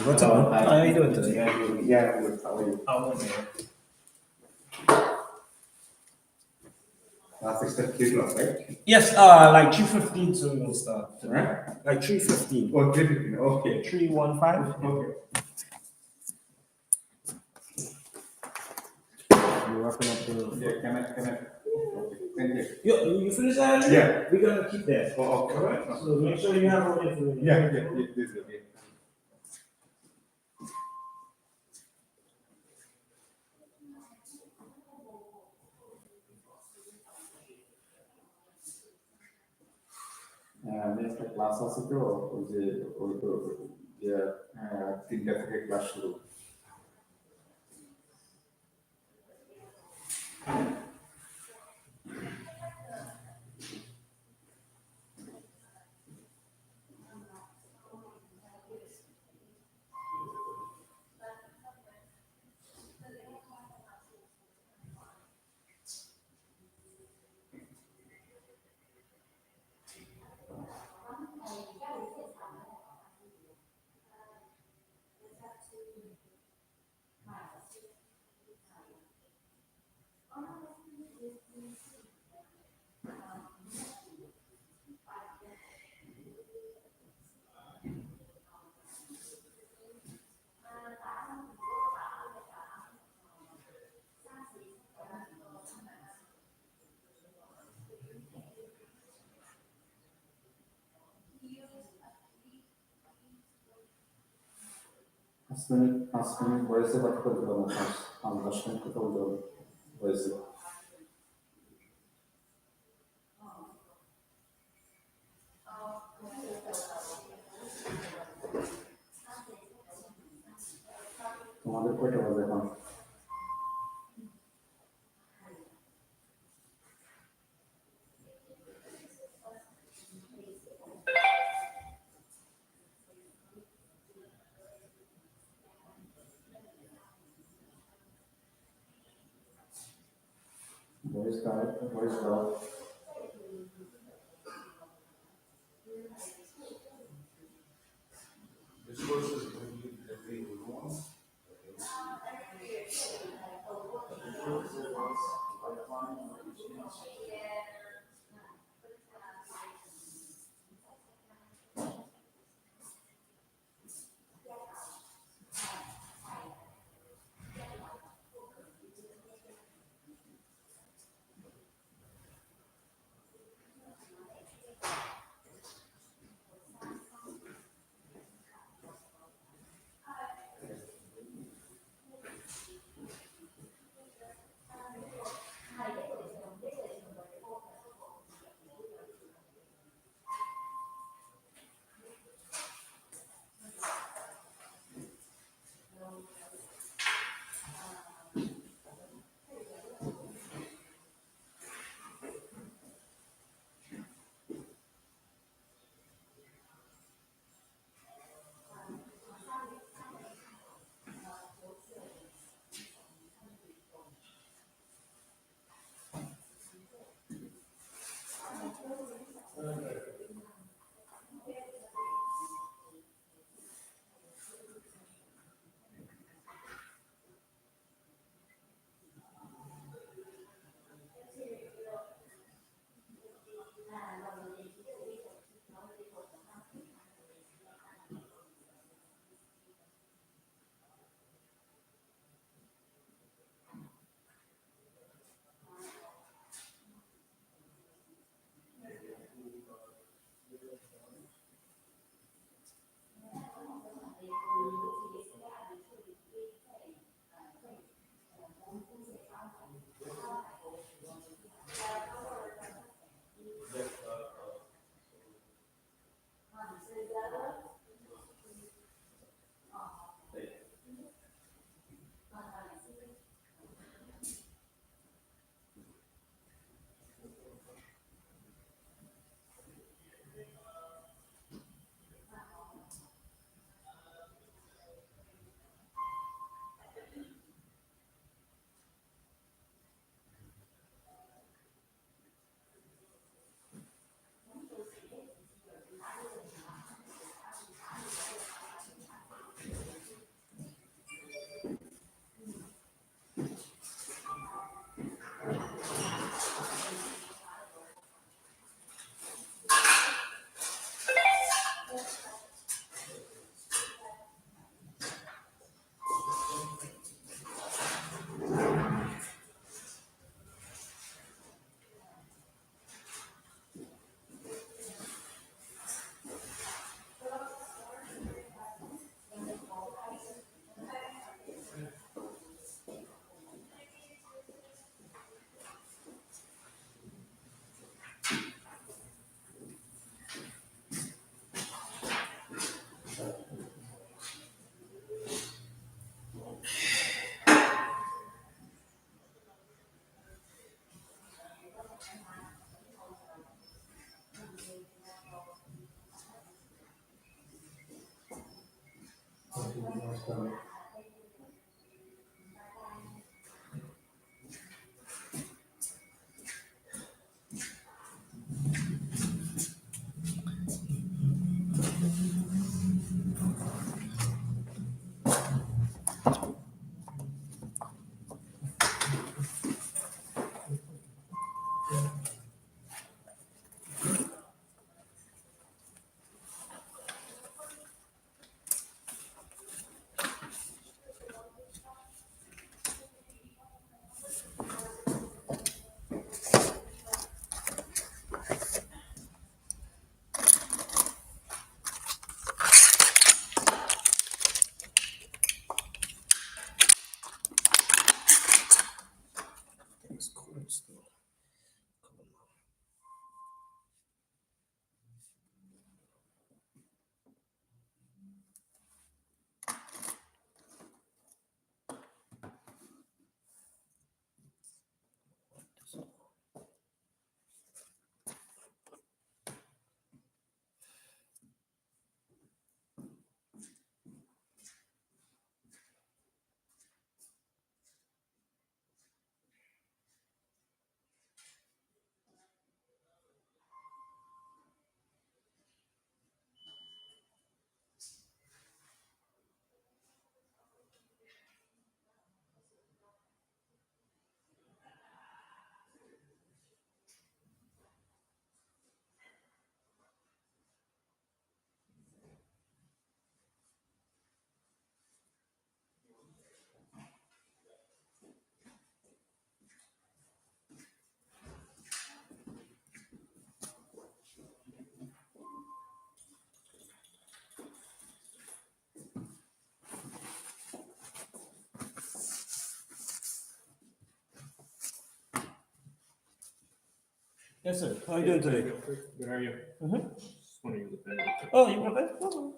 What's up, man? How are you doing today? Yeah, good. How are you? Last 6:30 class, right? Yes, like 3:15 so we'll start. Right? Like 3:15. Oh, 3:15. Okay. 3:15. Okay. You're wrapping up the. Yeah, can I? Okay. Thank you. You finish that? Yeah. We're gonna keep that. Oh, okay. Alright? So make sure you have all the information. Yeah, this is okay. আমি একটা class আছে তো ওই যে ওই তো যে 3টা থেকে ক্লাস শুরু। পাঁচ মিনিট ভয়েসে কথা বলতে হবে না, 5-10 মিনিট কথা বলতে হবে ভয়েসে। তোমাদের কয়টা বাজে এখন? ভয়েস দাও। Resources when you every once. It's cold still. Yes, sir. How are you doing today? Good, how are you? Mhm. Just want to use a pen. Oh, you want a pen? Oh,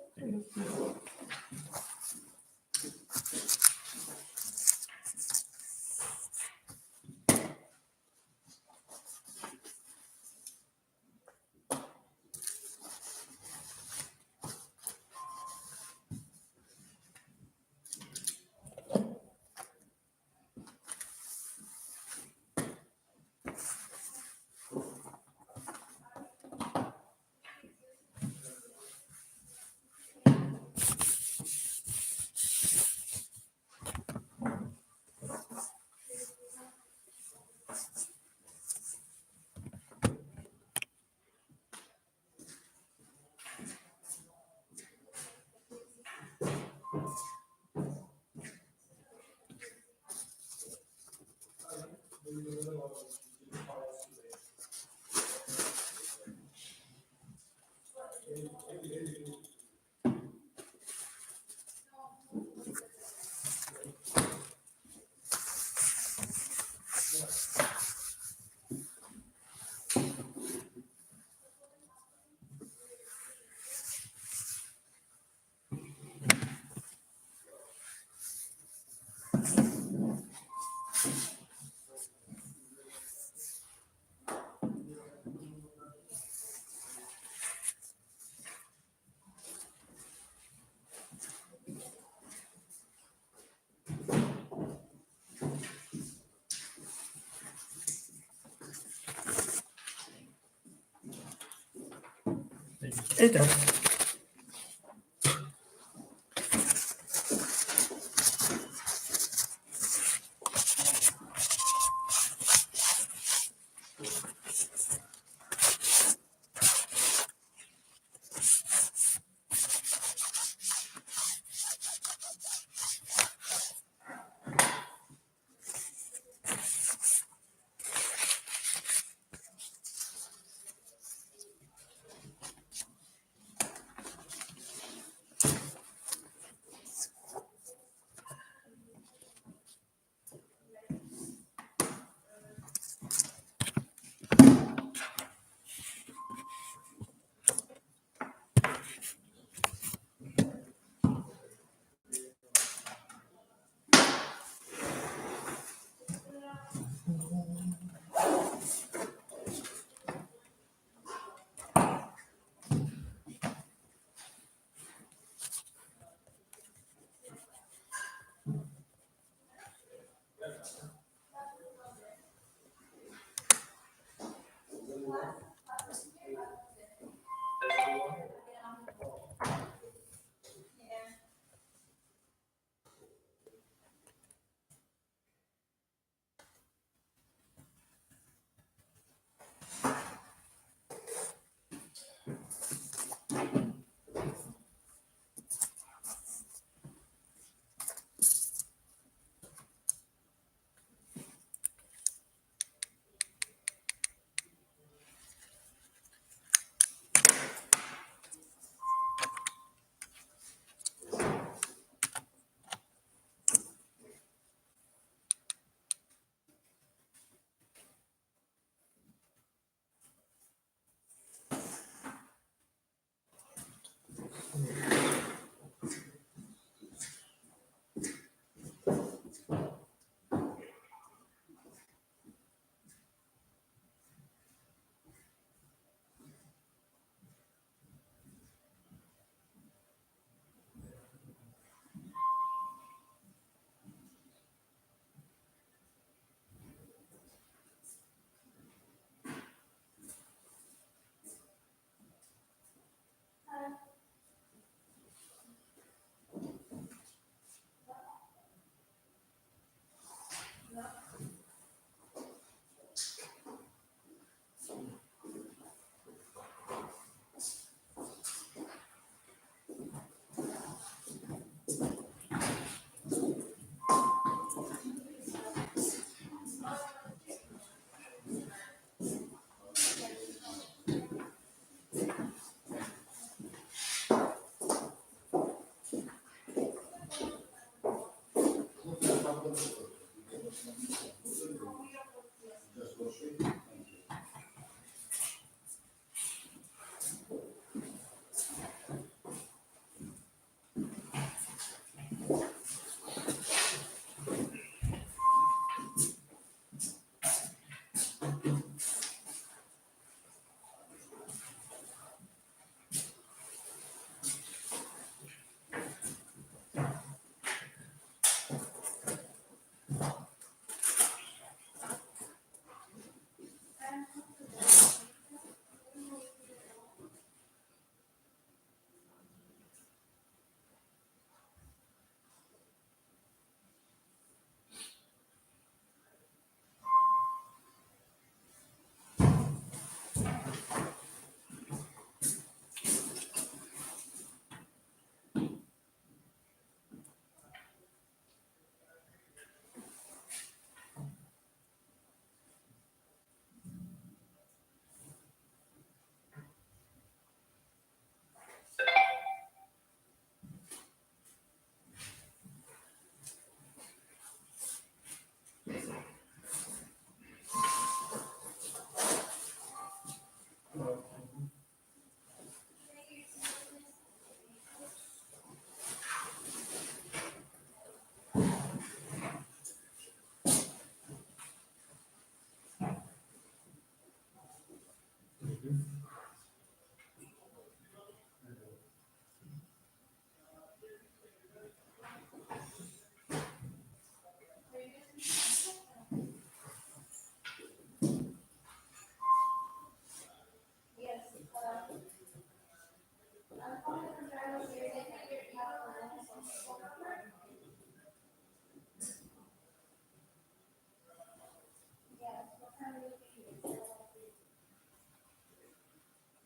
Então.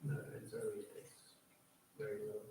No, it's early days. Very low.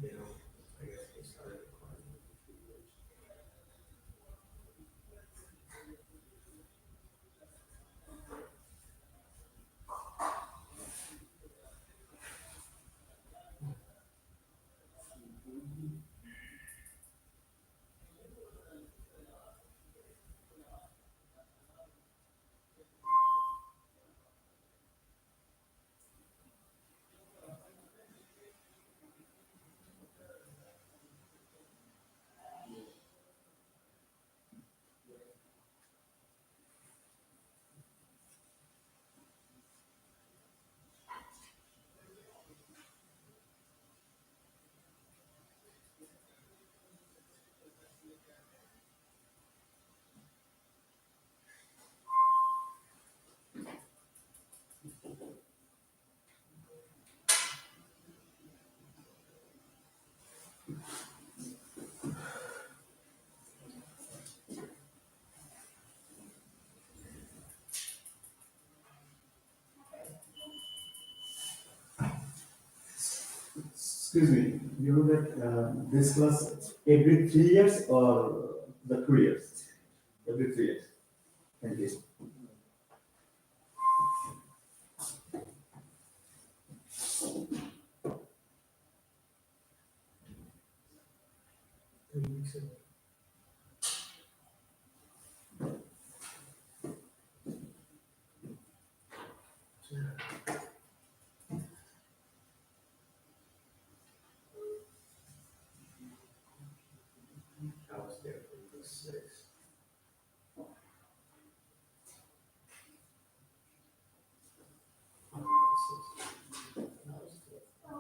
You know, I guess they started declining a few years. Excuse me, you know that this class every 3 years or the 2 years? Every 3 years. Thank you. I was there from the 6th. I was there.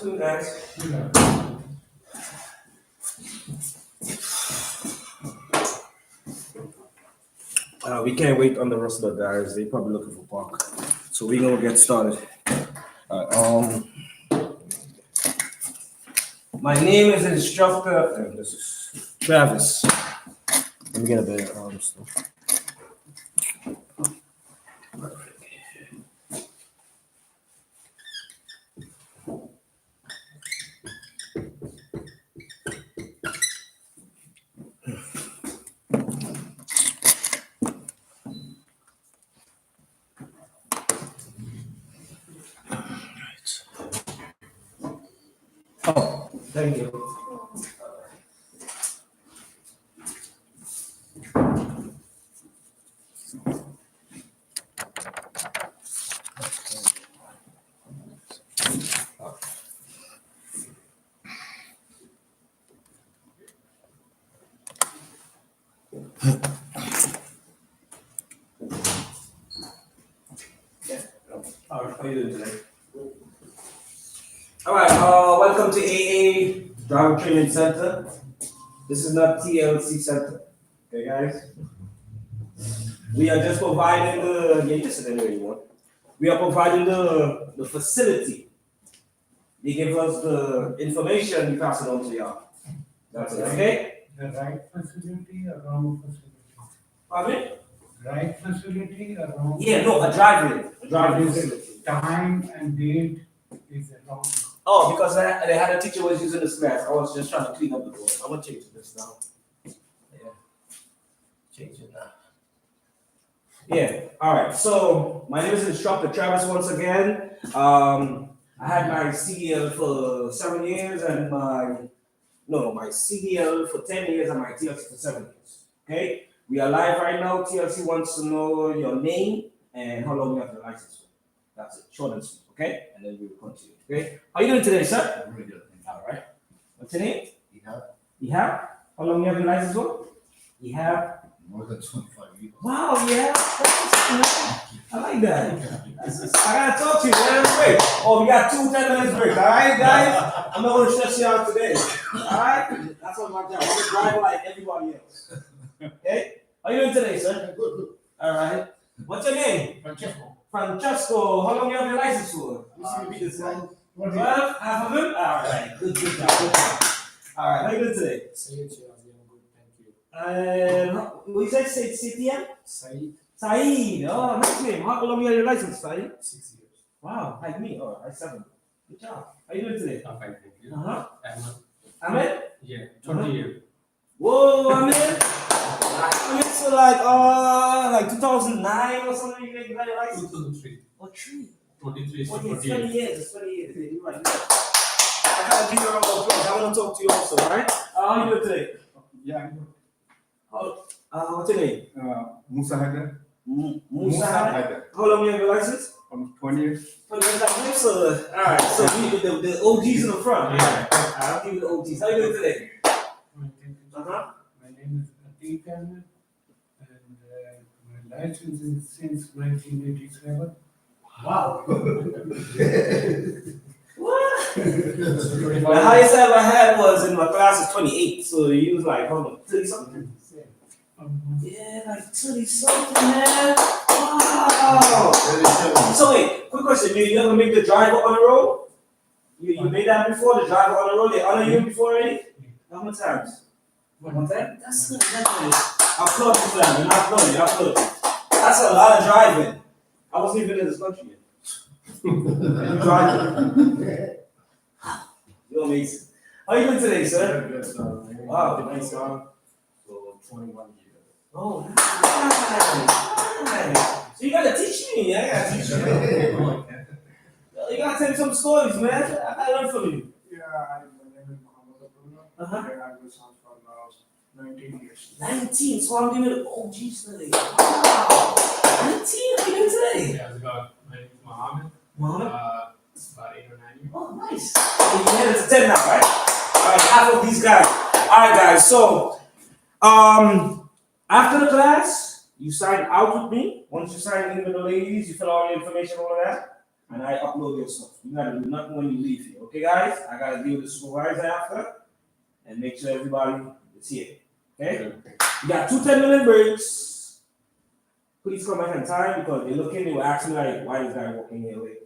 afternoon, guys. We can't wait on the rest of the guys. They probably looking for park. So we're gonna get started. My name is instructor, and this is Travis. Let me get a bit stuff. Oh, thank you. How are you doing today? All right, welcome to AA Driver Training Center. This is not TLC Center. Okay, guys? We are just providing you listen anyway you want. We are providing the facility. They give us the information, we pass it on to y'all. That's it, okay? The right facility or wrong facility? Pardon? Right facility or wrong? Yeah, no, a driving facility. Time and date is wrong. Oh, because they had a teacher was using this math. I was just trying to clean up the board. I'm gonna change this now. Yeah. Change it now. Yeah. All right. So my name is Instructor Travis once again. I had my CDL for 7 years and my CDL for 10 years and my TLC for 7 years. Okay. We are live right now. TLC wants to know your name and how long you have your license for. That's it. Short and sweet. Okay. And then we will continue. Okay. How are you doing today, sir? I'm really good. All right. What's your name? Yeah, Ihab. How long you have your license for? Ihab. more than 25 years. Wow, yeah. I like that. I gotta talk to you, man. Break. Oh, we got 2 10-minute breaks. All right, guys. I'm not gonna stress you out today. All right. That's what my job. I'm gonna drive like everybody else. Okay. How you doing today, sir? Good. All right. What's your name? Francesco. Francesco. How long you have your license for? Let me see this one. 12, half of it? All right. Good job. Good job. All right. How you doing today? Said, I'm good, thank you. And we said CTM? Said, Saeed. Oh, nice name. How long you have your license, Saeed? 6 years. Wow, like me. Oh, I 7. Good job. How you doing today? I'm fine, thank you. Uh-huh. Ahmed? Ahmed? Yeah, 20 years. Whoa, Ahmed. Ahmed, so like 2009 or something you got your license? 2003. Oh, 3. 23 is Okay, 20 it's 20 years. years. It's 20 years. You're right. I gotta give you a round of applause. I want to talk to you also, alright? How you doing today? Yeah, I'm good. What's your name? Musa Haider. Musa. Haider. How long you have your license? From 20 years. All right, so we the OGs in the front. Yeah. I'll give you the OGs. How you doing today? My name is Atik Ahmed, and my license is since 1987. Wow. What? The highest I ever had was in my class is 28. So you was like, hold on, 30 something. Yeah, like 30 something, man. Wow. So wait, quick question. You ever make the driver on the road? You made that before, the driver on the road? They honor you before already? How many times? One time? That's good. That's good. I applaud you for that, man. I applaud you. That's a lot of driving. I wasn't even in this country yet. You driving. You're amazing. How are you doing today, sir? Wow, nice. So 21 years. Oh, nice. So you gotta teach me. I gotta teach you. You gotta tell me some stories, man. I gotta learn from you. Yeah, my name is Muhammad Abdullah. Uh-huh. And I was on for now 19 years. 19, so I'm giving it OGs today. Wow. 19, how you doing today? Yeah, it's about, my name is Mohammed. Mohammed? About 8 or 9 years. Oh, nice. So you headed to 10 now, right? All right, half of these guys. All right, guys. So, after the class, you sign out with me. Once you sign in with the ladies, you fill out all the information, all of that. and I upload your stuff. You gotta do nothing when you leave here, okay, guys? I gotta deal with the supervisor after and make sure everybody is here, okay? You got 2 10-minute breaks. Please come back in time because they look in, they will ask me like, why is that walking here late?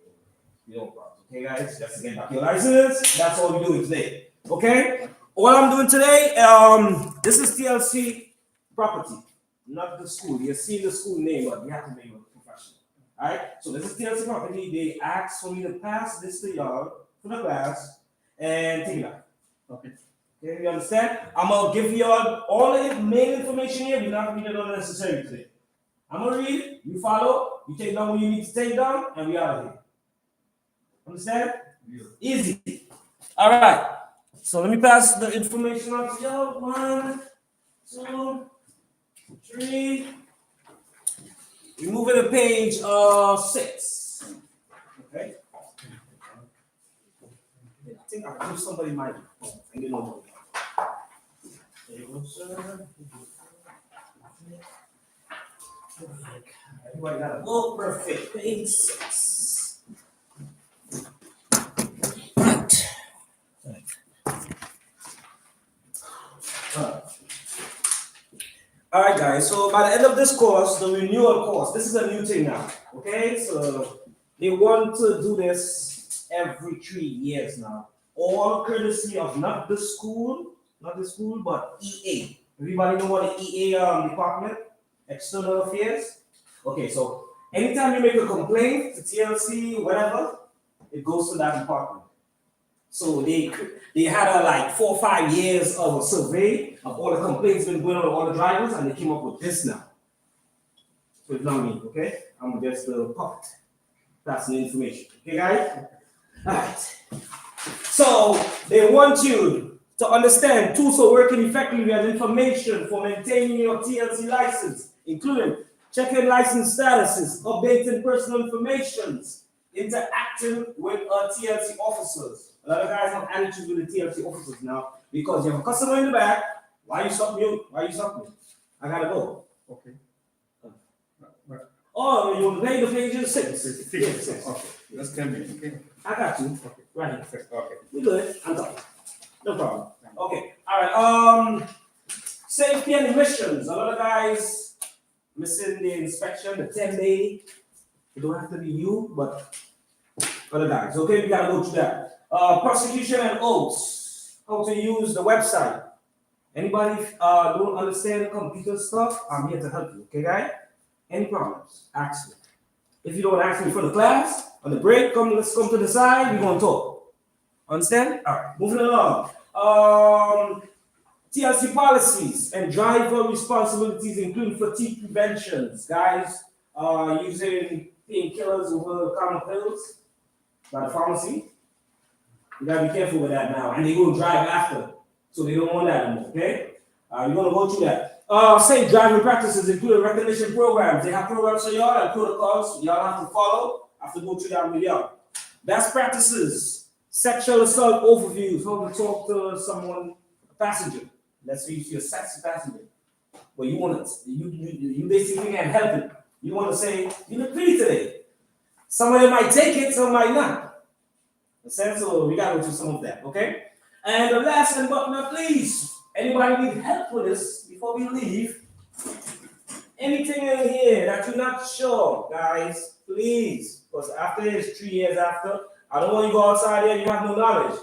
You don't problem, okay, guys? Just to get back your license. That's all we're doing today, okay? All I'm doing today, this is TLC property, not the school. You see the school name, but you have to name it professional. All right, so this is TLC property. They asked for me to pass this to y'all for the class and take it out. Okay. Okay, you understand? I'm gonna give y'all all the main information here. We're not gonna read it unnecessary today. I'm gonna read it, you follow, you take down what you need to take down, and we out of here. Understand? Yeah. Easy. All right. So let me pass the information on to y'all. 1, 2, 3. We're moving to page 6. Okay. I think I'll give somebody my phone. I get no more. There you go, sir. Everybody got a book. Perfect. Page 6. Right. All right, guys. So by the end of this course, the renewal course, this is a new thing now. Okay, so they want to do this every 3 years now. All courtesy of not the school, but EA. Everybody know what the EA department, External Affairs. Okay, so anytime you make a complaint to TLC, whatever, it goes to that department. So they had like 4 or 5 years of a survey of all the complaints been going on with all the drivers, and they came up with this now. So it's not me, okay? I'm just the puppet. That's the information. Okay, guys? Alright. So they want you to understand tools for working effectively as information for maintaining your TLC license, including checking license statuses, updating personal information, interacting with TLC officers. A lot of guys have attitudes with the TLC officers now because you have a customer in the back. Why you stop me? Why you stop me? I gotta go. Okay. Oh, you made the page 6. Six. Okay. Just tell me. Okay. I got you. Okay. Right here. Okay. We good. I'm done. No problem. Okay. All right. Safety and emissions. A lot of guys missing the inspection, the 10-day. It don't have to be you, but other guys. Okay, we gotta go through that. Prosecution and oaths. How to use the website. Anybody don't understand computer stuff? I'm here to help you. Okay, guys? Any problems? Ask me. If you don't ask me for the class, on the break, let's come to the side, we're gonna talk. Understand? Alright, moving along. TLC policies and driver responsibilities, including fatigue preventions. Guys, using painkillers over common pills by the pharmacy. You gotta be careful with that now. And they're gonna drive after. So they don't want that anymore, okay? You're gonna go through that. Safe driving practices, including recognition programs. They have programs for y'all and protocols y'all have to follow. I have to go through that with y'all. Best practices, sexual assault overviews, how to talk to someone, a passenger. Let's say you're a sexy passenger. But you want to, you basically can't help it. You want to say, you look pretty today. Somebody might take it, some might not. So we gotta go through some of that, okay? And the last and but not least, anybody need help with this before we leave? Anything in here that you're not sure, guys, please, because after this, 3 years after, I don't want you to go outside there and you have no knowledge.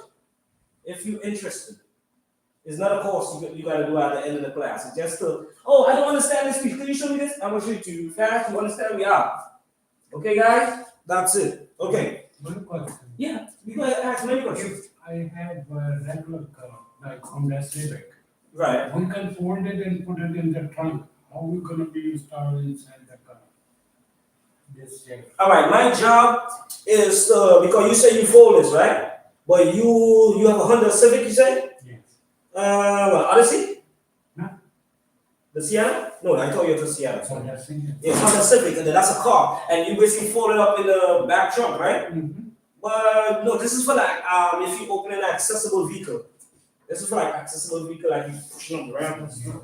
If you're interested, it's not a course you got to do at the end of the class. It's just to, oh, I don't understand this piece. Can you show me this? I'm going to show it to you fast. You understand? We are. Okay, guys? That's it. Okay. One question. Yeah, you go ahead and ask many questions. If I have a regular car, like Honda Civic, Right. we can fold it and put it in the trunk. How we gonna be installed inside the car? This check. All right, my job is because you say you fold this, right? But you have a Honda Civic, you say? Yes. What, Odyssey? No. The Sienna? No, I told you it was Sienna. So that's it. Yeah, Honda Civic, and then that's a car, and you basically fold it up in the back trunk, right? Mm-hmm. But no, this is for like if you open an accessible vehicle. This is for like accessible vehicle, like you pushing up the ramp and stuff.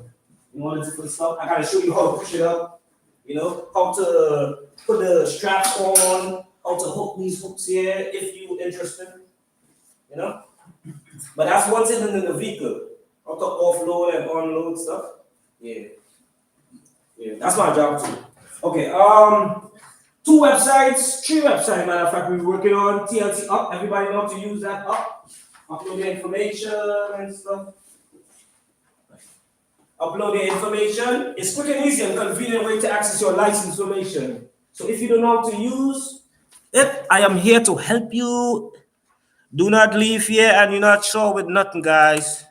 You know, all this different stuff. I gotta show you how to push it up. You know, how to put the straps on, how to hook these hooks here if you're interested. You know? But that's what's in the vehicle. How to offload and unload stuff. Yeah. Yeah, that's my job too. Okay, 3 websites, matter of fact, we're working on TLC Up. Everybody know how to use that up. Upload the information and stuff. Upload the information. It's quick and easy and convenient way to access your license information. So if you don't know how to use it, I am here to help you. Do not leave here and you're not sure with nothing, guys.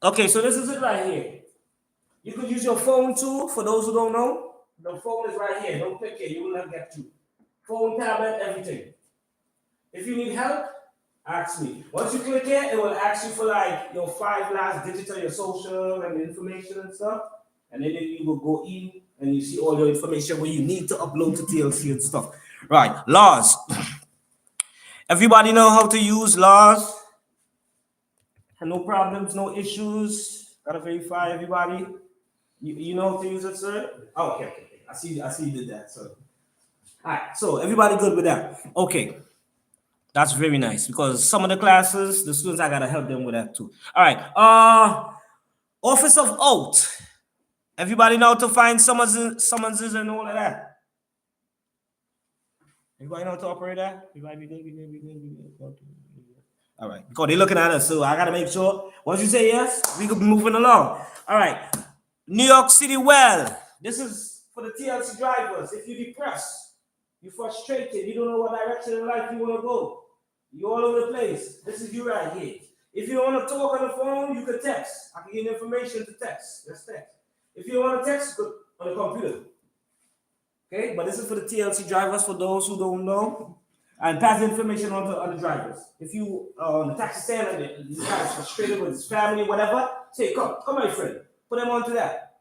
Okay, so this is it right here. You could use your phone too, for those who don't know. The phone is right here. Don't click here, you will not get to. Phone, tablet, everything. If you need help, ask me. Once you click here, it will ask you for like your 5 last digits of your social and the information and stuff. And then you will go in and you see all your information where you need to upload to TLC and stuff. Right, laws. Everybody know how to use laws? And no problems, no issues. Gotta verify everybody. You know how to use it, sir? Oh, okay. I see you did that, sir. All right, so everybody good with that? Okay. That's very nice because some of the classes, the students, I gotta help them with that too. All right. Office of oath. Everybody know how to find summonses and all of that. Everybody know how to operate that? Everybody be good. All right, because they're looking at us, so I gotta make sure. Once you say yes, we could be moving along. All right. New York City well. This is for the TLC drivers. If you're depressed, you're frustrated, you don't know what direction in life you want to go, you're all over the place, this is you right here. If you don't want to talk on the phone, you can text. I can give you information to text. Let's text. If you don't want to text, go on the computer. Okay, but this is for the TLC drivers, for those who don't know. And pass the information on to other drivers. If you on the taxi stand and this guy's frustrated with his family, whatever, say, come my friend. Put them onto that.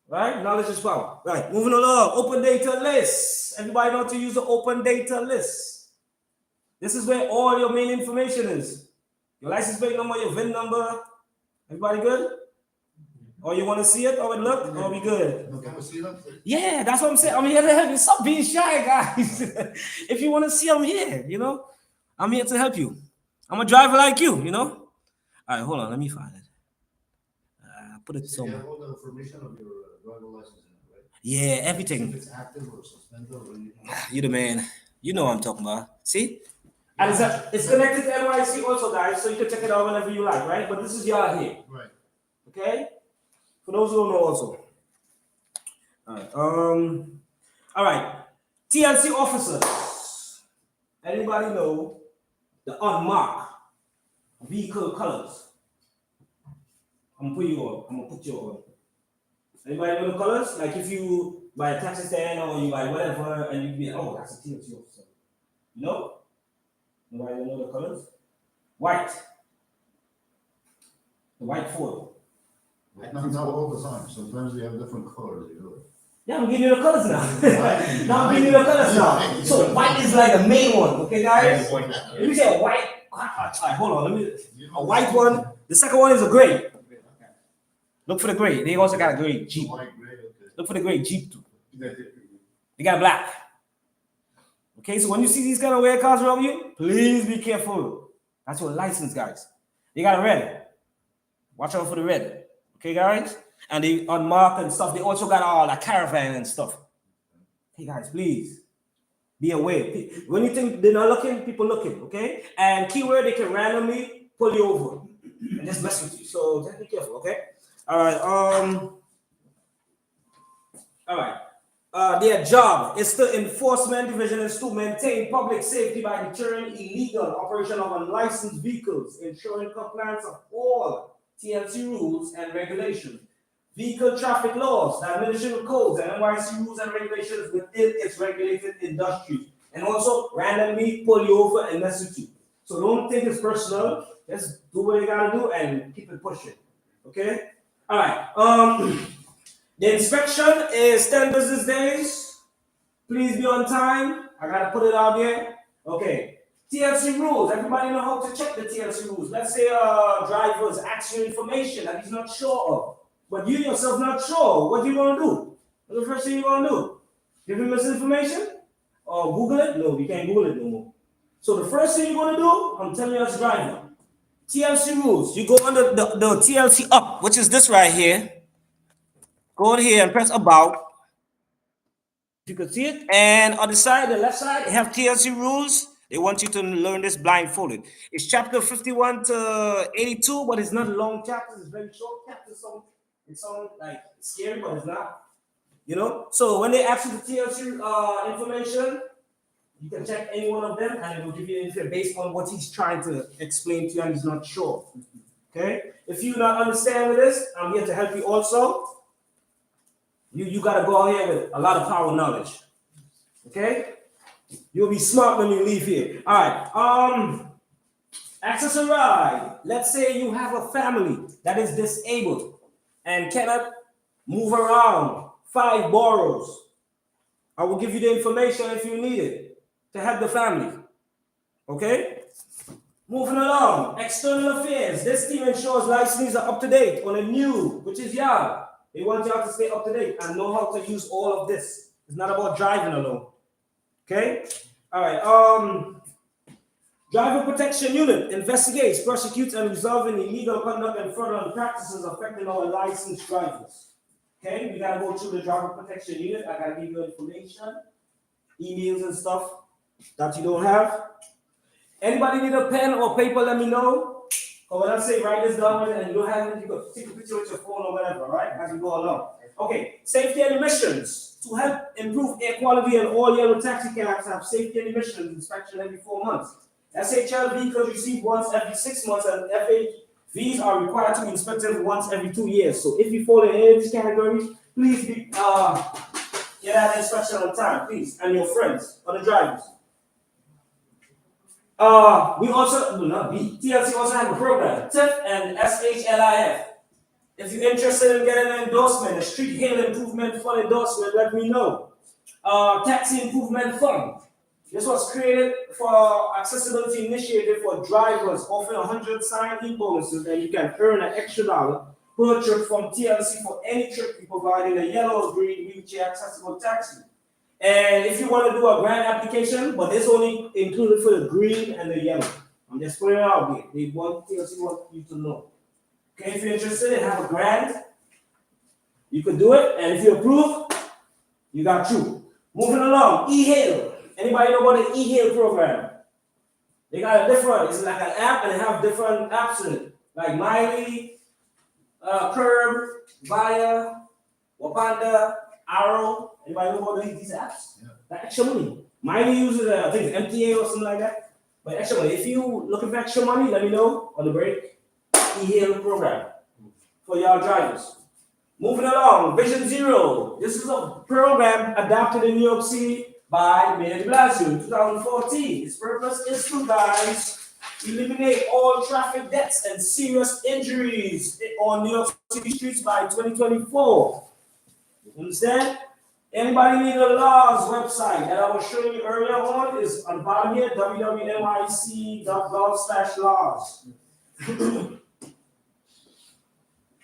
Right? Knowledge is power. Right. Moving along. Open data list. Everybody know how to use the open data list. This is where all your main information is. Your license plate number, your VIN number. Everybody good? Or you want to see it? Or it look? Or we good? Can we see that? Yeah, that's what I'm saying. I'm here to help you. Stop being shy, guys. If you want to see, I'm here, you know. I'm here to help you. I'm a driver like you know. All right, hold on. Let me find it. Put it So you somewhere. have all the information of your driver license in it, right? Yeah, everything. If it's active or suspended or anything. You the man. You know what I'm talking about. See? And it's connected to NYC also, guys, so you can check it out whenever you like, right? But this is y'all here. Right. Okay? For those who don't know also. All right. TLC officers. Anybody know the unmarked vehicle colors? I'm gonna put you on. Anybody know the colors? Like if you buy a taxi stand or you buy whatever and you be, oh, that's a TLC officer. You know? Nobody know the colors? White. The white Ford. Not all the time. Sometimes they have different colors. You know. Yeah, I'm giving you the colors now. Now I'm giving you the colors now. So white is like the main one, okay, guys? Let me say a white. All right, hold on. A white one. The second one is a gray. Look for the gray. They also got a gray Jeep. White, gray, okay. Look for the gray Jeep too. They got black. Okay, so when you see these kind of weird cars around you, please be careful. That's your license, guys. They got a red. Watch out for the red. Okay, guys? And they unmarked and stuff. They also got all the caravan and stuff. Hey, guys, please be aware. When you think they're not looking, people looking, okay? And keyword, they can randomly pull you over and just mess with you. So just be careful, okay? All right. All right. Their job is the enforcement division is to maintain public safety by deterring illegal operation of unlicensed vehicles, ensuring compliance of all TLC rules and regulations, vehicle traffic laws, the administrative codes, and NYC rules and regulations within its regulated industries, and also randomly pull you over and mess with you. So don't think it's personal. Just do what you gotta do and keep it pushing. Okay. All right. The inspection is 10 business days. Please be on time. I gotta put it out there. Okay. TLC rules. Everybody know how to check the TLC rules. Let's say drivers ask you information that he's not sure of, but you yourself not sure. What you gonna do? What's the first thing you gonna do? Give him misinformation? or Google it? No, we can't Google it no more. So the first thing you're gonna do, I'm telling you as a driver, TLC rules. You go under the TLC up, which is this right here. Go in here and press about. You can see it. And on the side, the left side, they have TLC rules. They want you to learn this blindfolded. It's chapter 51 to 82, but it's not a long chapter. It's very short chapter. So it's all like scary, but it's not. You know? So when they ask you the TLC information, you can check any one of them and it will give you info based on what he's trying to explain to you and he's not sure. Okay? If you not understand with this, I'm here to help you also. You gotta go out here with a lot of power knowledge. Okay? You'll be smart when you leave here. Alright. Access a ride. Let's say you have a family that is disabled and cannot move around 5 boroughs. I will give you the information if you need it to help the family. Okay? Moving along. External affairs. This team ensures licenses are up to date on a new, which is y'all. They want y'all to stay up to date and know how to use all of this. It's not about driving alone. Okay? All right. Driver Protection Unit investigates, prosecutes, and resolves illegal conduct and fraudulent practices affecting our licensed drivers. Okay? We gotta go through the Driver Protection Unit. I gotta give you information, emails and stuff that you don't have. Anybody need a pen or paper? Let me know. Or when I say write this down and you don't have it, you can take a picture with your phone or whatever, right? As we go along. Okay, safety and emissions. To help improve air quality, and all yellow taxi cabs have safety and emissions inspection every 4 months. SHL vehicles receive once every 6 months, and FHVs are required to be inspected once every 2 years. So if you fall in any of these categories, please get that inspection on time, please, and your friends, or the drivers. We also, TLC also have a program, TIF and SHLIF. If you're interested in getting an endorsement, a street hail improvement fund endorsement, let me know. Taxi improvement fund. This was created for accessibility initiative for drivers, offering 100 sign-in bonuses, and you can earn an extra $1 per trip from TLC for any trip providing a yellow or green wheelchair accessible taxi. And if you want to do a grant application, but this only included for the green and the yellow. I'm just putting it out there. They want TLC want you to know. Okay, if you're interested in have a grant, you could do it. And if you approve, you got through. Moving along, e-hail. Anybody know about the e-hail program? They got a different, it's like an app and they have different apps in it. Like Miley, Curb, Via, Wapanda, Arrow. Anybody know about these apps? Yeah. Like extra money. Miley uses, I think it's MTA or something like that. But extra money. If you looking for extra money, let me know on the break. E-hail program for y'all drivers. Moving along, Vision Zero. This is a program adopted in New York City by Mayor de Blasio in 2014. Its purpose is to, guys, eliminate all traffic deaths and serious injuries on New York City streets by 2024. You understand? Anybody need a laws website that I was showing you earlier on is on the bottom here, www.nyc.gov/laws.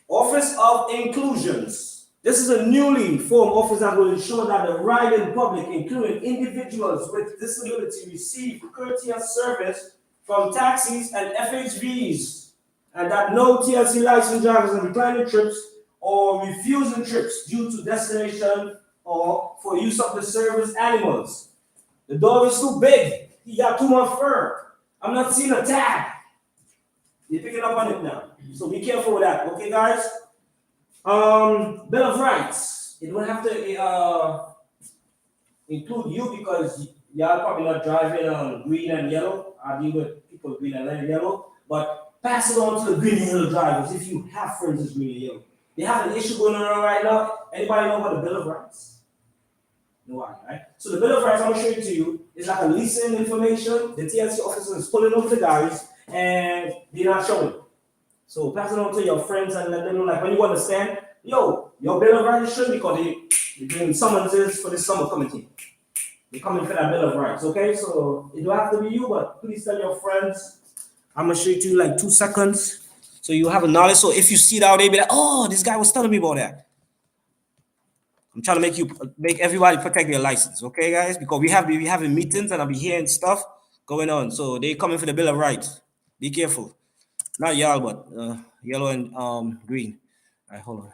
Office of Inclusions. This is a newly formed office that will ensure that the riding public, including individuals with disability, receive courteous service from taxis and FHVs, and that no TLC licensed drivers are declining trips or refusing trips due to destination or for use of the service animals. The dog is too big. He got too much fur. I'm not seeing a tag. You're picking up on it now. So be careful with that. Okay, guys? Bill of Rights. It will have to include you because y'all probably not driving on green and yellow. I deal with people green and yellow. But pass it on to the green and yellow drivers if you have friends that's green and yellow. They have an issue going on right now. Anybody know about the Bill of Rights? No, right? So the Bill of Rights, I'm going to show it to you. It's like a leasing information. The TLC officer is pulling over the guys and they're not showing. So pass it on to your friends and let them know, like when you understand, yo, your Bill of Rights should because they're doing summonses for this summer coming in. They're coming for that Bill of Rights, okay? So it don't have to be you, but please tell your friends. I'm going to show it to you like 2 seconds. So you have a knowledge. So if you see it out there, be like, oh, this guy was telling me about that. I'm trying to make everybody protect their license, okay, guys? Because we having meetings and I'll be hearing stuff going on. So they coming for the Bill of Rights. Be careful. Not y'all, but yellow and green. All right, hold on.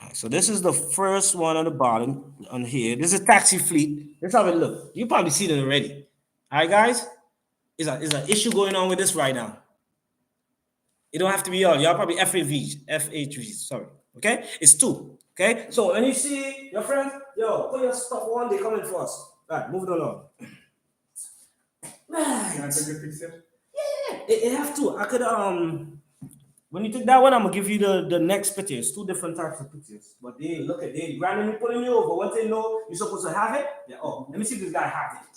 All right, so this is the first one on the bottom on here. This is taxi fleet. Let's have a look. You probably seen it already. All right, guys. Is an issue going on with this right now. It don't have to be all. Y'all probably FHVs. Sorry. Okay, it's 2. Okay, so when you see your friends, yo, put your stuff on. They coming for us. All right, moving along. Right. Can I take a picture? Yeah, it have to. I could when you take that one, I'm gonna give you the next pictures. 2 different types of pictures. But they randomly pulling you over. Once they know you're supposed to have it, yeah. Oh, let me see if this guy has it.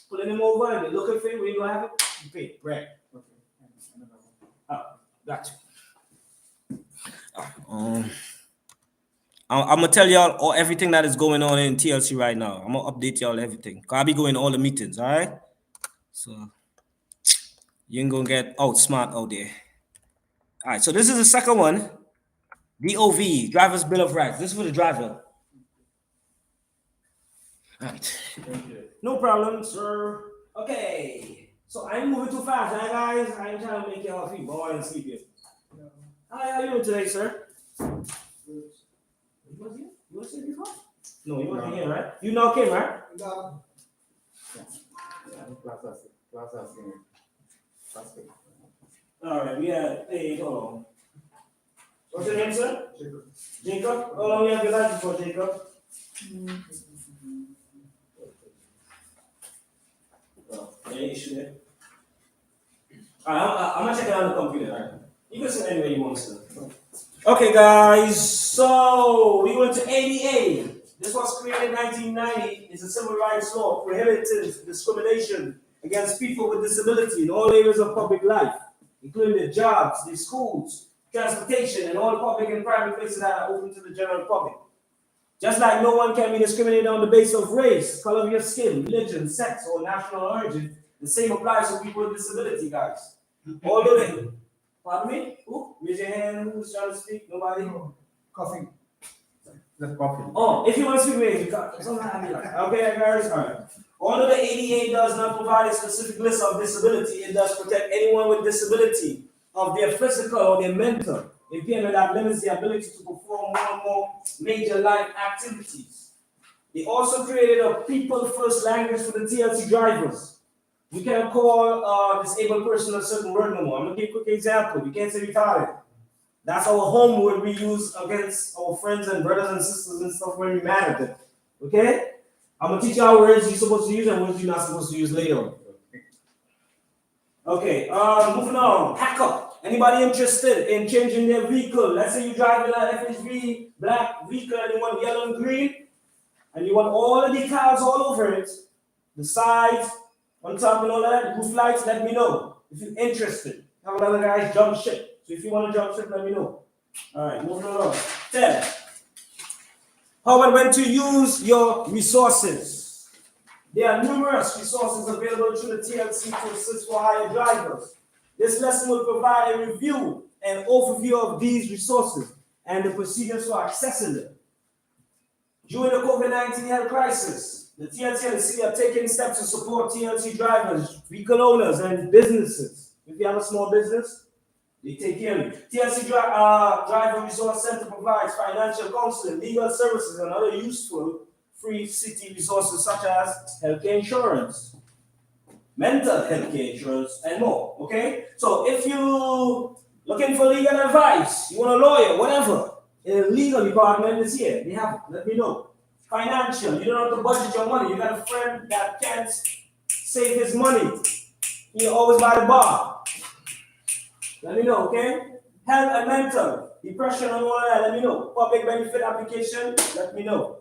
Pulling him over and they looking for you. When you don't have it, you pay. Right. Okay. Oh, got you. I'm gonna tell y'all everything that is going on in TLC right now. I'm gonna update y'all everything. Cause I'll be going to all the meetings, all right? So you ain't gonna get outsmart out there. All right, so this is the second one. DOV, Driver's Bill of Rights. This is for the driver. All right. Thank you. No problem, sir. Okay. So I ain't moving too fast, right, guys? I ain't trying to make y'all feel bored and sleepy. Hi, how you doing today, sir? You was here? You was here before? No, you wasn't here, right? You know Kim, right? No. All right, we had, hey, hold on. What's your name, sir? Jacob. How long you have your license for, Jacob? Oh, any issue there? All right, I'm gonna check it on the computer, right? You can sit anywhere you want, sir. Okay, guys, so we went to ADA. This was created in 1990. It's a civil rights law prohibiting discrimination against people with disability in all areas of public life, including their jobs, their schools, transportation, and all the public and private places that are open to the general public. Just like no one can be discriminated on the basis of race, color of your skin, religion, sex, or national origin, the same applies to people with disability, guys. Although they, pardon me? Who? Raise your hand. Who's trying to speak? Nobody? Coffee. That's coffee. Oh, if you want to speak, maybe. Okay, guys. All right. Although the ADA does not provide a specific list of disability, it does protect anyone with disability of their physical or their mental impairment that limits the ability to perform one or more major life activities. They also created a people-first language for the TLC drivers. You can't call a disabled person a certain word no more. I'm gonna give you a quick example. You can't say retarded. That's our home word we use against our friends and brothers and sisters and stuff when we mad at them. Okay? I'm gonna teach you how words you're supposed to use and words you're not supposed to use later. Okay, moving on. Hack up. Anybody interested in changing their vehicle? Let's say you drive in an FHV black vehicle and you want yellow and green, and you want all the decals all over it, the sides, on top and all that, roof lights, let me know. If you're interested. Have another guys jump ship. So if you want to jump ship, let me know. Alright, moving on. 10. How and when to use your resources. There are numerous resources available through the TLC to assist for hire drivers. This lesson will provide a review and overview of these resources and the procedures for accessing them. During the COVID-19 health crisis, the TLC and the city are taking steps to support TLC drivers, vehicle owners, and businesses. If you have a small business, they take care of you. TLC Driver Resource Center provides financial counseling, legal services, and other useful free city resources such as healthcare insurance, mental healthcare insurance, and more. Okay? So if you looking for legal advice, you want a lawyer, whatever, the legal department is here. They have it. Let me know. Financial, you don't have to budget your money. You got a friend that can't save his money. He always by the bar. Let me know, okay? Health and mental, depression and all that, let me know. Public benefit application, let me know.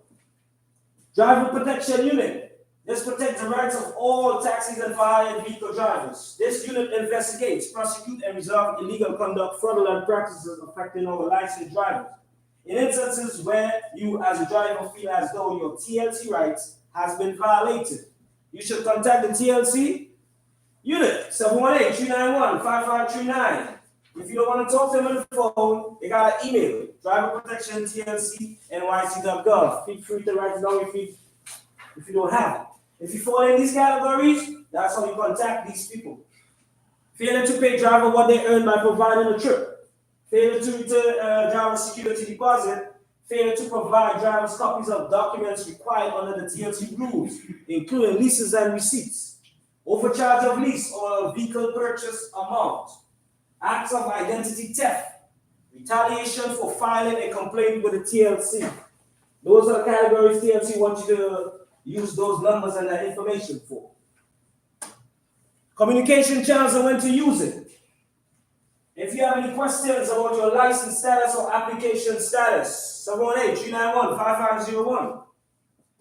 Driver protection unit. This protects the rights of all taxis and hired vehicle drivers. This unit investigates, prosecutes, and resolves illegal conduct, fraudulent practices affecting our licensed drivers. In instances where you as a driver feel as though your TLC rights has been violated, you should contact the TLC unit 718-391-5539. If you don't want to talk to them on the phone, they got an email, driver protection TLC nyc.gov. Feel free to write it down if you don't have it. If you fall in these categories, that's how you contact these people. Failure to pay driver what they earn by providing a trip. Failure to return driver security deposit. Failure to provide drivers copies of documents required under the TLC rules, including leases and receipts. Overcharge of lease or vehicle purchase amount. Acts of identity theft. Retaliation for filing a complaint with the TLC. Those are the categories TLC wants you to use those numbers and that information for. Communication channels and when to use it. If you have any questions about your license status or application status, 718-391-5501.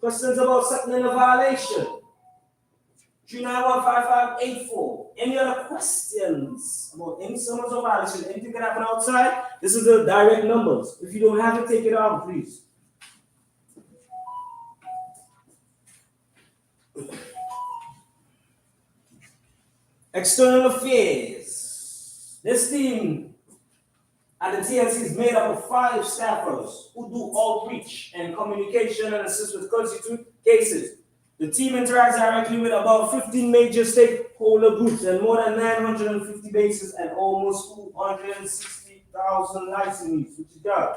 Questions about settling a violation, 391-5584. Any other questions about any summons or violation, anything that happen outside, this is the direct numbers. If you don't have it, take it out, please. External affairs. This team at the TLC is made up of 5 staffers who do outreach and communication and assist with constitute cases. The team interacts directly with about 15 major stakeholder groups and more than 950 bases and almost 260,000 licensees, which is good.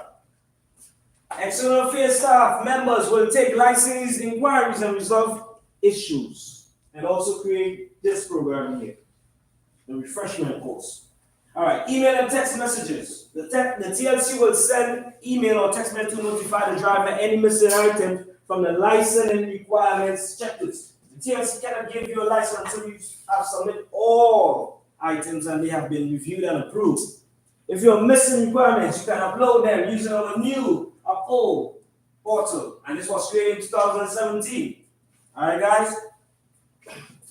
External affairs staff members will take license inquiries and resolve issues, and also create this program here, the refreshment course. All right, email and text messages. The TLC will send email or text message to notify the driver any missing item from the license and requirements checklist. The TLC cannot give you a license until you have submitted all items and they have been reviewed and approved. If you're missing requirements, you can upload them using our new old portal, and this was created in 2017. All right, guys.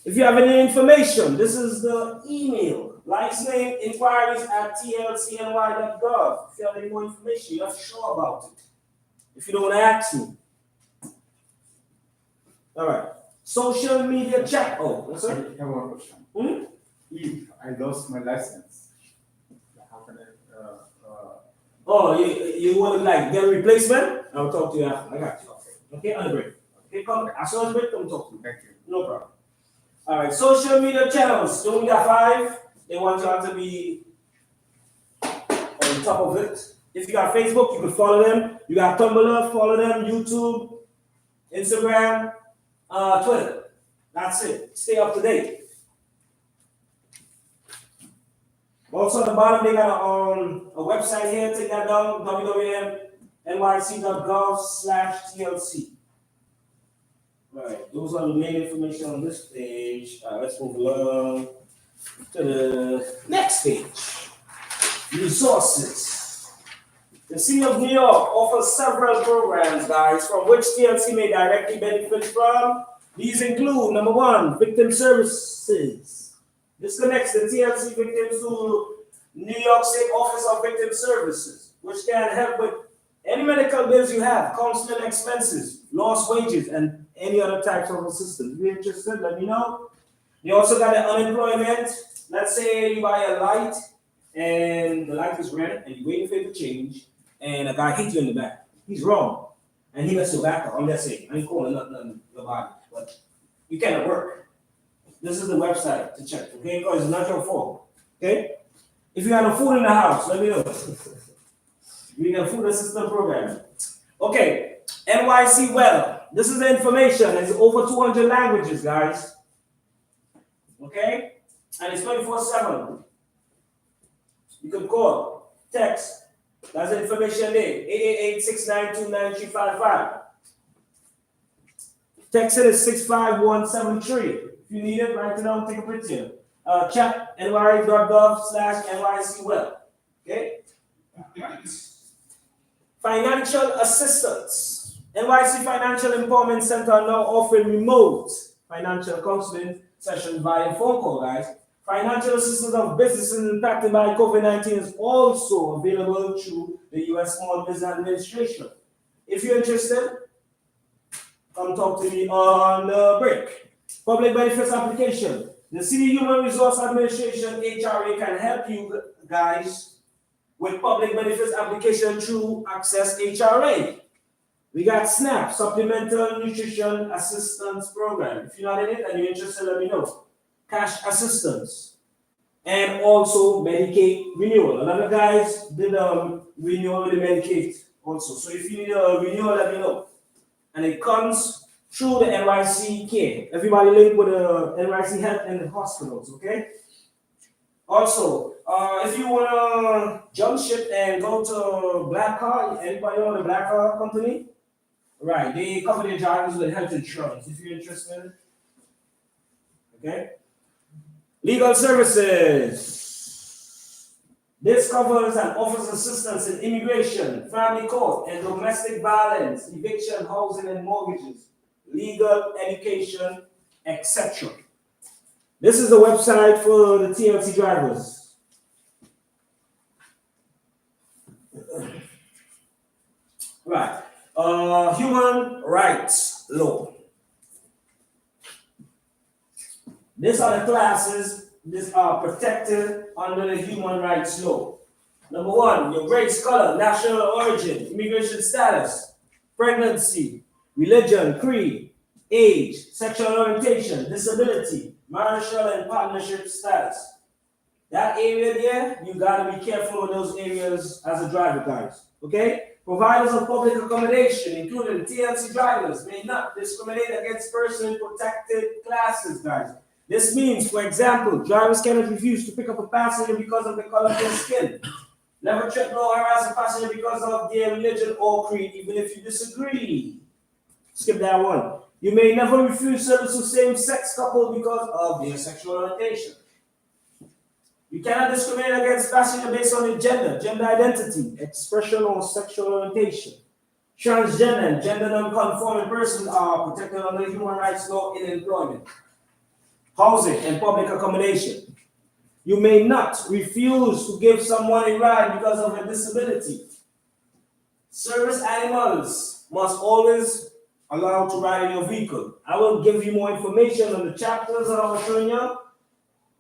If you have any information, this is the email. License inquiries at tlcny.gov. If you have any more information, you have to show about it. If you don't want to ask me. All right. Social media chat. Oh, what's that? I have one question. If I lost my license, how can Oh, you want to like get a replacement? I'll talk to you after. I got you. Okay, on the break. Okay, come. As soon as break, come talk to me. Thank you. No problem. All right, social media channels. Don't got 5. They want you to be on top of it. If you got Facebook, you can follow them. You got Tumblr, follow them. YouTube, Instagram, Twitter. That's it. Stay up to date. Also, at the bottom, they got a website here. Take that down, www.nyc.gov/TLC. All right, those are the main information on this page. Let's move along to the next page. Resources. The City of New York offers several programs, guys, from which TLC may directly benefit from. These include, number 1, victim services. This connects the TLC victims to New York State Office of Victim Services, which can help with any medical bills you have, counseling expenses, lost wages, and any other types of assistance. If you're interested, let me know. They also got an unemployment. Let's say you buy a light and the light is red and you're waiting for it to change and a guy hits you in the back. He's wrong. And he messed your back up. I'm just saying. I ain't calling nothing your body, but you cannot work. This is the website to check, okay? Because it's not your fault, okay? If you have no food in the house, let me know. We got food assistance program. Okay, NYC weather. This is the information. It's over 200 languages, guys. Okay? And it's 24/7. You can call, text. That's the information there. 888-692-9355. Text it is 65173. If you need it, write it down, take a picture. Chat ny.gov/NYC web. Okay? Financial assistance. NYC Financial Empowerment Center now offering remote financial counseling sessions via phone call, guys. Financial assistance of businesses impacted by COVID-19 is also available through the U.S. Small Business Administration. If you're interested, come talk to me on the break. Public benefits application. The City Human Resource Administration, HRA, can help you guys with public benefits application through Access HRA. We got SNAP, Supplemental Nutrition Assistance Program. If you're not in it and you're interested, let me know. Cash assistance. And also Medicaid renewal. A lot of guys did renewal with the Medicaid also. So if you need a renewal, let me know. And it comes through the NYC care. Everybody linked with the NYC Health and the hospitals, okay? Also, if you wanna jump ship and go to Black Car, anybody know the Black Car company? Right, they cover their drivers with health insurance if you're interested. Okay? Legal services. This covers and offers assistance in immigration, family court, and domestic violence, eviction, housing, and mortgages, legal, education, etc. This is the website for the TLC drivers. Right. Human rights law. These are the classes that are protected under the human rights law. Number one, your race, color, national origin, immigration status, pregnancy, religion, creed, age, sexual orientation, disability, marital and partnership status. That area there, you gotta be careful with those areas as a driver, guys. Okay? Providers of public accommodation, including TLC drivers, may not discriminate against person protected classes, guys. This means, for example, drivers cannot refuse to pick up a passenger because of the color of their skin. Never threaten or harass a passenger because of their religion or creed, even if you disagree. Skip that one. You may never refuse service to same-sex couple because of their sexual orientation. You cannot discriminate against passengers based on their gender, gender identity, expression, or sexual orientation. Transgender and gender non-conforming persons are protected under human rights law in employment, housing, and public accommodation. You may not refuse to give someone a ride because of a disability. Service animals must always allow to ride in your vehicle. I will give you more information on the chapters that I was showing you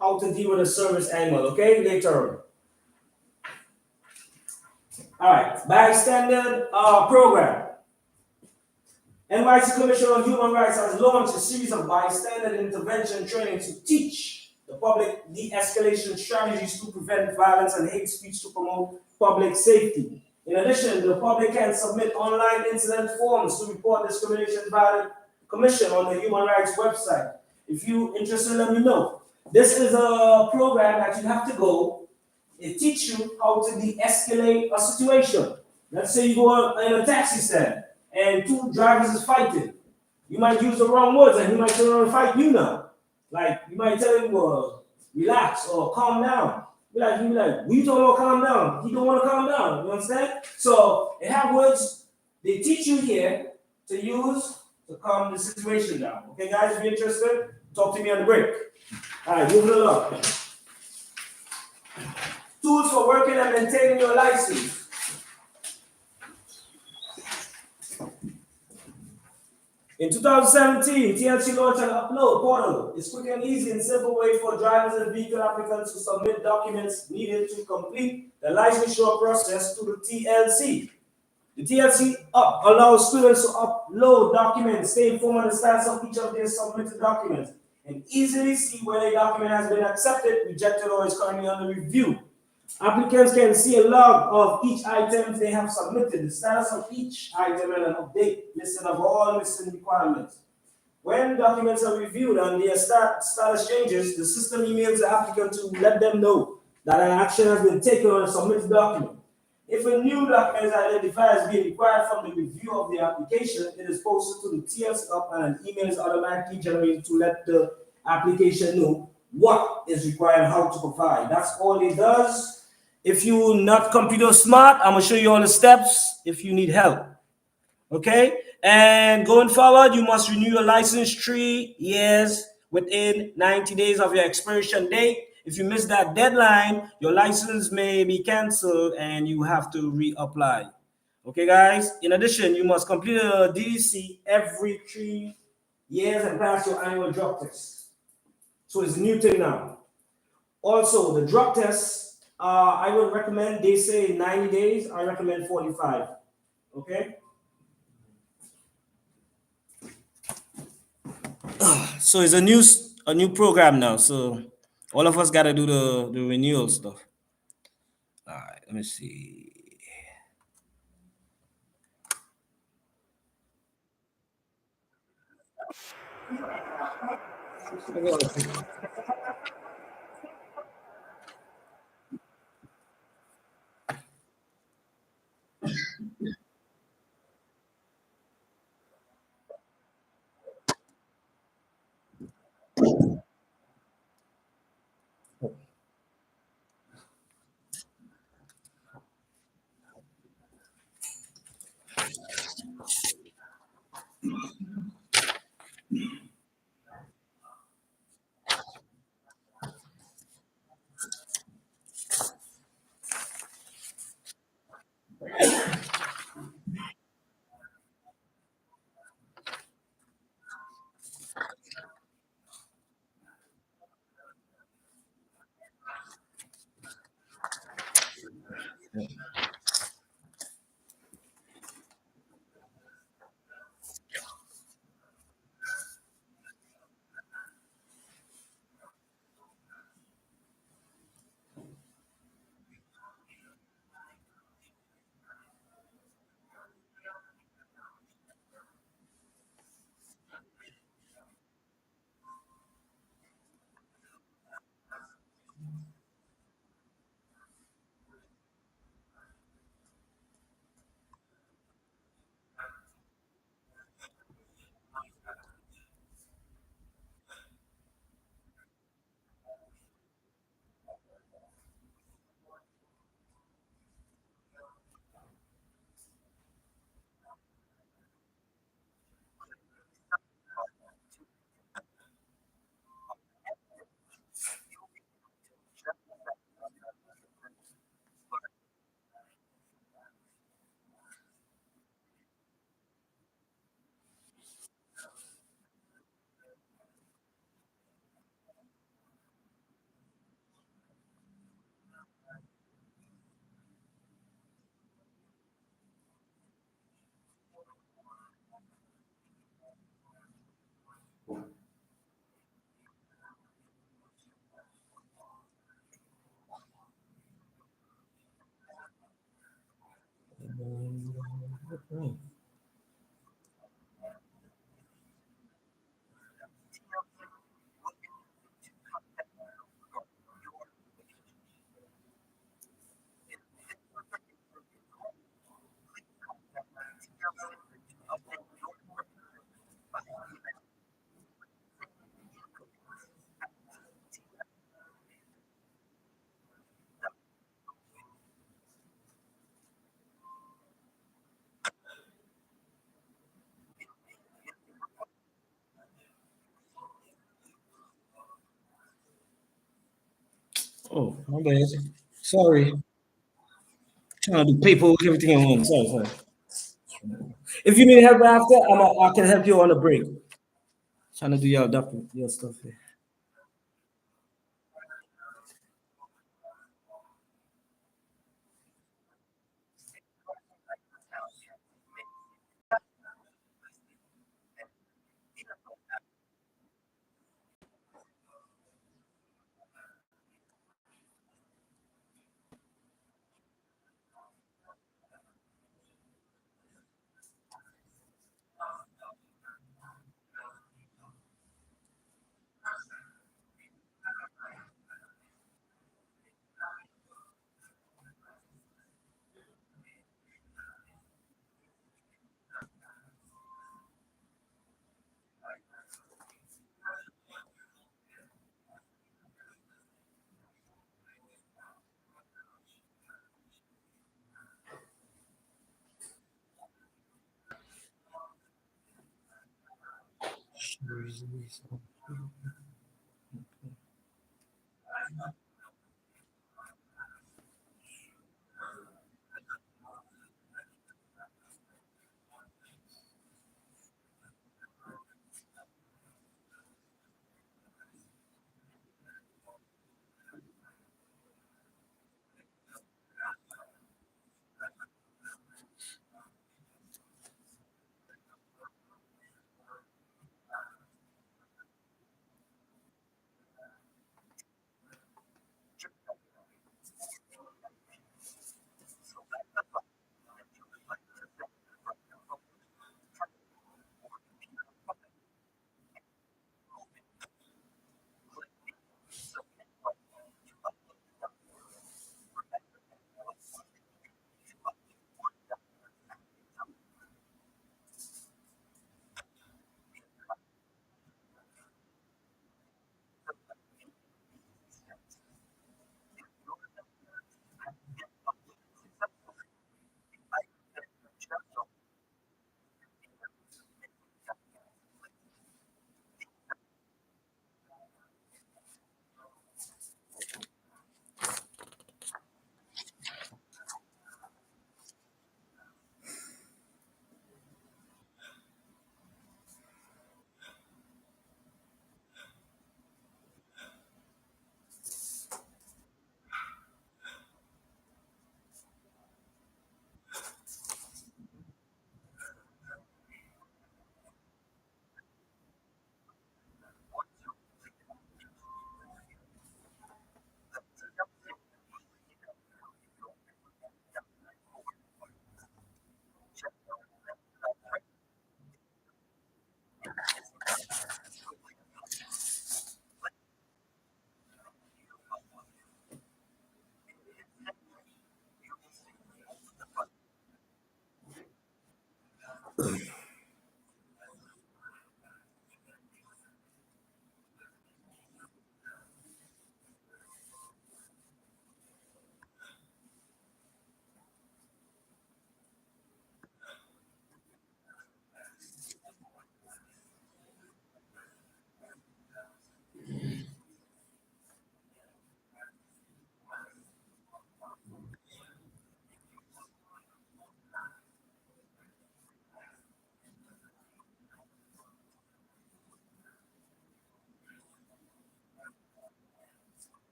how to deal with a service animal, okay, later on. All right, bystander program. NYC Commission on Human Rights has launched a series of bystander intervention training to teach the public de-escalation strategies to prevent violence and hate speech to promote public safety. In addition, the public can submit online incident forms to report discrimination by the Commission on the Human Rights website. If you're interested, let me know. This is a program that you have to go. It teaches you how to de-escalate a situation. Let's say you go in a taxi stand and two drivers is fighting. You might use the wrong words and he might turn around and fight you now. Like you might tell him, well, relax or calm down. You be like, we told him to calm down. He don't want to calm down. You understand? So it have words they teach you here to use to calm the situation down. Okay, guys, if you're interested, talk to me on the break. All right, moving along. Tools for working and maintaining your license. In 2017, TLC launched an upload portal. It's quick and easy and simple way for drivers and vehicle applicants to submit documents needed to complete the licensure process to the TLC. The TLC allows students to upload documents, stay informed on the status of each of their submitted documents, and easily see whether a document has been accepted, rejected, or is currently under review. Applicants can see a log of each item they have submitted, the status of each item, and an update listing of all missing requirements. When documents are reviewed and their status changes, the system emails the applicant to let them know that an action has been taken on a submitted document. If a new document is identified as being required from the review of the application, it is posted to the TLC and an email is automatically generated to let the application know what is required and how to provide. That's all it does. If you're not computer smart, I'm going to show you all the steps if you need help. Okay? And going forward, you must renew your license 3 years within 90 days of your expiration date. If you miss that deadline, your license may be canceled and you have to reapply. Okay, guys? In addition, you must complete a DDC every 3 years and pass your annual drug test. So it's a new thing now. Also, the drug test, I would recommend, they say 90 days, I recommend 45. Okay? So it's a new program now. So all of us gotta do the renewal stuff. All right, let me see. Oh, my bad. Sorry. Trying to do paperwork, everything at once. Sorry. If you need help after, I can help you on the break. Trying to do your stuff here.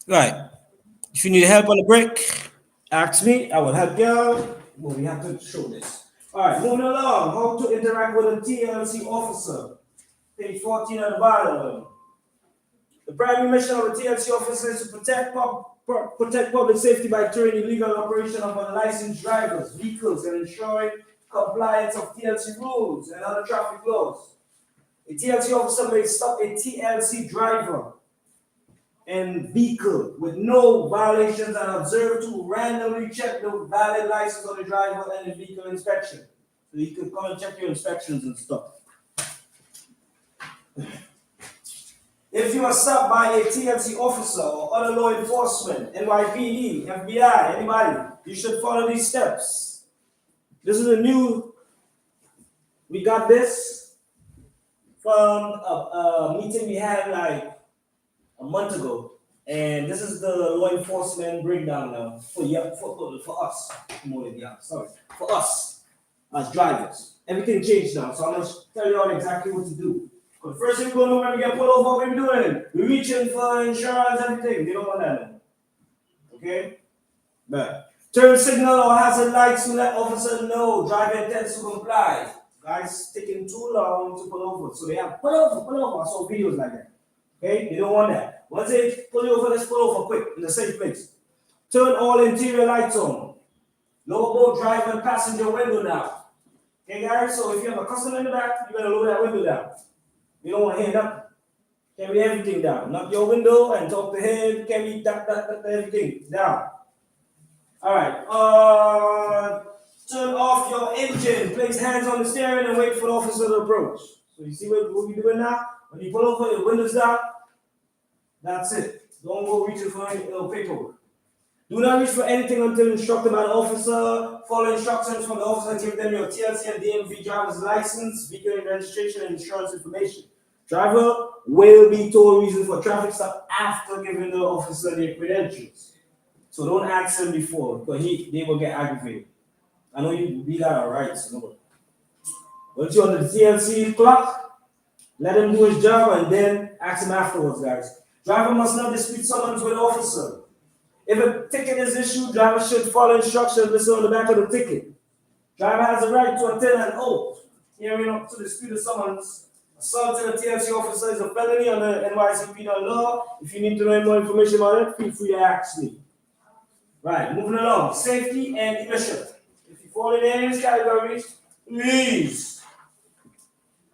Right. If you need help on the break, ask me. I will help you out. But we have to show this. All right, moving along. How to interact with a TLC officer. Page 14 at the bottom. The primary mission of a TLC officer is to protect public safety by deterring illegal operation of unlicensed drivers, vehicles, and ensuring compliance of TLC rules and other traffic laws. A TLC officer may stop a TLC driver and vehicle with no violations and observe to randomly check the valid license of the driver and the vehicle inspection. So you can come and check your inspections and stuff. If you are stopped by a TLC officer or other law enforcement, NYPD, FBI, anybody, you should follow these steps. This is we got this from a meeting we had like a month ago. And this is the law enforcement breakdown now for us. For us as drivers. Everything changed now, so I'm gonna tell you all exactly what to do. But the first thing we're gonna do when we get pulled over, what we doing? We reaching for insurance, everything. They don't want that. Okay? But turn signal or hazard lights to let officer know driver intends to comply. Guys taking too long to pull over. So they have pull over. I saw videos like that. Okay? They don't want that. Once they pull you over, let's pull over quick in a safe place. Turn all interior lights on. Lower both driver and passenger window down. Okay, guys? So if you have a customer in the back, you gotta lower that window down. You don't want to hear nothing. Carry everything down. Knock your window and talk to him. Carry everything down. All right. Turn off your engine. Place hands on the steering and wait for the officer to approach. So you see what we're doing now? When you pull over, your windows down. That's it. Don't go reaching for any paperwork. Do not reach for anything until instructed by the officer. Follow instructions from the officer and give them your TLC and DMV driver's license, vehicle registration, and insurance information. Driver will be told reason for traffic stop after giving the officer their credentials. So don't ask them before, because they will get aggravated. I know we got our rights. Once you're on the TLC clock, let him do his job and then ask him afterwards, guys. Driver must not dispute summons with the officer. If a ticket is issued, driver should follow instructions listed on the back of the ticket. Driver has the right to attend an oath, hearing up to dispute the summons. Assaulting a TLC officer is a felony under NYC penal law. If you need to know more information about it, feel free to ask me. Right, moving along. Safety and emission. If you fall in any of these categories, please,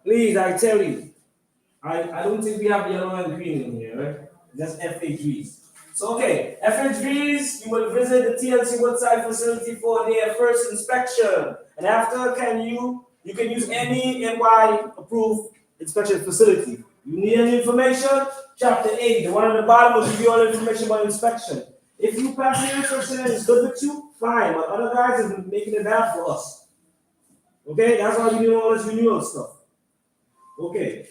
I tell you, I don't think we have yellow and green in here, right? Just FHVs. So, okay, FHVs, you will visit the TLC website facility for their first inspection. And after, you can use any NY approved inspection facility. You need any information? Chapter 8, the one at the bottom will give you all the information about inspection. If you pass the inspection and it's good with you, fine. But other guys are making it bad for us. Okay, that's why we do all this renewal stuff. Okay.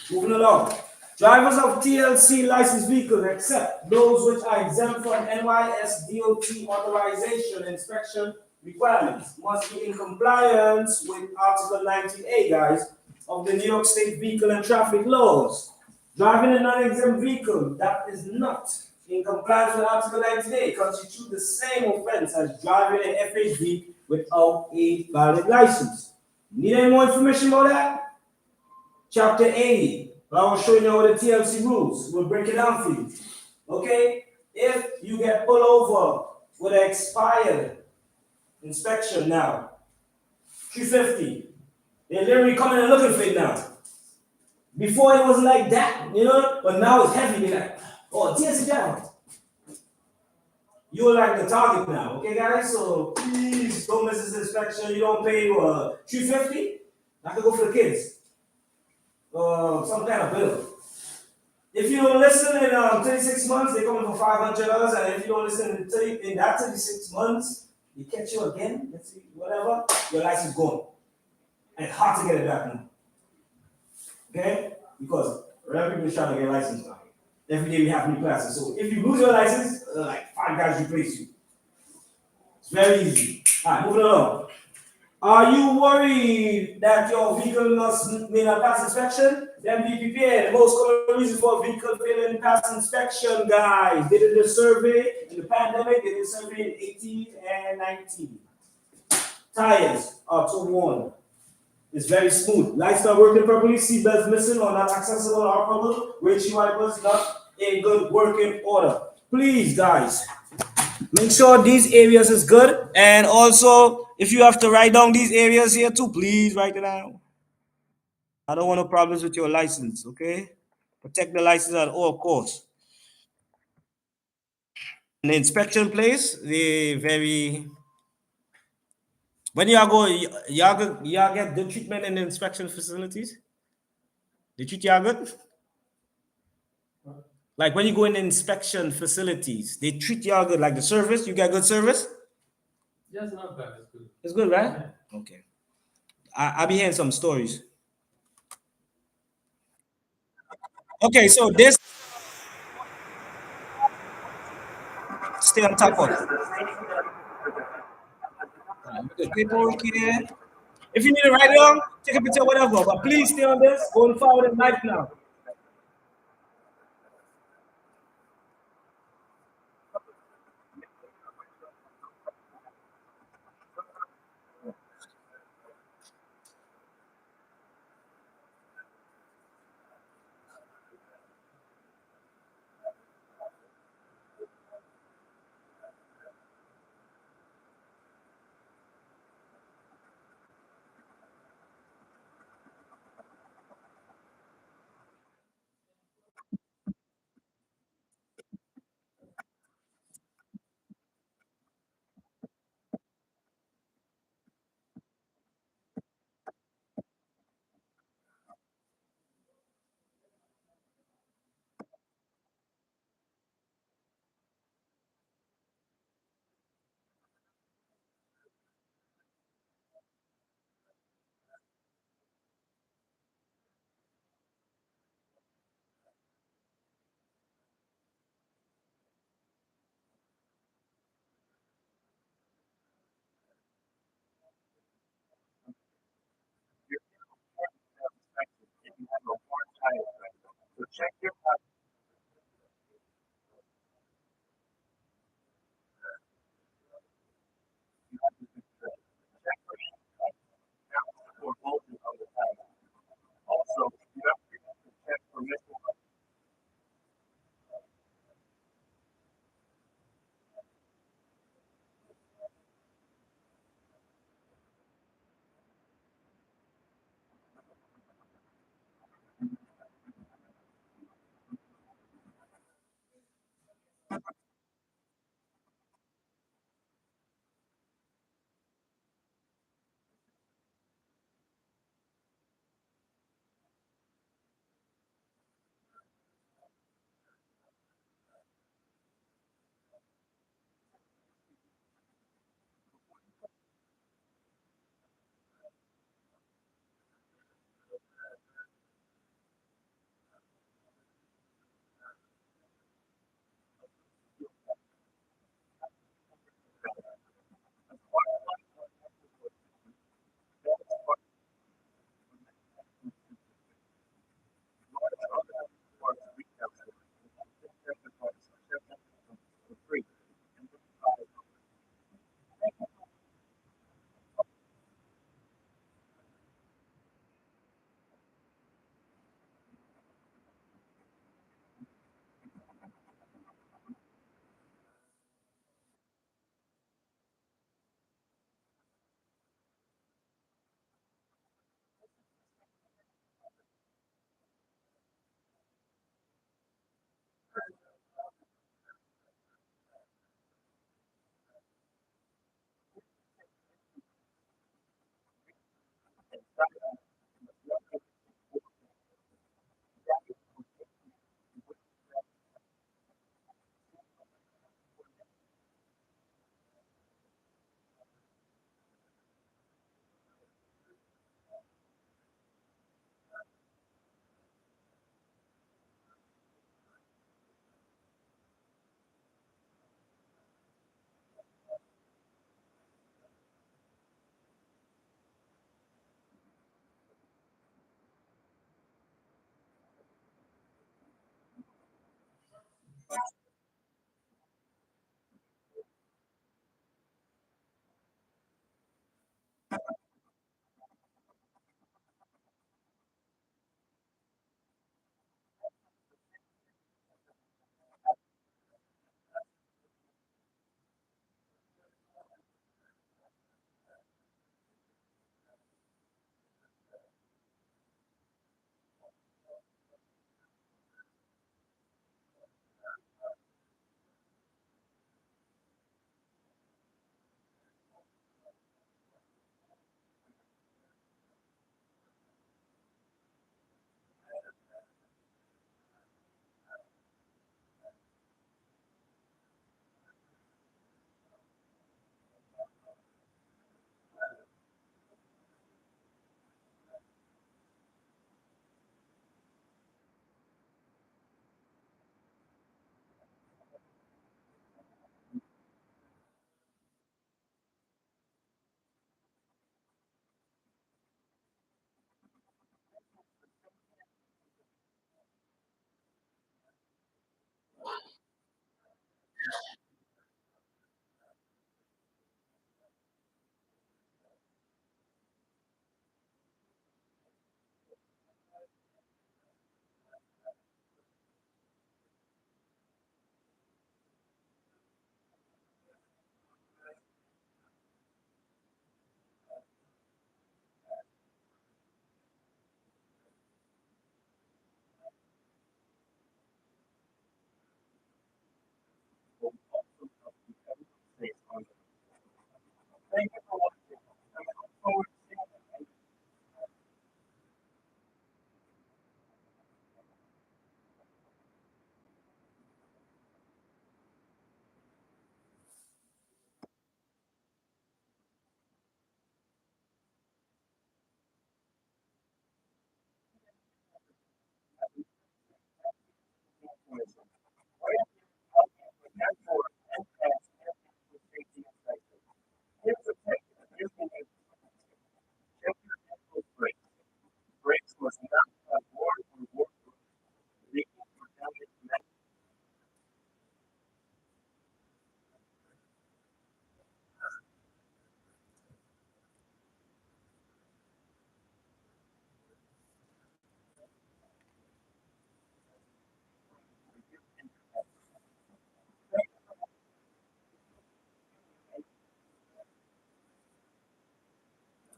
Moving along. Drivers of TLC licensed vehicles, except those which are exempt from NYSDOT authorization and inspection requirements, must be in compliance with Article 19A, guys, of the New York State Vehicle and Traffic Laws. Driving a non-exempt vehicle that is not in compliance with Article 98 constitute the same offense as driving an FHV without a valid license. Need any more information about that? Chapter 80. I will show you all the TLC rules. We'll break it down for you. Okay? If you get pulled over with an expired inspection now, 350, they're literally coming and looking for it now. Before it wasn't like that, you know, but now it's heavy. They're like, oh, TLC driver. You're like the target now, okay, guys? So please don't miss this inspection. You don't pay 350. I could go for the kids. Some kind of bill. If you don't listen in 36 months, they're coming for $500. And if you don't listen in that 36 months, they catch you again, let's see, whatever, your license gone. And it's hard to get it back now. Okay? Because rare people are trying to get a license now. Every day we have new classes. So if you lose your license, like 5 guys replace you. It's very easy. All right, moving along. Are you worried that your vehicle may not pass inspection? Then be prepared. The most common reason for a vehicle failing pass inspection, guys. They did a survey in the pandemic. They did a survey in 18 and 19. Tires are too worn. It's very smooth. Lights not working properly. Seatbelts missing or not accessible or problem. Windshield wipers not in good working order. Please, guys, make sure these areas is good. And also, if you have to write down these areas here too, please write it down. I don't want no problems with your license, okay? Protect the license at all costs. In the inspection place, they very when y'all go, y'all get good treatment in the inspection facilities. They treat y'all good. Like when you go in the inspection facilities, they treat y'all good. Like the service, you get good service. Yes, not bad. It's good. It's good, right? Okay. I be hearing some stories. Okay, so this stay on top of. The paperwork here. If you need to write it down, take a picture, whatever. But please stay on this. Going forward in life now.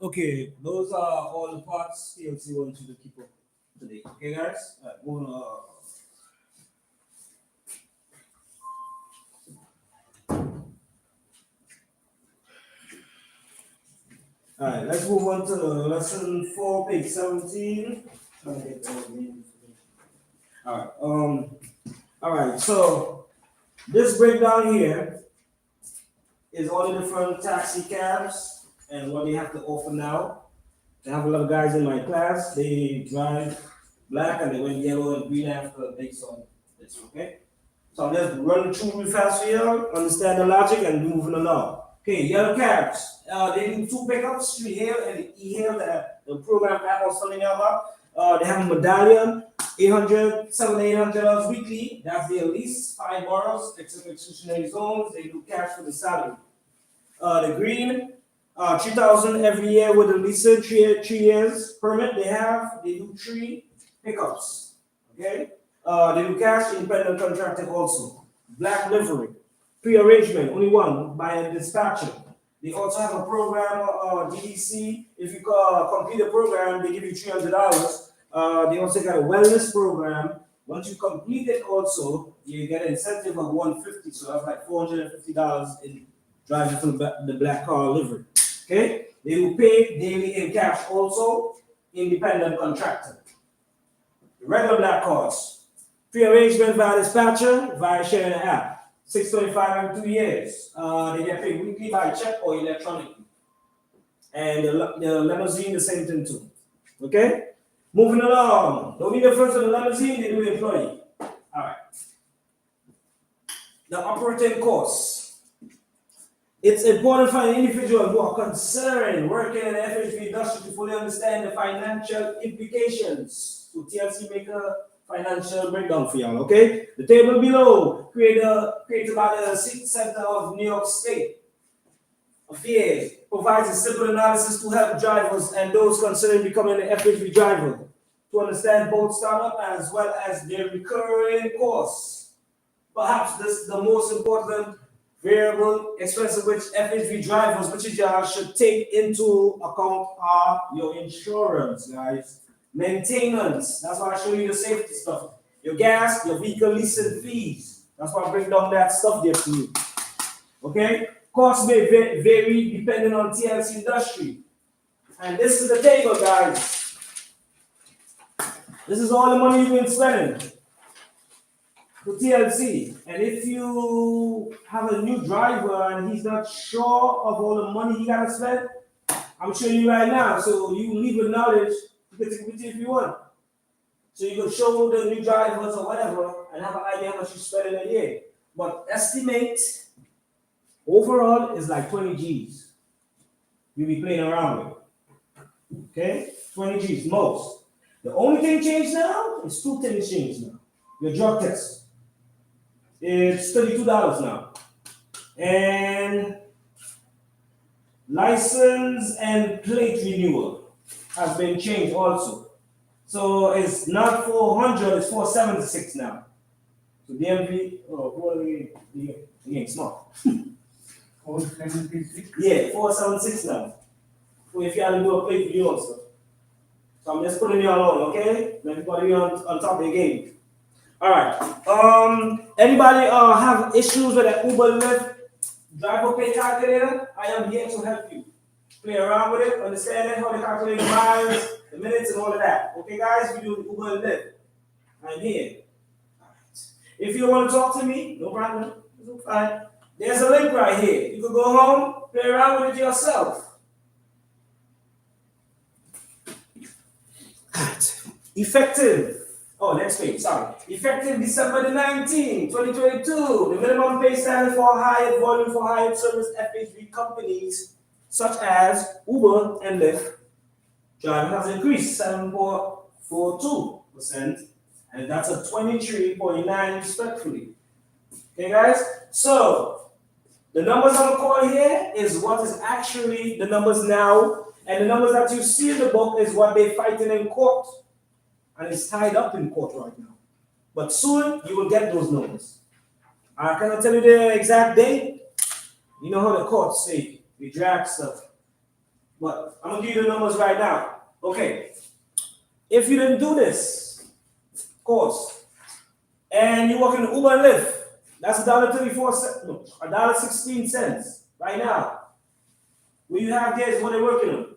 Okay, those are all the parts PLC wants you to keep up today. Okay, guys? All right, moving on. All right, let's move on to lesson 4, page 17. Trying to get all the names. All right. All right. So this breakdown here is all the different taxi cabs and what they have to offer now. I have a lot of guys in my class. They drive black and they went yellow and green after based on this. Okay. So I'm just running through real fast here, understand the logic, and moving along. Okay, yellow cabs. They do 2 pickups, 3 hail and e-hail, the program I was telling you about. They have a medallion, 800, 700, $800 weekly. That's their lease, 5 boroughs, except exclusionary zones. They do cash for the salary. The green, 3,000 every year with a lease, 3 years permit. They do 3 pickups. Okay. They do cash independent contractor also. Black livery, pre-arrangement, only one by a dispatcher. They also have a program, DDC. If you complete the program, they give you $300. They also got a wellness program. Once you complete it, also you get an incentive of $150. So that's like $450 in driving for the black car livery. Okay, they will pay daily in cash also. Independent contractor. The regular black cars. Pre-arrangement via dispatcher, via sharing the app. 625 in 2 years. They get paid weekly by check or electronically. And the limousine, the same thing too. Okay? Moving along. The only difference in the limousine, they do employee. Alright. The operating costs. It's important for an individual who are concerned working in the FHP industry to fully understand the financial implications. So TLC make a financial breakdown for y'all, okay? The table below created by the Center of New York State Affairs, provides a simple analysis to help drivers and those considering becoming an FHV driver to understand both startup as well as their recurring costs. Perhaps this is the most important variable expense of which FHV drivers, which you should take into account, are your insurance, guys. Maintenance. That's why I show you the safety stuff. Your gas, your vehicle leasing fees. That's why I bring down that stuff there to you. Okay? Costs may vary depending on TLC industry. And this is the table, guys. This is all the money you've been spending for TLC. And if you have a new driver and he's not sure of all the money he gotta spend, I'm showing you right now. So you leave with knowledge, you can take it with you if you want. So you can show the new drivers or whatever and have an idea how much you spend in a year. But estimate overall is like 20 G's. You'll be playing around with. Okay? 20 G's, most. The only thing changed now is two things changed now. Your drug test. It's $32 now. And license and plate renewal has been changed also. So it's not 400, it's 476 now. So DMV, he ain't smart. 476. Yeah, 476 now. So if you have to do a plate renewal also. So I'm just putting you on, okay? Everybody be on top of the game. All right. Anybody have issues with an Uber Lyft driver pay calculator? I am here to help you. Play around with it, understand it, how to calculate the miles, the minutes, and all of that. Okay, guys, we do Uber and Lyft. I'm here. All right. If you want to talk to me, no problem. It's fine. There's a link right here. You can go home, play around with it yourself. Effective. Oh, next page, sorry. Effective December the 19th, 2022. The minimum pay standard for hired volume for hired service FHV companies such as Uber and Lyft driving has increased 7.42%, and that's a 23.9 respectfully. Okay, guys? So the numbers on the call here is what is actually the numbers now, and the numbers that you see in the book is what they're fighting in court. And it's tied up in court right now. But soon you will get those numbers. I cannot tell you the exact date. You know how the courts say we drag stuff. But I'm gonna give you the numbers right now. Okay. If you didn't do this course and you work in Uber and Lyft, that's $1.16 right now. What you have there is what they're working on.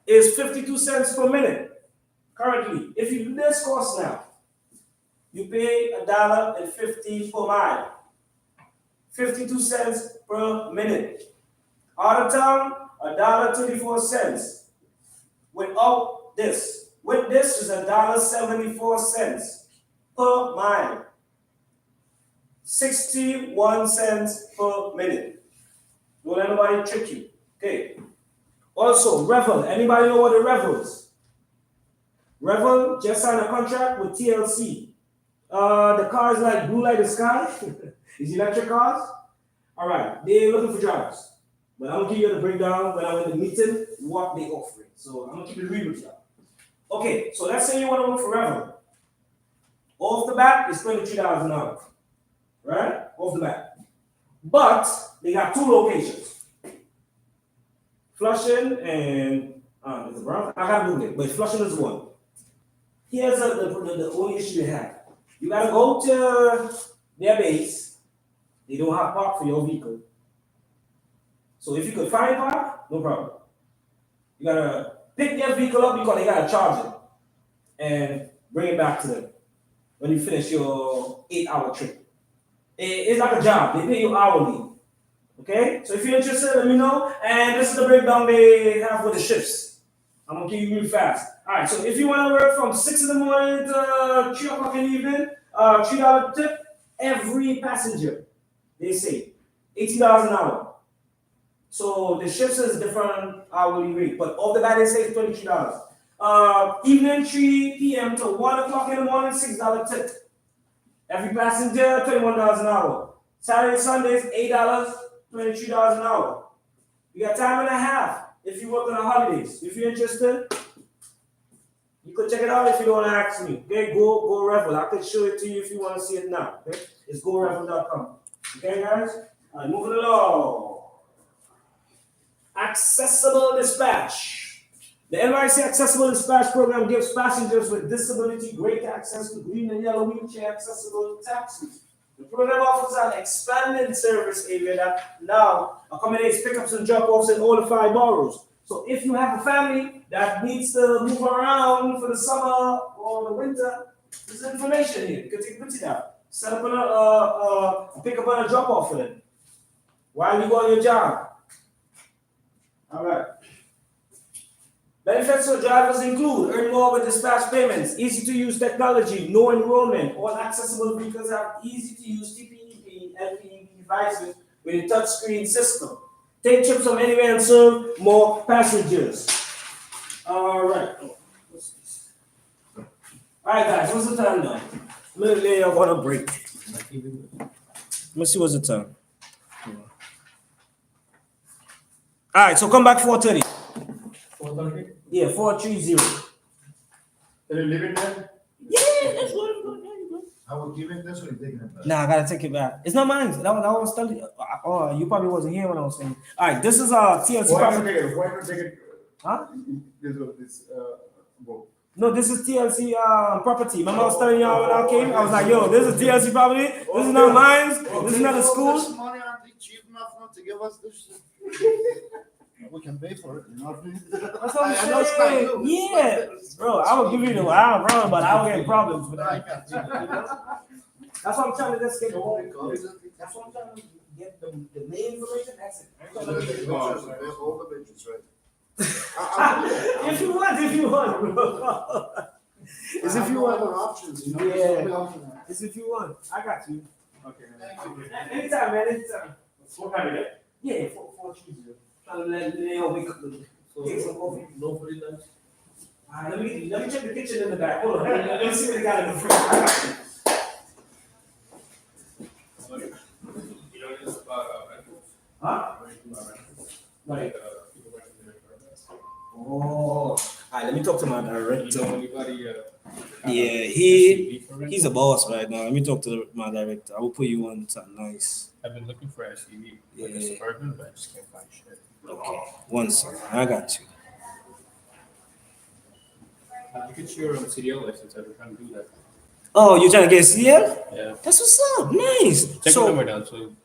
Is 52 cents per minute. Currently, if you do this course now, you pay $1.50 per mile, 52 cents per minute. Out of town, $1.24. Without this, with this is $1.74 per mile, 61 cents per minute. Don't let nobody trick you. Okay. Also, Revel. Anybody know what a Revel is? Revel just signed a contract with TLC. The car is like blue like the sky. It's electric cars. All right, they're looking for drivers. But I'm gonna give you the breakdown when I'm in the meeting what they offering. So I'm gonna keep it real with you. Okay, so let's say you want to work for Revel. Off the bat, it's $23 an hour. Right? Off the bat. But they got two locations. Flushing and is it Brown? I gotta Google it, but Flushing is one. Here's the only issue they have. You gotta go to their base. They don't have park for your vehicle. So if you could find park, no problem. You gotta pick their vehicle up because they gotta charge it and bring it back to them when you finish your 8-hour trip. It's like a job. They pay you hourly. Okay? So if you're interested, let me know. And this is the breakdown they have with the shifts. I'm gonna give you real fast. All right, so if you want to work from 6 in the morning to 3 o'clock in the evening, $3 tip every passenger. They say $80 an hour. So the shifts is different hourly rate, but off the bat they say $23. Evening 3 p.m. to 1 o'clock in the morning, $6 tip Every passenger, $21 an hour. Saturday, Sundays, $8, $23 an hour. You got time and a half if you work on the holidays. If you're interested, you could check it out if you don't ask me. Okay, go Revel. I could show it to you if you want to see it now. Okay, it's gorevel.com. Okay, guys? All right, moving along. Accessible dispatch. The NYC Accessible Dispatch Program gives passengers with disability great access to green and yellow wheelchair accessible taxis. The program offers an expanded service area that now accommodates pickups and drop-offs in all the 5 boroughs. So if you have a family that needs to move around for the summer or the winter, there's information here. You can take a picture down. Set up a pickup and a drop-off for them while you go on your job. All right. Benefits for drivers include earn more with dispatch payments, easy to use technology, no enrollment. All accessible vehicles have easy to use TPEP and LPEP devices with a touchscreen system. Take trips from anywhere and serve more passengers. All right. All right, guys, what's the time now? I'm gonna lay up on a break. Let me see what's the time. All right, so come back 4:30. 4:30? Yeah, 4:30. Can you leave it there? Yeah, that's good. Are we keeping this or are you taking it back? Nah, I gotta take it back. It's not mine. That was telling you. Oh, you probably wasn't here when I was saying. All right, this is TLC Why not property. take it? Why not take it? Huh? This book. No, this is TLC property. Remember I was telling y'all when I came? I was like, yo, this is TLC property. This is not mine. This is not a school. This money aren't they cheap enough not to give us this? We can pay for it, you know. That's what I know I'm it's not saying. you. Yeah, bro, I will give you the. I don't know, but I will get problems with that. That's what I'm trying to just get. That's what I'm trying to get the main information. That's it. I ain't We gonna have let you- all the bitches, right? If you want, bro. It's if you want. other options, you know. Yeah. There's no option. It's if you want. I got you. Okay. Anytime, man. Anytime. What time is it? Yeah, 4:30. Trying to let Leo wake up. Take some coffee. No free lunch? Let me check the kitchen in the back. Hold on. Let me see what they got in the fridge. I got you. You know, it's about rentals. Huh? Like, People working there for oh. All right, let me talk to my You director. know anybody? Yeah, he's a boss right now. Let me talk to my director. I will put you on something nice. I've been looking for SUV, like Yeah. a Suburban, but I just can't find shit. Okay, one second. I got you. You could share on CDL license. I've been trying to do that. Oh, you're trying to get CL? Yeah. That's what's up. Nice. Check the So, number down. So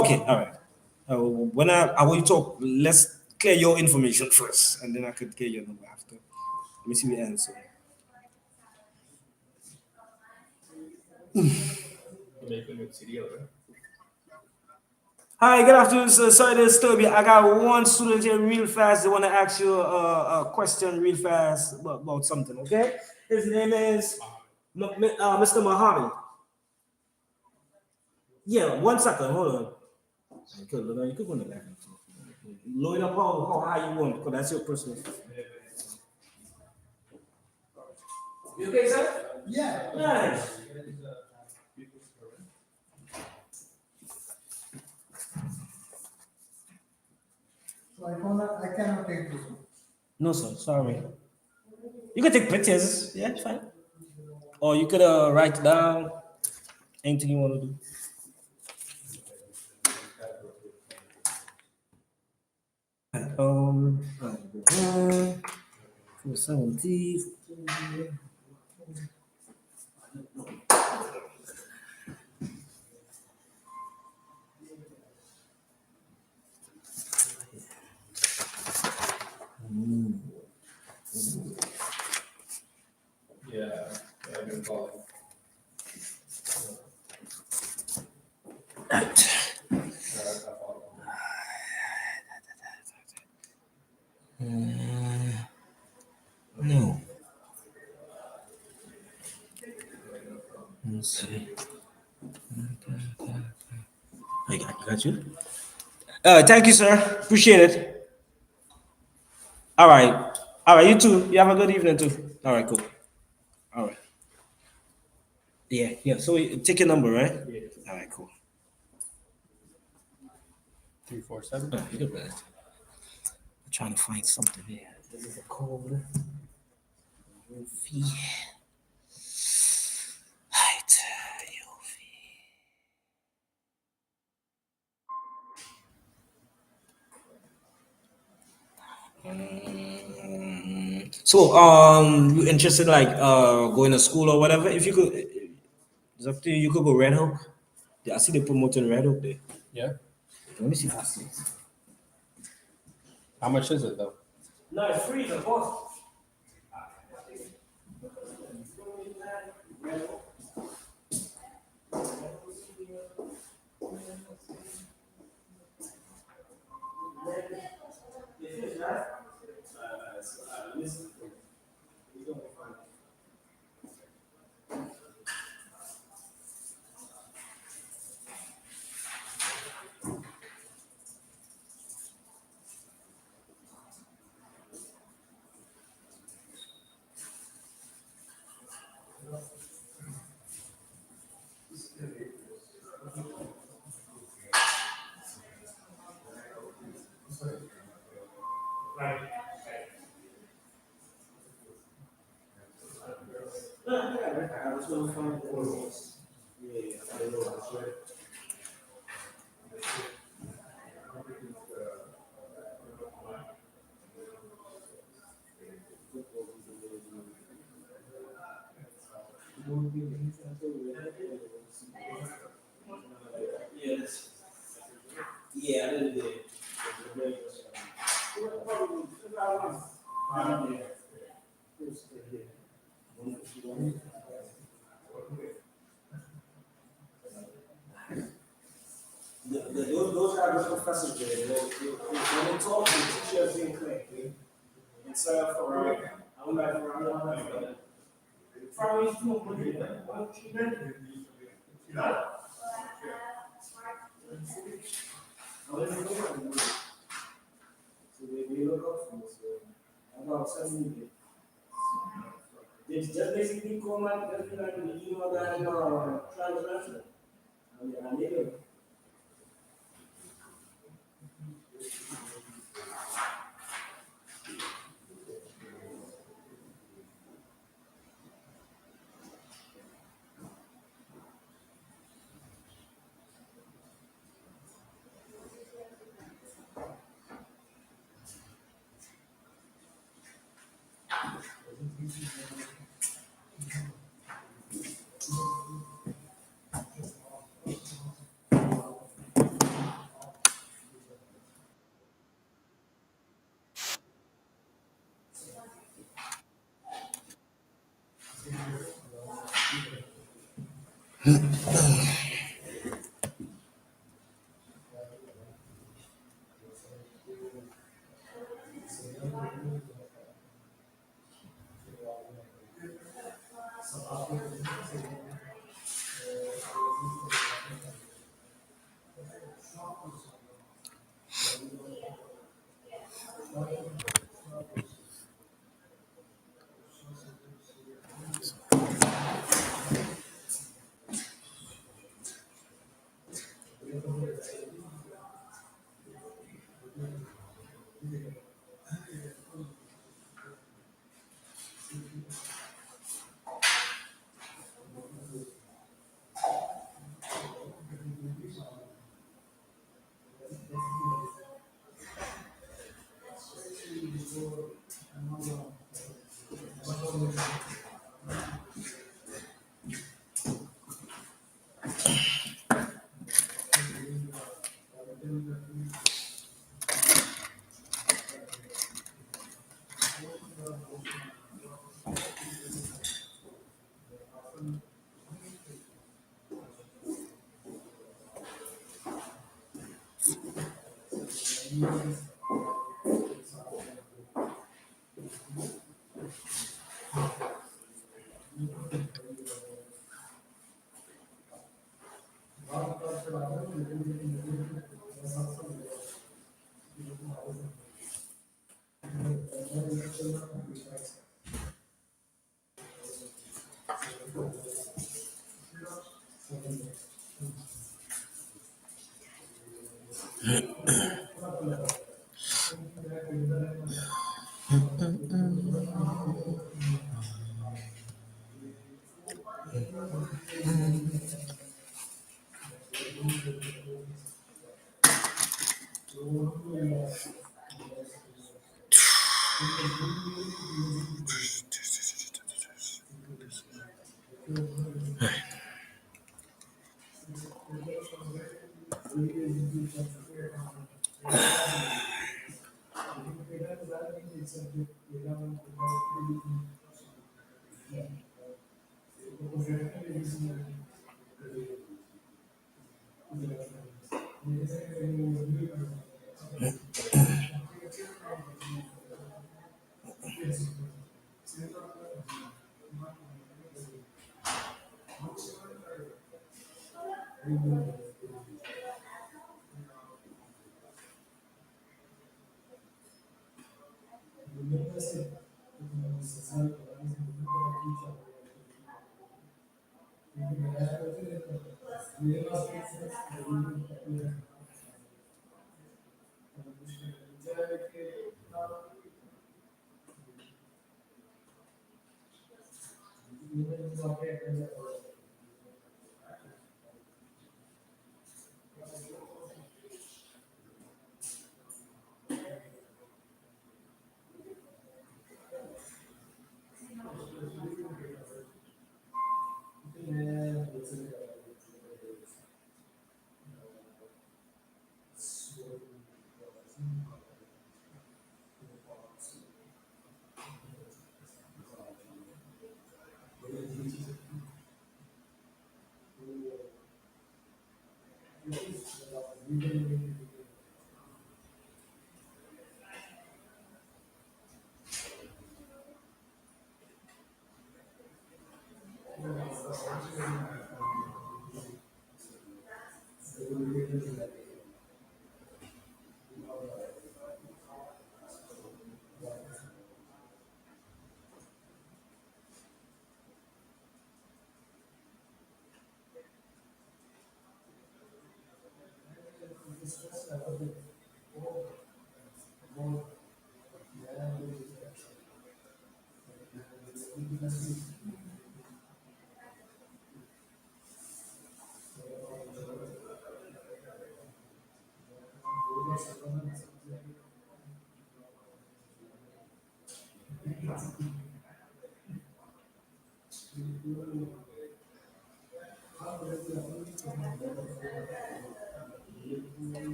okay, all right. When I will talk, let's clear your information first, and then I could get your number after. Let me see the answer. make a new CDL, right? Hi, good afternoon, sir. Sorry to disturb you. I got one student here real fast. They want to ask you a question real fast about something, okay? His name is Mr. Muhammad. Yeah, 1 second. Hold on. You could go in the back. Load up how high you want, because that's your personal. You okay, sir? Yeah. Nice. So I cannot take this one. No, sir. Sorry. You can take pictures. Yeah, it's fine. Or you could write down anything you want to do. Um, 470. Yeah, I've been calling. No. Let's see. I got you. Thank you, sir. Appreciate it. All right. All right, you too. You have a good evening too. All right, cool. All right. Yeah. So take your number, right? Yeah. All right, cool. 347. Oh, you good, man. I'm trying to find something here. This is a code. Fee. Height. So, you interested like going to school or whatever? If you could, it's up to you. You could go Red Hook. Yeah, I see they promoting Red Hook there. Yeah. Let me see if I see it. How much is it though? No, it's free, of course. I was gonna find the ones. Yeah, I know. That's right. Yes. Yeah, I didn't do it. Those are the professors there. When they talk, the teachers being clear. It's for I would like for probably two one treatment. So they look up for me. So about 7 years. It's just basically call my just like the email that translation. I need it.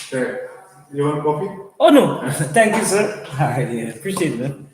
Sure. You want coffee? Oh no, thank you, sir. Yeah, appreciate it, man.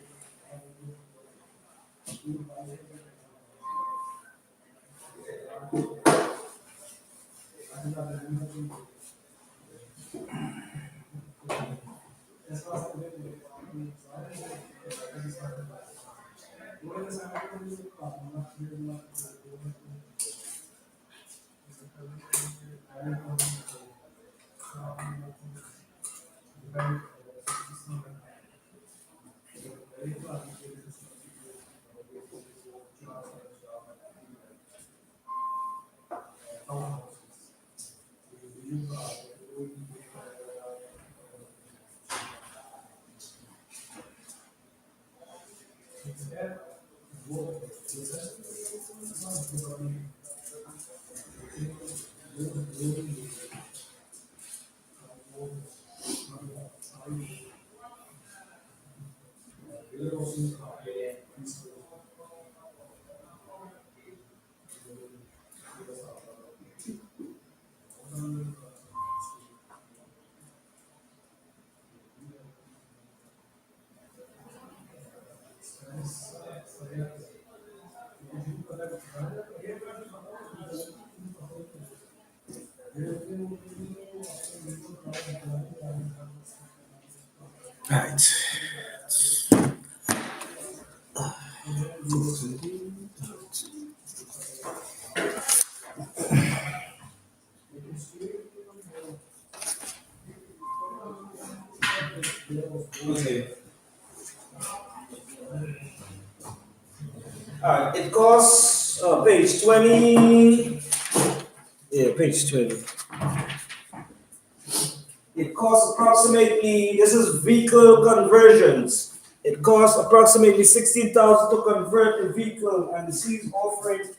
Right. Okay. All right. It costs page 20. Yeah, page 20. It costs approximately, this is vehicle conversions. It costs approximately 16,000 to convert the vehicle, and the city is offering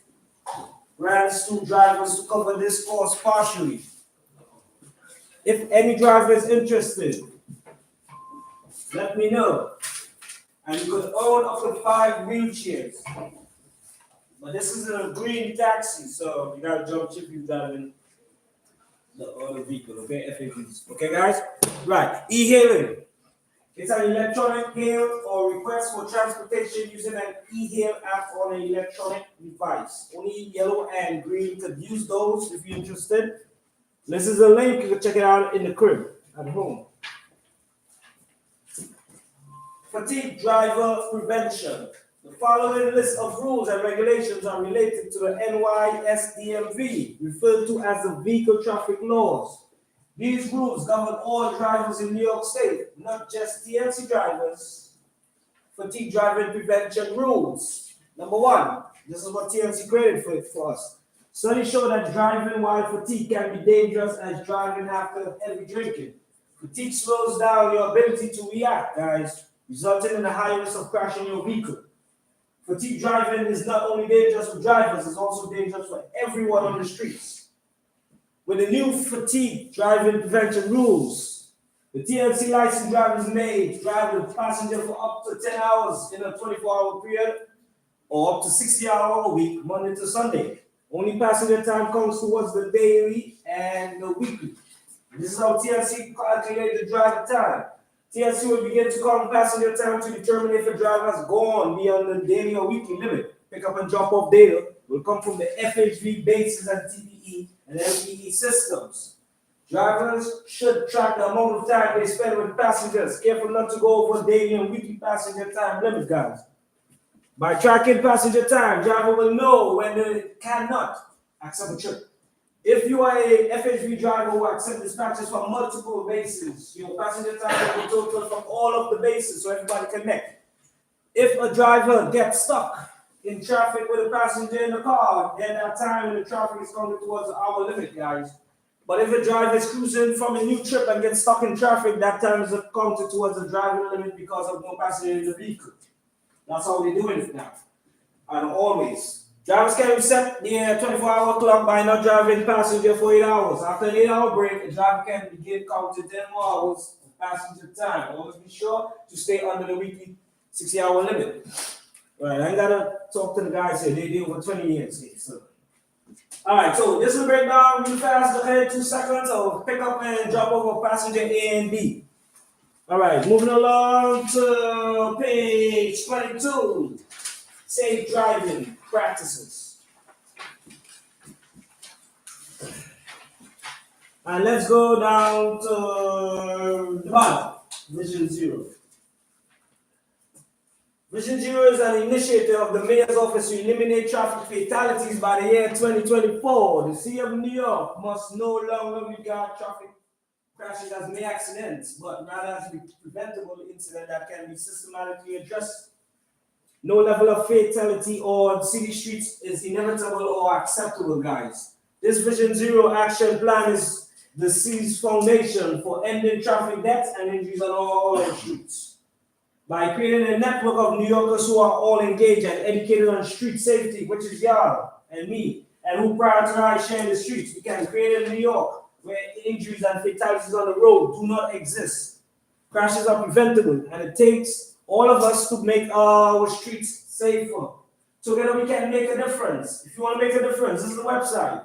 grants to drivers to cover this cost partially. If any driver is interested, let me know. And you could own up to 5 wheelchairs. But this is a green taxi, so you gotta jump ship you driving the other vehicle, okay? FAVs. Okay, guys? Right. E-hailing. It's an electronic hail or request for transportation using an e-hail app on an electronic device. Only yellow and green could use those if you're interested. This is a link, you can check it out in the crib at home. Fatigue driver prevention. The following list of rules and regulations are related to the NYSDMV, referred to as the Vehicle Traffic Laws. These rules govern all drivers in New York State, not just TNC drivers. Fatigue driving prevention rules. Number one, this is what TNC created for us. Studies show that driving while fatigued can be dangerous as driving after heavy drinking. Fatigue slows down your ability to react, guys, resulting in a high risk of crashing your vehicle. Fatigue driving is not only dangerous for drivers, it's also dangerous for everyone on the streets. With the new fatigue driving prevention rules, the TNC licensed drivers may drive with passenger for up to 10 hours in a 24-hour period or up to 60 hours a week, Monday to Sunday. Only passenger time counts towards the daily and the weekly. This is how TNC calculates the driver time. TNC will begin to count passenger time to determine if a driver has gone beyond the daily or weekly limit. Pick up and drop off data will come from the FHV bases and TPE and LPE systems. Drivers should track the amount of time they spend with passengers. Careful not to go over daily and weekly passenger time limit, guys. By tracking passenger time, driver will know when they cannot accept a trip. If you are a FHV driver who accepts dispatches from multiple bases, your passenger time will be total from all of the bases so everybody connect. If a driver gets stuck in traffic with a passenger in the car, then that time in the traffic is counted towards the hour limit, guys. But if a driver is cruising from a new trip and gets stuck in traffic, that time is counted towards the driving limit because of no passenger in the vehicle. That's how we're doing it now. And always. Drivers can reset the 24-hour clock by not driving passenger for 8 hours. After an 8-hour break, a driver can begin counting 10 more hours of passenger time. Always be sure to stay under the weekly 60-hour limit. Right, I ain't gotta talk to the guys here. They did over 20 years here, so Alright, so this will break down really fast, okay, 2 seconds. So pick up and drop over passenger A and B. Alright, moving along to page 22. Safe driving practices. And let's go down to the bottom, Vision Zero. Vision Zero is an initiative of the Mayor's Office to eliminate traffic fatalities by the year 2024. The City of New York must no longer regard traffic crashes as mere accidents, but rather as a preventable incident that can be systematically addressed. No level of fatality on city streets is inevitable or acceptable, guys. This Vision Zero action plan is the city's foundation for ending traffic deaths and injuries on all our streets. By creating a network of New Yorkers who are all engaged and educated on street safety, which is y'all and me, and who prioritize sharing the streets, we can create a New York where injuries and fatalities on the road do not exist. Crashes are preventable, and it takes all of us to make our streets safer. Together we can make a difference. If you want to make a difference, this is the website.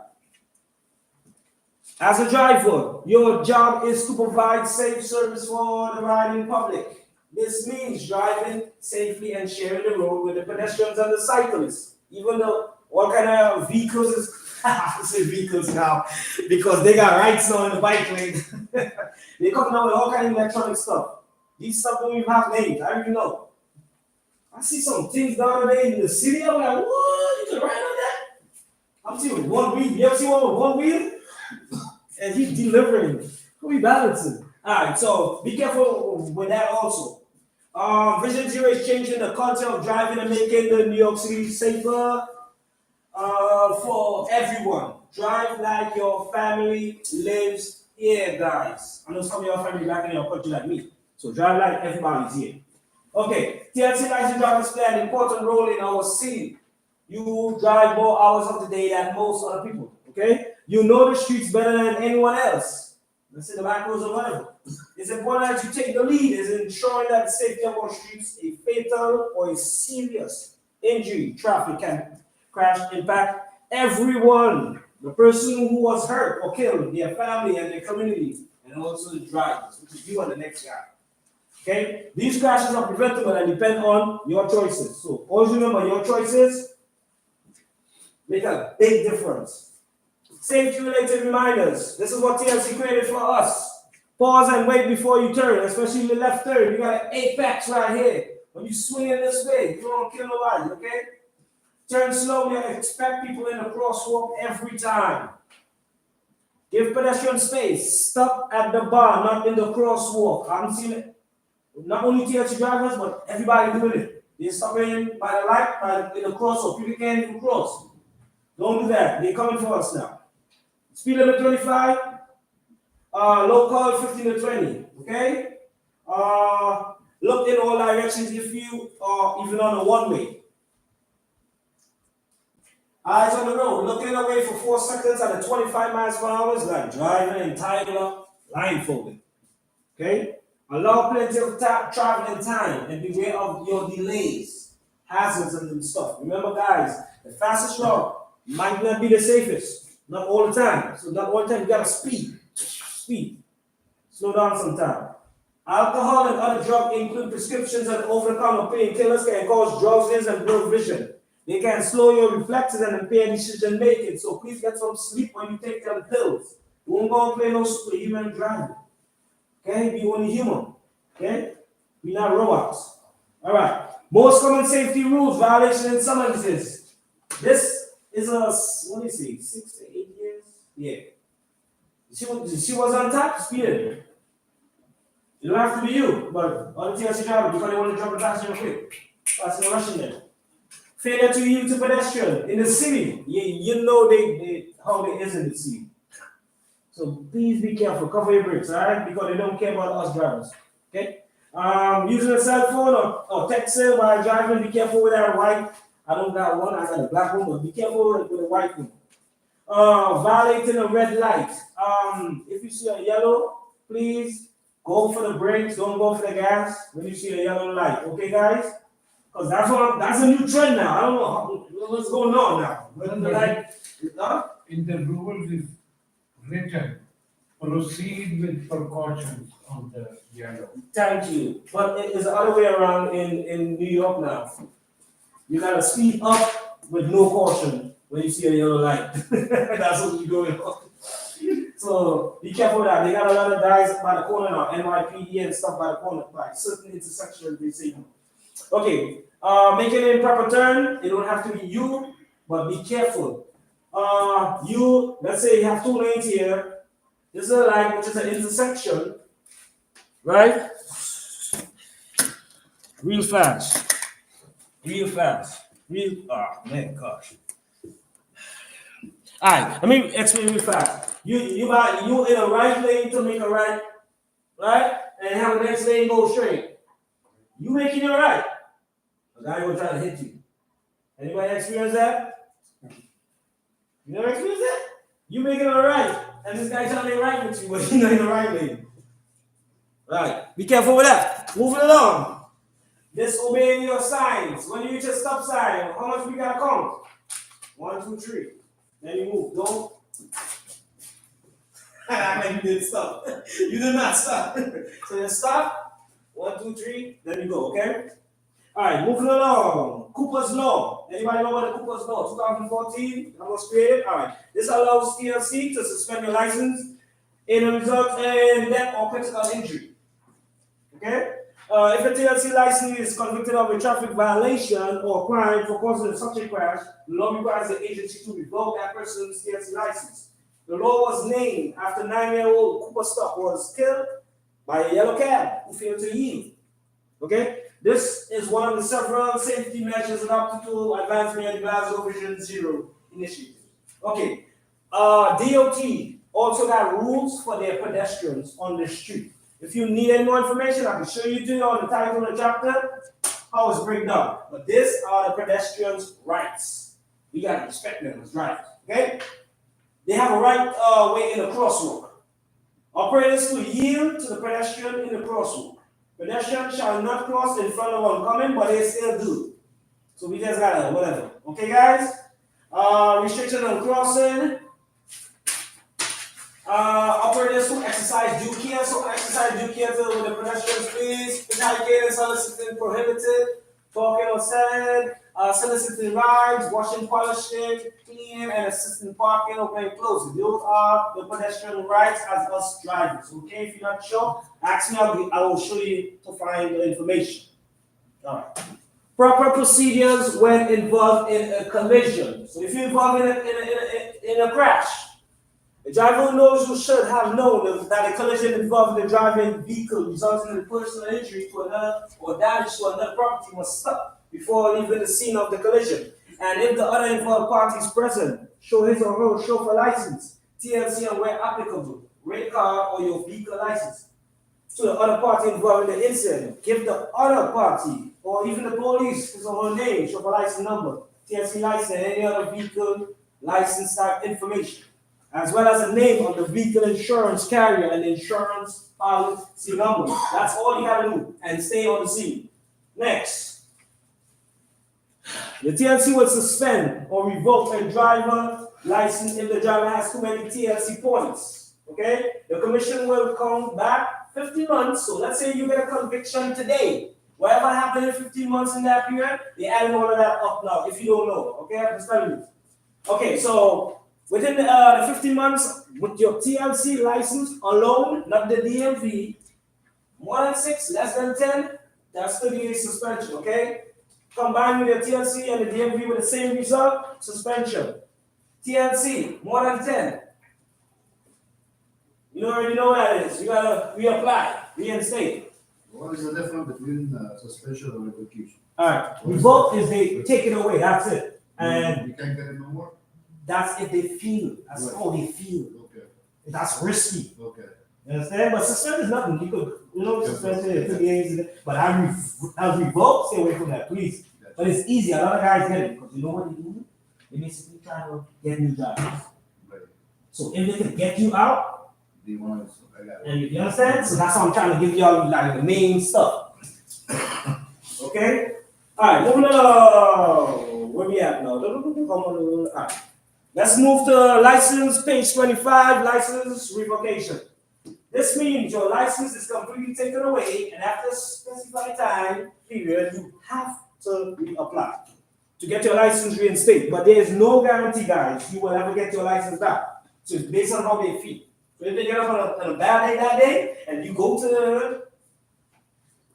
As a driver, your job is to provide safe service for the riding public. This means driving safely and sharing the road with the pedestrians and the cyclists. Even though what kind of vehicles is I say vehicles now because they got rights now in the bike lane. They come out with all kind of electronic stuff. These stuff don't even have names. I don't even know. I see some things down there in the city. I'm like, what? You can ride on that? I'm seeing one wheel. You ever see one with one wheel? And he's delivering. Who we balancing? All right, so be careful with that also. Vision Zero is changing the culture of driving and making the New York City safer for everyone. Drive like your family lives here, guys. I know some of your family back in your country like me. So drive like everybody's here. Okay, TLC license drivers play an important role in our city. You drive more hours of the day than most other people. Okay? You know the streets better than anyone else. Let's say the back roads or whatever. It's important that you take the lead in ensuring that the safety of our streets, a fatal or a serious injury, traffic can crash impact everyone. The person who was hurt or killed, their family and their community, and also the drivers, which is you and the next guy. Okay? These crashes are preventable and depend on your choices. So always remember your choices make a big difference. Safety-related reminders. This is what TLC created for us. Pause and wait before you turn, especially the left turn. You got an apex right here. When you swing in this way, you don't kill nobody, okay? Turn slowly and expect people in the crosswalk every time. Give pedestrian space. Stop at the bar, not in the crosswalk. I'm seeing it. Not only TLC drivers, but everybody doing it. They're stopping by the light, in the crosswalk. People can't even cross. Don't do that. They're coming for us now. Speed limit 25, local 15 to 20, okay? Look in all directions if you are even on a one-way. Eyes on the road, looking away for 4 seconds at a 25 miles per hour is like driving and tied up, blindfolded, okay? Allow plenty of traveling time and beware of your delays, hazards and stuff. Remember guys, the fastest route might not be the safest. Not all the time. So not all the time you gotta speed. Slow down sometime. Alcohol and other drugs, include prescriptions and over-the-counter painkillers, can cause drowsiness and blurred vision. They can slow your reflexes and impair decision making. So please get some sleep when you take them pills. Don't go and play no superhuman driving. Okay? Be only human. Okay? We're not robots. Alright. Most common safety rules, violation and summonses. This is a, what do you say, 6 to 8 years? Yeah. She was on top, speeding. It don't have to be you, but other TLC drivers, because they want to drop the passenger quick. Passenger rushing them. Failure to yield to pedestrian in the city. You know how they is in the city. So please be careful, cover your brakes, alright? Because they don't care about us drivers. Okay? Using a cell phone or texting while driving, be careful with that white. I don't got one, I got a black one, but be careful with the white one. Violating a red light. If you see a yellow, please go for the brakes, don't go for the gas when you see a yellow light. Okay, guys? Because that's a new trend now. I don't know what's going on now. In the rules is written, proceed with precautions on the yellow. Thank you. But it is the other way around in New York now. You gotta speed up with no caution when you see a yellow light. That's what you're going on. So be careful with that. They got a lot of guys by the corner now, NYPD and stuff by the corner, by certain intersections they say no. Okay, make an improper turn. It don't have to be you, but be careful. Let's say you have 2 lanes here. This is a line which is an intersection, right? Real fast. Oh man, gosh. Alright, let me explain real fast. You in a right lane to make a right, and have the next lane go straight. You making it right. A guy will try to hit you. Anybody experience that? You never experienced that? You making it right, and this guy trying to make right with you, but you're not in the right lane. Right. Be careful with that. Moving along. Disobeying your signs. When you reach a stop sign, how much we gotta count? 1, 2, 3. Then you move. Don't. I mean, you didn't stop. You did not stop. So you stop. 1, 2, 3. Then you go. Okay. All right. Moving along. Cooper's Law. Anybody know what the Cooper's Law? 2014. That was created. All right. This allows TLC to suspend your license in a result in death or critical injury. Okay. If a TLC license is convicted of a traffic violation or crime for causing such a crash, the law requires the agency to revoke that person's TLC license. The law was named after 9-year-old Cooper Stock was killed by a yellow cab who failed to yield. Okay? This is one of the several safety measures adopted to advance the Glasgow Vision Zero initiative. Okay. DOT also got rules for their pedestrians on the street. If you need any more information, I can show you to on the title of the chapter how it's break down. But these are the pedestrians' rights. We gotta respect them as rights. Okay? They have a right way in the crosswalk. Operators to yield to the pedestrian in the crosswalk. Pedestrians shall not cross in front of oncoming, but they still do. So we just gotta whatever. Okay, guys? Restriction on crossing. Operators who exercise due care, so exercise due care with the pedestrians, please. Retaliating, soliciting, prohibited, talking or said, soliciting rides, washing, polishing, cleaning, and assisting parking, opening, closing. Those are the pedestrian rights as us drivers. Okay, if you're not sure, ask me, I will show you to find the information. All right. Proper procedures when involved in a collision. So if you're involved in a crash, the driver who knows who should have known that a collision involving the driving vehicle resulting in personal injury to another or damage to another property must stop before leaving the scene of the collision. And if the other involved party is present, show his or her chauffeur license, TLC, and where applicable, rate card or your vehicle license. To the other party involved in the incident, give the other party or even the police his or her name, chauffeur license number, TLC license, and any other vehicle license type information, as well as the name of the vehicle insurance carrier and insurance policy number. That's all you gotta do, and stay on the scene. Next, the TLC will suspend or revoke a driver license if the driver has too many TLC points. Okay, the commission will come back 15 months. So let's say you get a conviction today. Whatever happened in 15 months in that period, they add all of that up now. If you don't know, okay, I'm just telling you. Okay, so within the 15 months, with your TLC license alone, not the DMV, more than 6, less than 10, that's 30 days suspension, okay? Combined with your TLC and the DMV with the same result, suspension. TLC, more than 10. You already know what that is. You gotta reapply, reinstate. What is the difference between suspension and revocation? Alright, revoke is they take it away, that's it. And You can't get it no more? that's if they feel, that's how they feel. Okay, That's risky. okay. You understand? But suspend is nothing. You could, suspension is 2 days. But I revoke, stay away from that, please. But it's easy. A lot of guys get it because you know what they do? They basically try to get new jobs. Right. So if they can get you out, The one is, I got it. and you understand? So that's why I'm trying to give y'all like the main stuff. Okay? All right, moving along. Where we at now? All right. Let's move to license, page 25, license revocation. This means your license is completely taken away, and after a specified time period, you have to reapply to get your license reinstated. But there is no guarantee, guys, you will ever get your license back. So it's based on how they feel. So if they get up on a bad day that day, and you go to,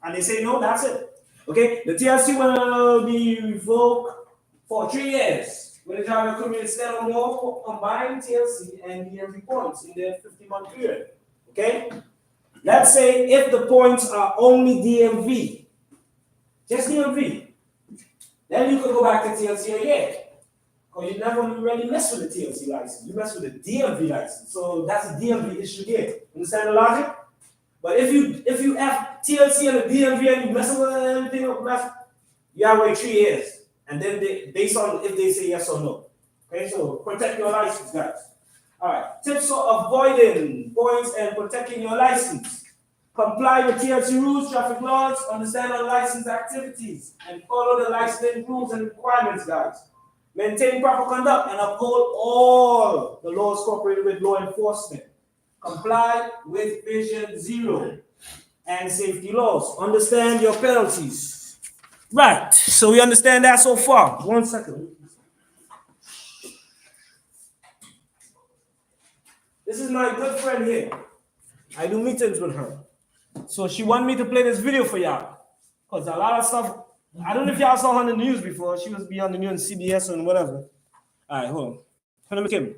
and they say no, that's it. Okay, the TLC will be revoked for 3 years. When the driver accumulates instead of more combined TLC and DMV points in their 50-month period. Okay? Let's say if the points are only DMV, just DMV, then you could go back to TLC again. Because you never really mess with the TLC license. You mess with the DMV license. So that's a DMV issue there. Understand the logic? But if you have TLC and the DMV and you mess with everything you have to wait 3 years. And then based on if they say yes or no. Okay, so protect your license, guys. All right. Tips for avoiding points and protecting your license. Comply with TLC rules, traffic laws, understand unlicensed activities, and follow the licensing rules and requirements, guys. Maintain proper conduct and uphold all the laws cooperated with law enforcement. Comply with Vision Zero and safety laws. Understand your penalties. Right. So we understand that so far. 1 second. This is my good friend here. I do meetings with her. So she wanted me to play this video for y'all. Because a lot of stuff, I don't know if y'all saw her on the news before. She was be on the news on CBS and whatever. All right, hold on. Hold on, look at me.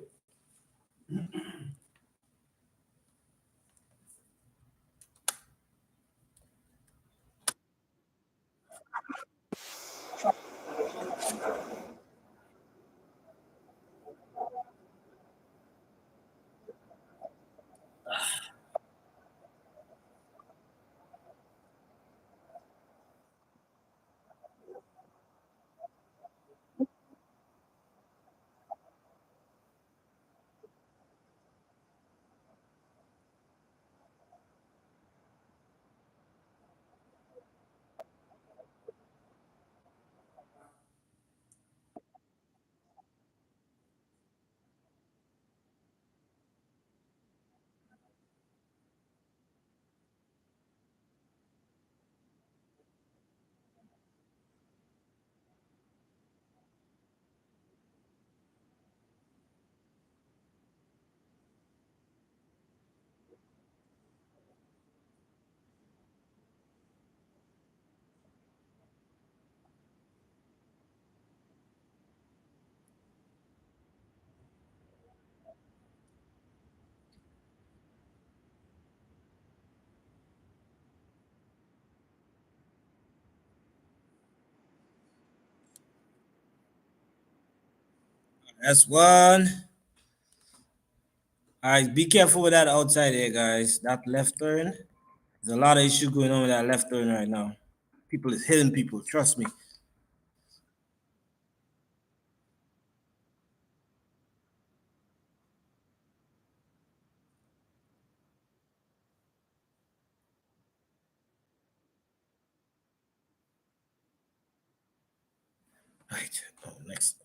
That's one. All right, be careful with that outside here, guys. That left turn. There's a lot of issue going on with that left turn right now. People is hitting people. Trust me. Right. Oh, next.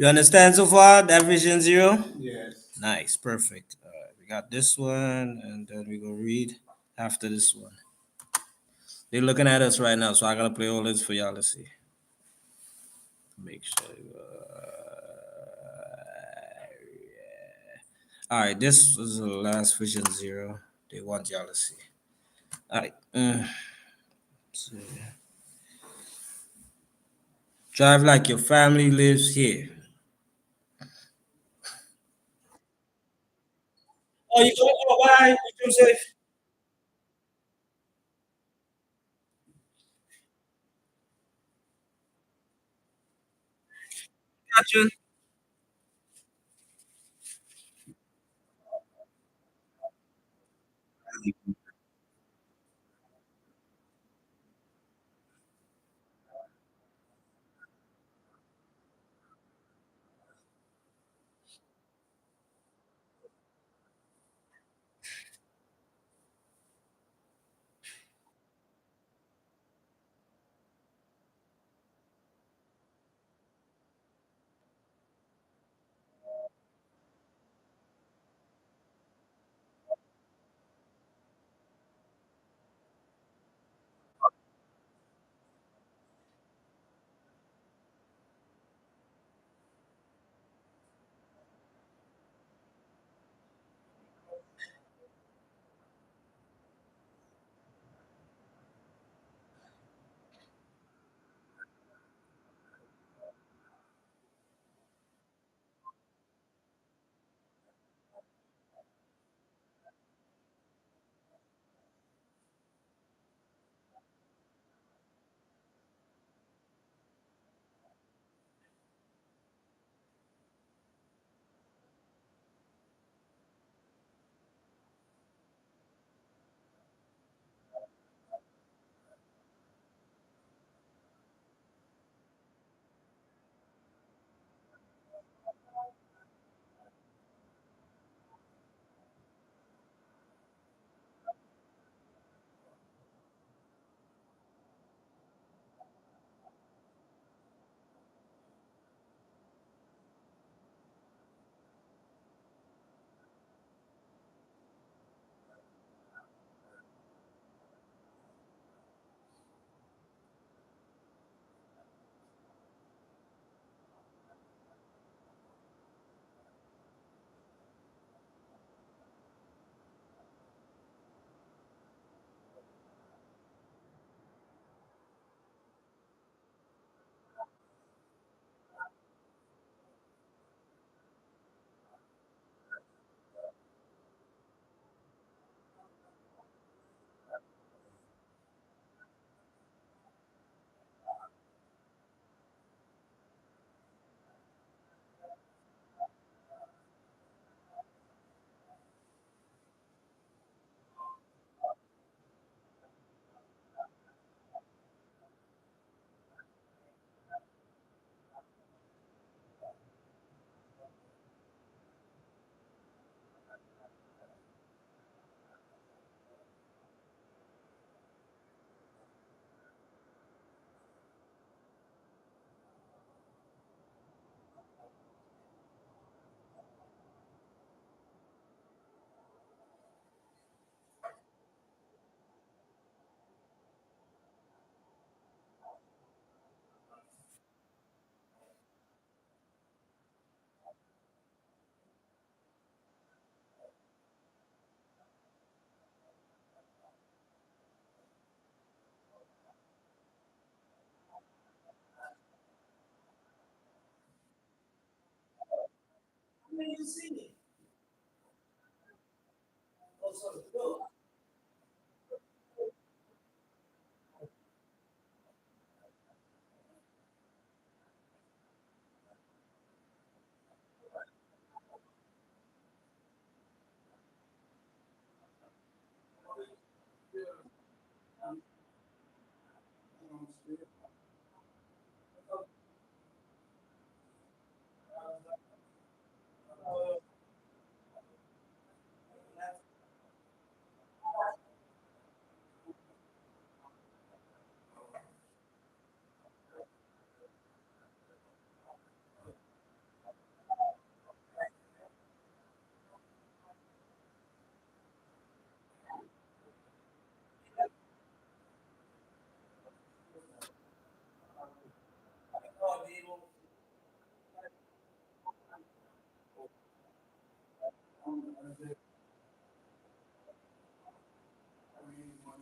You understand so far that vision zero? Yes. Nice, perfect. All right, we got this one, and then we go read after this one. They're looking at us right now, so I gotta play all this for y'all to see. Make sure. Yeah. All right, this was the last vision zero. They want y'all to see. All right. So, drive like your family lives here. Oh, you go. Oh, bye. You come safe. Gotcha.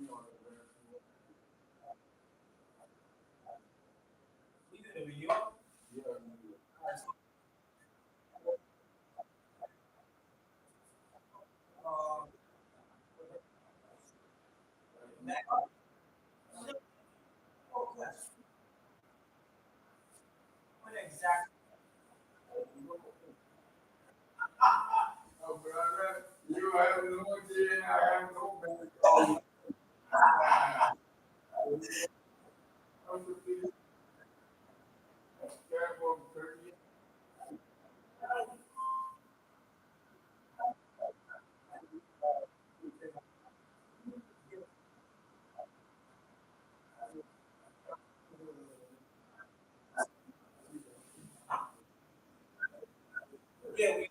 You did a renewal? Um, that, oh, yes. What exactly? Yeah, we.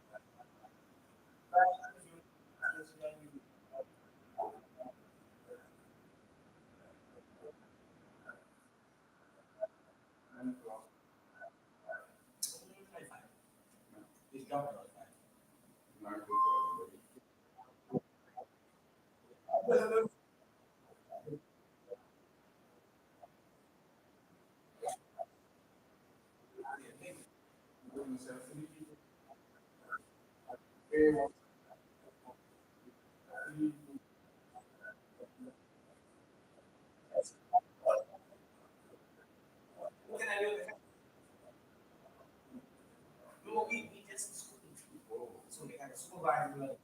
It's dropping all the time. What can I do? No, we just school. So we had a supervisor. Like,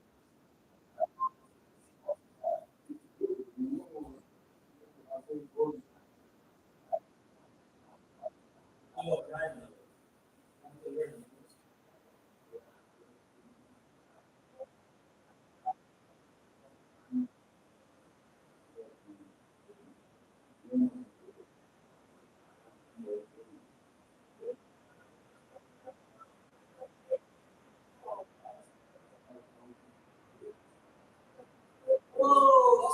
you know, right now. Whoa,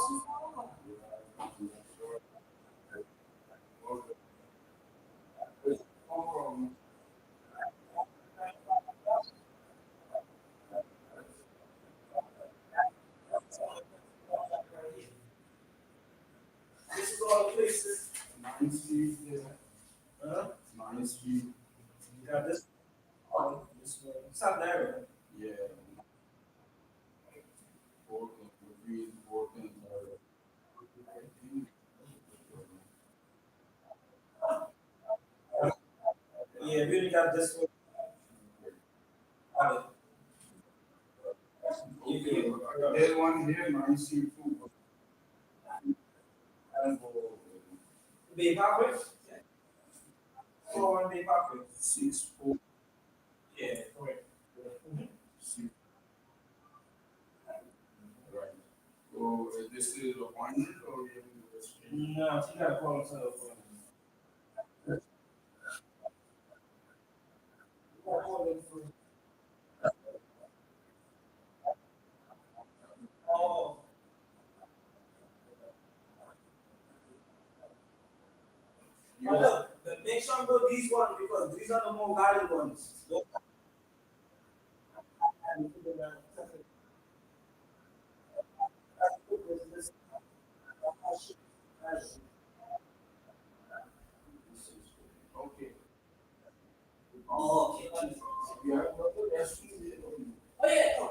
this is all the places. Huh? You got this one. This one. It's not there. Yeah, we only got this one. Uh, There's one here, nice food. Big pocket? Four big pocket. 6 4. Yeah, correct. Right. So this is appointment or you have to just. No, she got to call herself. Oh, but look, make sure go these ones because these are the more valuable ones. Okay. Oh, okay. You have to rest. Oh, yeah.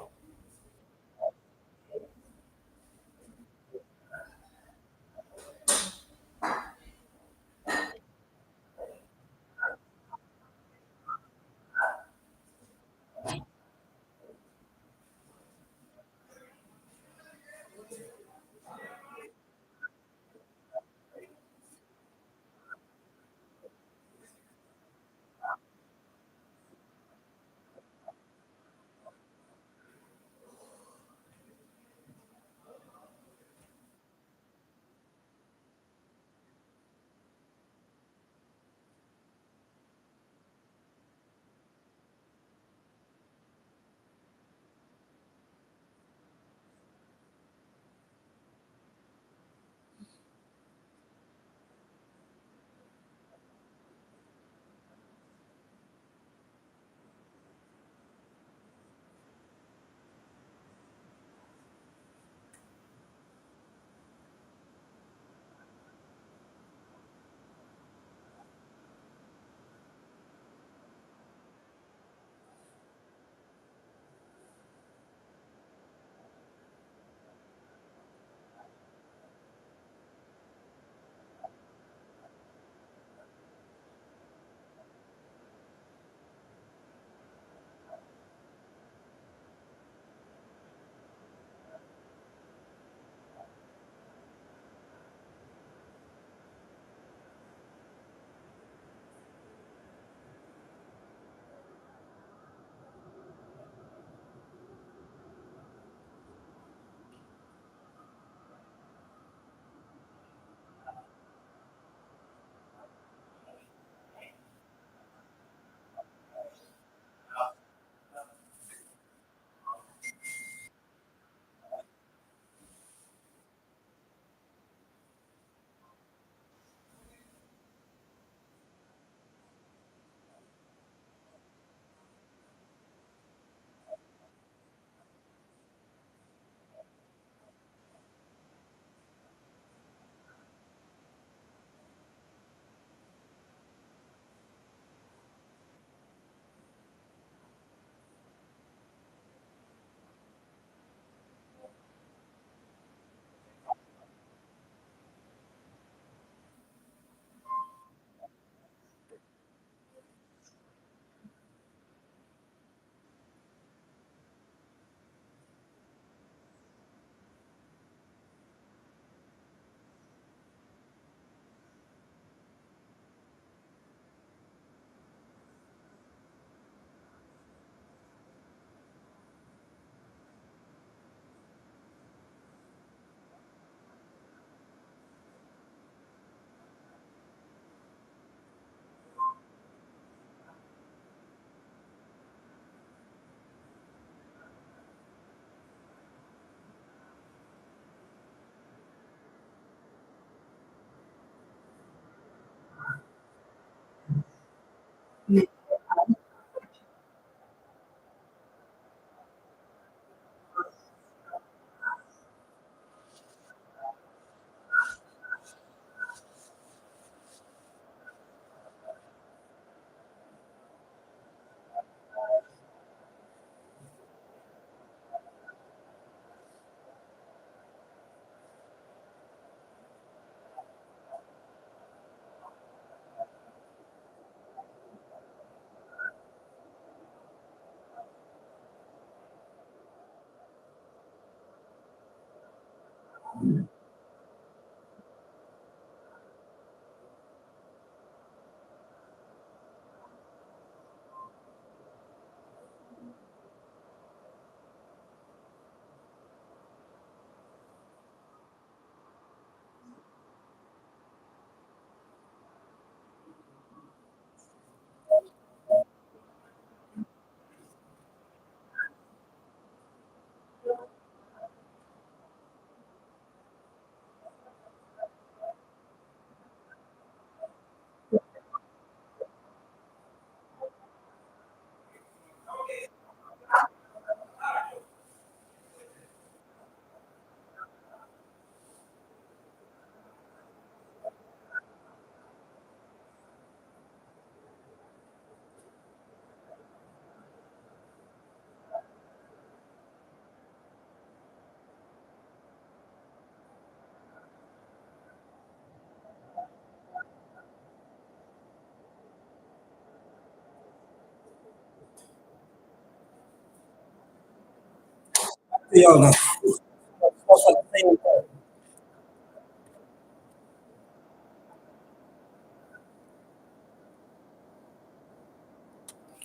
Y'all know.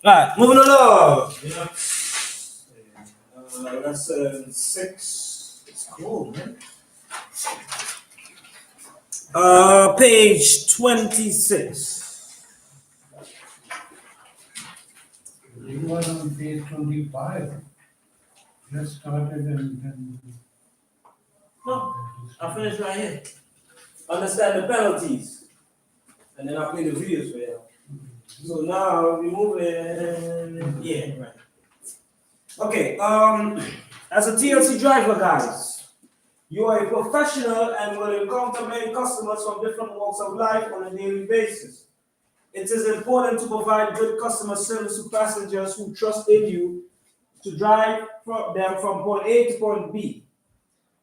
Alright, moving along. Lesson 6. It's cool, man. Page 26. You are on page 25. Just started and then. No, I finished right here. Understand the penalties. And then I play the videos for you. So now we move in. Yeah, right. Okay, as a TLC driver, guys, you are a professional and will encounter many customers from different walks of life on a daily basis. It is important to provide good customer service to passengers who trust in you to drive them from point A to point B.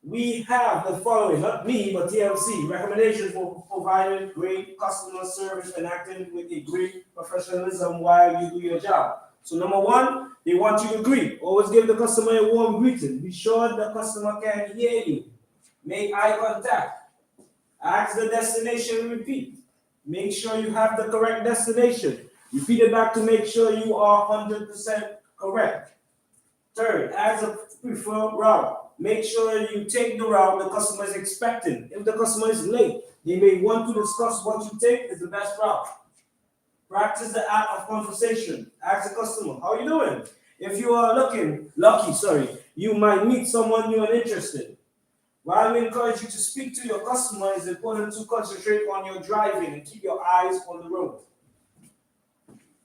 We have the following, not me, but TLC, recommendations for providing great customer service and acting with a great professionalism while you do your job. So number one, they want you to greet. Always give the customer a warm greeting. Be sure the customer can hear you. Make eye contact. Ask the destination, repeat. Make sure you have the correct destination. Repeat it back to make sure you are 100% correct. Third, ask a preferred route. Make sure you take the route the customer is expecting. If the customer is late, they may want to discuss what you take is the best route. Practice the art of conversation. Ask the customer, how are you doing? If you are lucky, you might meet someone new and interested. While we encourage you to speak to your customer, it's important to concentrate on your driving and keep your eyes on the road.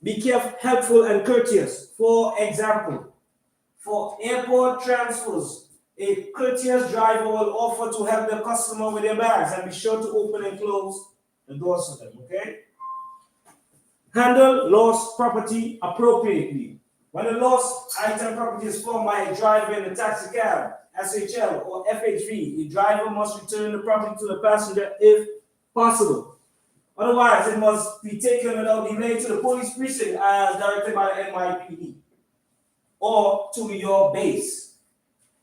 Be careful, helpful, and courteous. For example, for airport transfers, a courteous driver will offer to help the customer with their bags and be sure to open and close the doors for them, okay? Handle lost property appropriately. When a lost item property is found by a driver in a taxi cab, SHL, or FHV, the driver must return the property to the passenger if possible. Otherwise, it must be taken without delay to the police precinct as directed by the NYPD or to your base.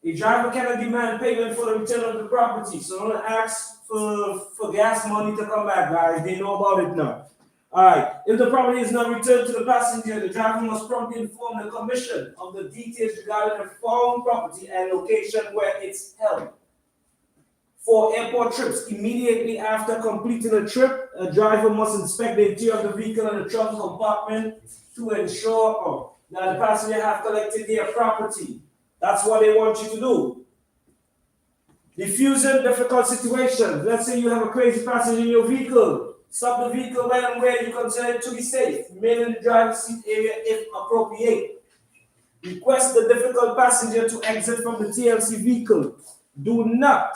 A driver cannot demand payment for the return of the property, so don't ask for gas money to come back, guys. They know about it now. Alright, if the property is not returned to the passenger, the driver must promptly inform the commission of the details regarding the found property and location where it's held. For airport trips, immediately after completing a trip, a driver must inspect the interior of the vehicle and the trunk compartment to ensure that the passenger have collected their property. That's what they want you to do. Diffusing difficult situations. Let's say you have a crazy passenger in your vehicle. Stop the vehicle when and where you consider it to be safe. Remain in the driver's seat area if appropriate. Request the difficult passenger to exit from the TLC vehicle. Do not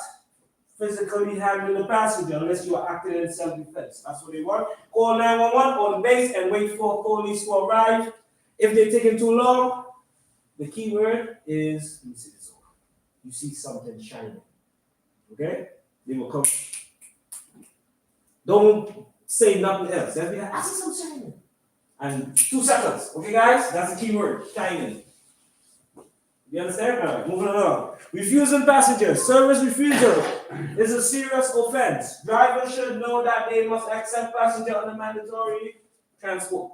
physically handle the passenger unless you are acting in self-defense. That's what they want. Call 911 on base and wait for police to arrive. If they're taking too long, the key word is, let me see this over. You see something shining. Okay? They will come. Don't say nothing else. They'll be like, I see something shining. And 2 seconds. Okay, guys? That's the key word. Shining. You understand? All right, moving along. Refusing passengers. Service refusal is a serious offense. Drivers should know that they must accept passengers on the mandatory transport,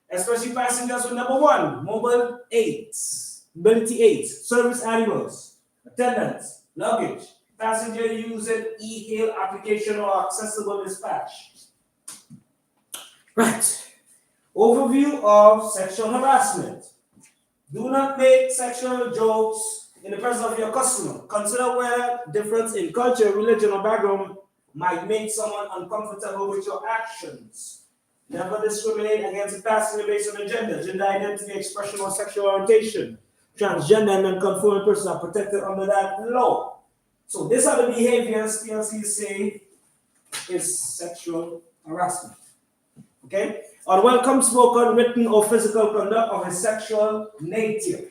especially passengers with number one, mobile aids, mobility aids, service animals, attendants, luggage, passenger using e-hail application or accessible dispatch. Right. Overview of sexual harassment. Do not make sexual jokes in the presence of your customer. Consider whether difference in culture, religion, or background might make someone uncomfortable with your actions. Never discriminate against a passenger based on gender, gender identity, expression, or sexual orientation. Transgender and non-conforming persons are protected under that law. So these are the behaviors PLC say is sexual harassment. Okay? Unwelcome spoken, written, or physical conduct of a sexual nature.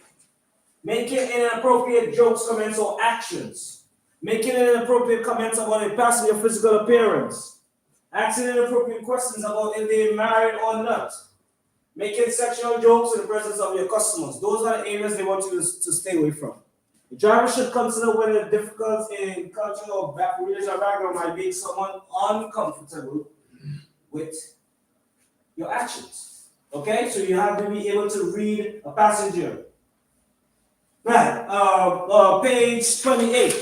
Making inappropriate jokes, comments, or actions. Making inappropriate comments about a passenger's physical appearance. Asking inappropriate questions about if they're married or not. Making sexual jokes in the presence of your customers. Those are the areas they want you to stay away from. The driver should consider whether difficult in culture or religion or background might make someone uncomfortable with your actions. Okay, so you have to be able to read a passenger. Right, page 28.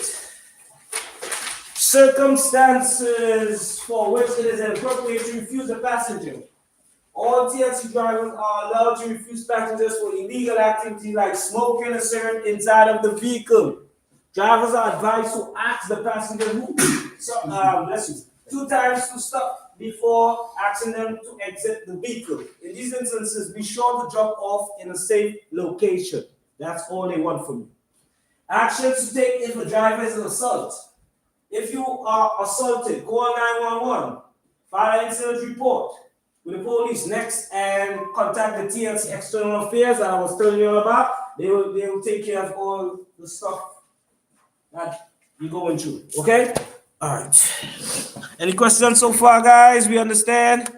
Circumstances for which it is inappropriate to refuse a passenger. All TLC drivers are allowed to refuse passengers for illegal activities like smoking a cigarette inside of the vehicle. Drivers are advised to ask the passenger who, bless you, 2 times to stop before asking them to exit the vehicle. In these instances, be sure to drop off in a safe location. That's all they want from you. Actions to take if a driver is an assault. If you are assaulted, call 911. File an incident report with the police next and contact the TLC External Affairs that I was telling you about. They will take care of all the stuff that you're going through. Okay? All right. Any questions so far, guys? We understand?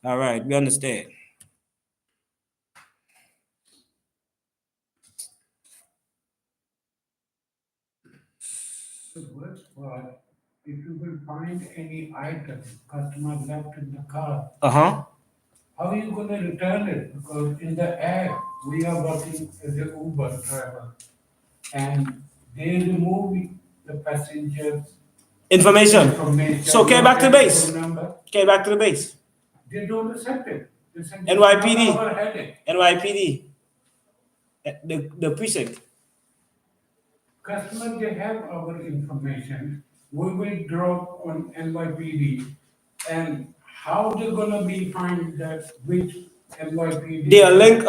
All right, we understand. The worst part, if you will find any item customer left in the car, Uh-huh. how are you gonna return it? Because in the app, we are working as a Uber driver, and they remove the passengers Information. information. So, okay, back to the base. Phone number. Okay, back to the base. They don't accept it. They said, NYPD. "It's not our headache." NYPD. The precinct. Customers, they have our information. We will drop on NYPD, and how they gonna be find that which NYPD? They are link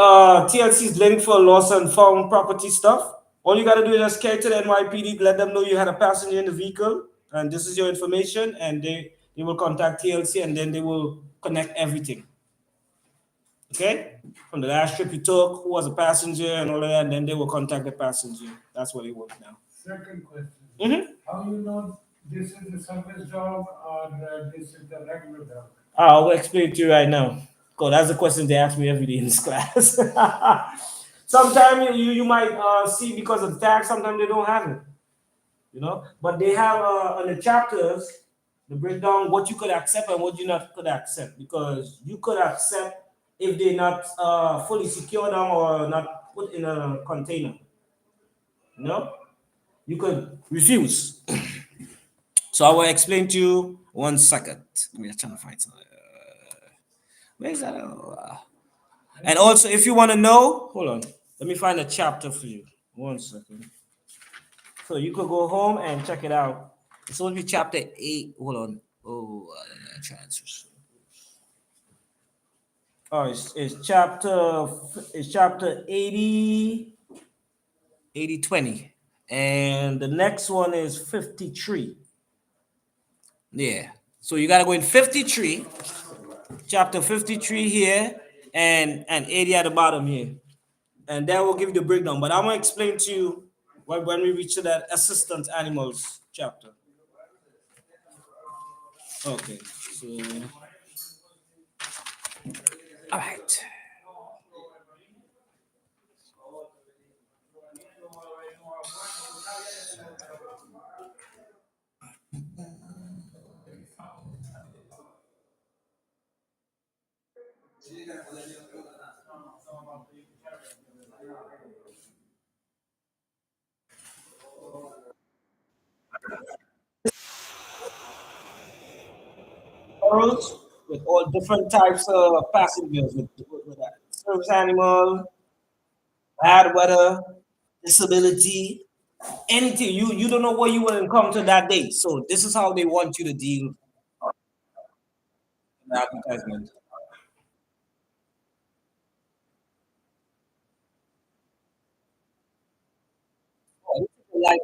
TLC's link for lost and found property stuff. All you gotta do is just carry to the NYPD, let them know you had a passenger in the vehicle, and this is your information, and they will contact TLC, and then they will connect everything. Okay? From the last trip you took, who was a passenger, and all of that, and then they will contact the passenger. That's what it works now. Second question. Mm-hmm. How you know this is the service dog or this is the regular dog? I will explain to you right now. Because that's the question they ask me every day in this class. Sometimes you might see because of the tag, sometimes they don't have it. You know, but they have on the chapters the breakdown what you could accept and what you not could accept, because you could accept if they're not fully secured or not put in a container. You know, you could refuse. So I will explain to you 1 second. We are trying to find something. Where's that? And also, if you want to know, hold on. Let me find a chapter for you. 1 second. So you could go home and check it out. It's supposed to be chapter 8. Hold on. Oh, transfers. Oh, it's chapter 80, 20. And the next one is 53. Yeah. So you gotta go in 53, chapter 53 here, and 80 at the bottom here. And that will give you the breakdown. But I'm gonna explain to you when we reach to that assistant animals chapter. Okay, so all right. Corals with all different types of passengers with that service animal, bad weather, disability, anything. You don't know what you will encounter that day. So this is how they want you to deal in the advertisement. Like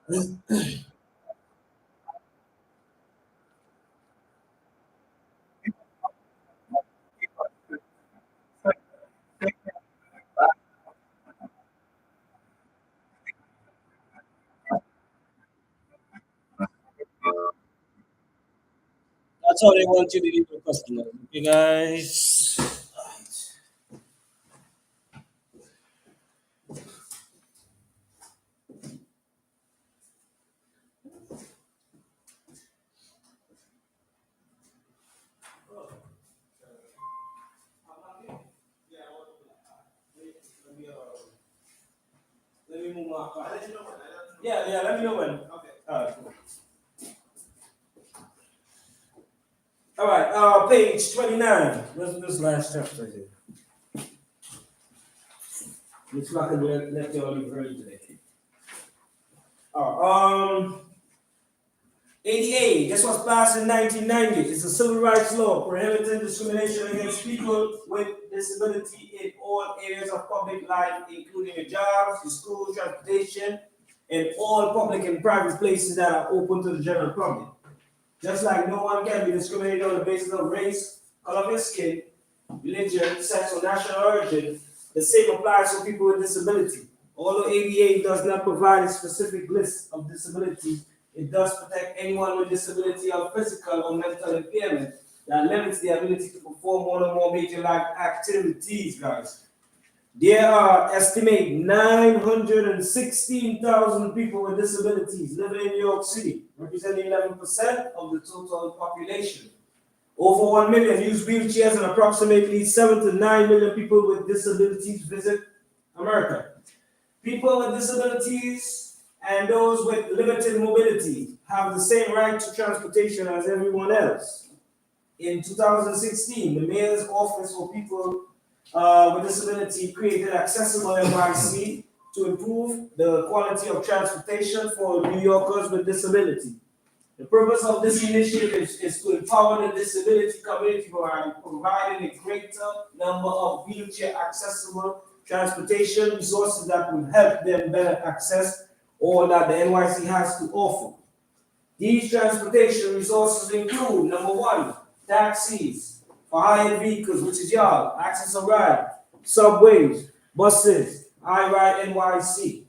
That's how they want you to deal with customers. Okay, guys. Let me move my car. Yeah, yeah, let me know when. Okay. All right, cool. All right, page 29. Let's do this last chapter here. Looks like I left you all leave early today. Oh, 88. This was passed in 1990. It's a civil rights law prohibiting discrimination against people with disability in all areas of public life, including your jobs, your schools, transportation, and all public and private places that are open to the general public. Just like no one can be discriminated on the basis of race, color of your skin, religion, sex, or national origin, the same applies for people with disability. Although ADA does not provide a specific list of disabilities, it does protect anyone with disability or physical or mental impairment that limits the ability to perform one or more major life activities, guys. There are estimated 916,000 people with disabilities living in New York City, representing 11% of the total population. Over 1 million use wheelchairs, and approximately 7 to 9 million people with disabilities visit America. People with disabilities and those with limited mobility have the same right to transportation as everyone else. In 2016, the Mayor's Office for People with Disability created Accessible NYC to improve the quality of transportation for New Yorkers with disability. The purpose of this initiative is to empower the disability community by providing a greater number of wheelchair accessible transportation resources that will help them better access all that the NYC has to offer. These transportation resources include number one, taxis for hired vehicles, which is y'all, access a ride, subways, buses, I Ride NYC.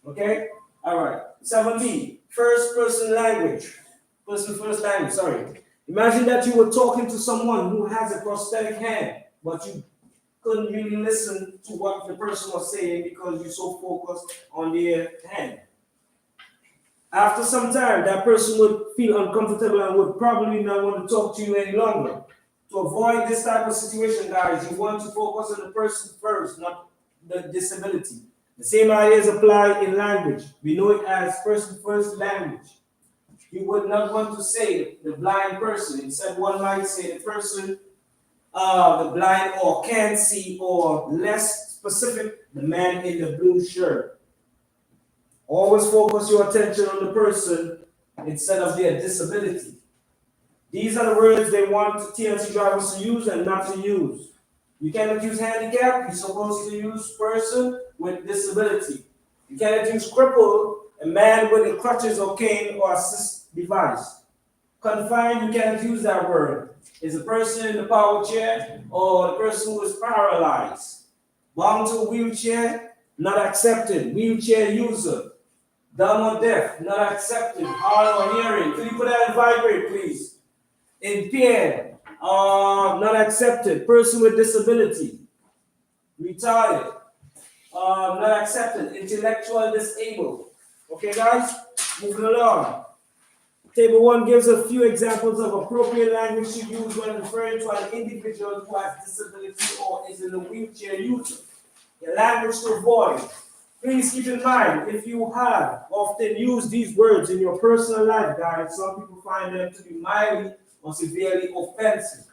Okay? All right. 7B, first person language. First language, sorry. Imagine that you were talking to someone who has a prosthetic hand, but you couldn't really listen to what the person was saying because you're so focused on their hand. After some time, that person would feel uncomfortable and would probably not want to talk to you any longer. To avoid this type of situation, guys, you want to focus on the person first, not the disability. The same ideas apply in language. We know it as person first language. You would not want to say the blind person. Instead, one might say the person, the blind or can't see, or less specific, the man in the blue shirt. Always focus your attention on the person instead of their disability. These are the words they want TLC drivers to use and not to use. You cannot use handicap, you're supposed to use person with disability. You cannot use cripple, a man with a crutches or cane or assist device. Confined, you cannot use that word. Is a person in the power chair or the person who is paralyzed. Bound to a wheelchair, not accepted. Wheelchair user. Dumb or deaf, not accepted. Hard or hearing. Can you put that in vibrate, please? Impaired, not accepted. Person with disability. Retarded, not accepted. Intellectual disabled. Okay, guys? Moving along. Table 1 gives a few examples of appropriate language to use when referring to an individual who has disability or is in a wheelchair user. The language to avoid. Please keep in mind, if you have often used these words in your personal life, guys, some people find them to be mildly or severely offensive.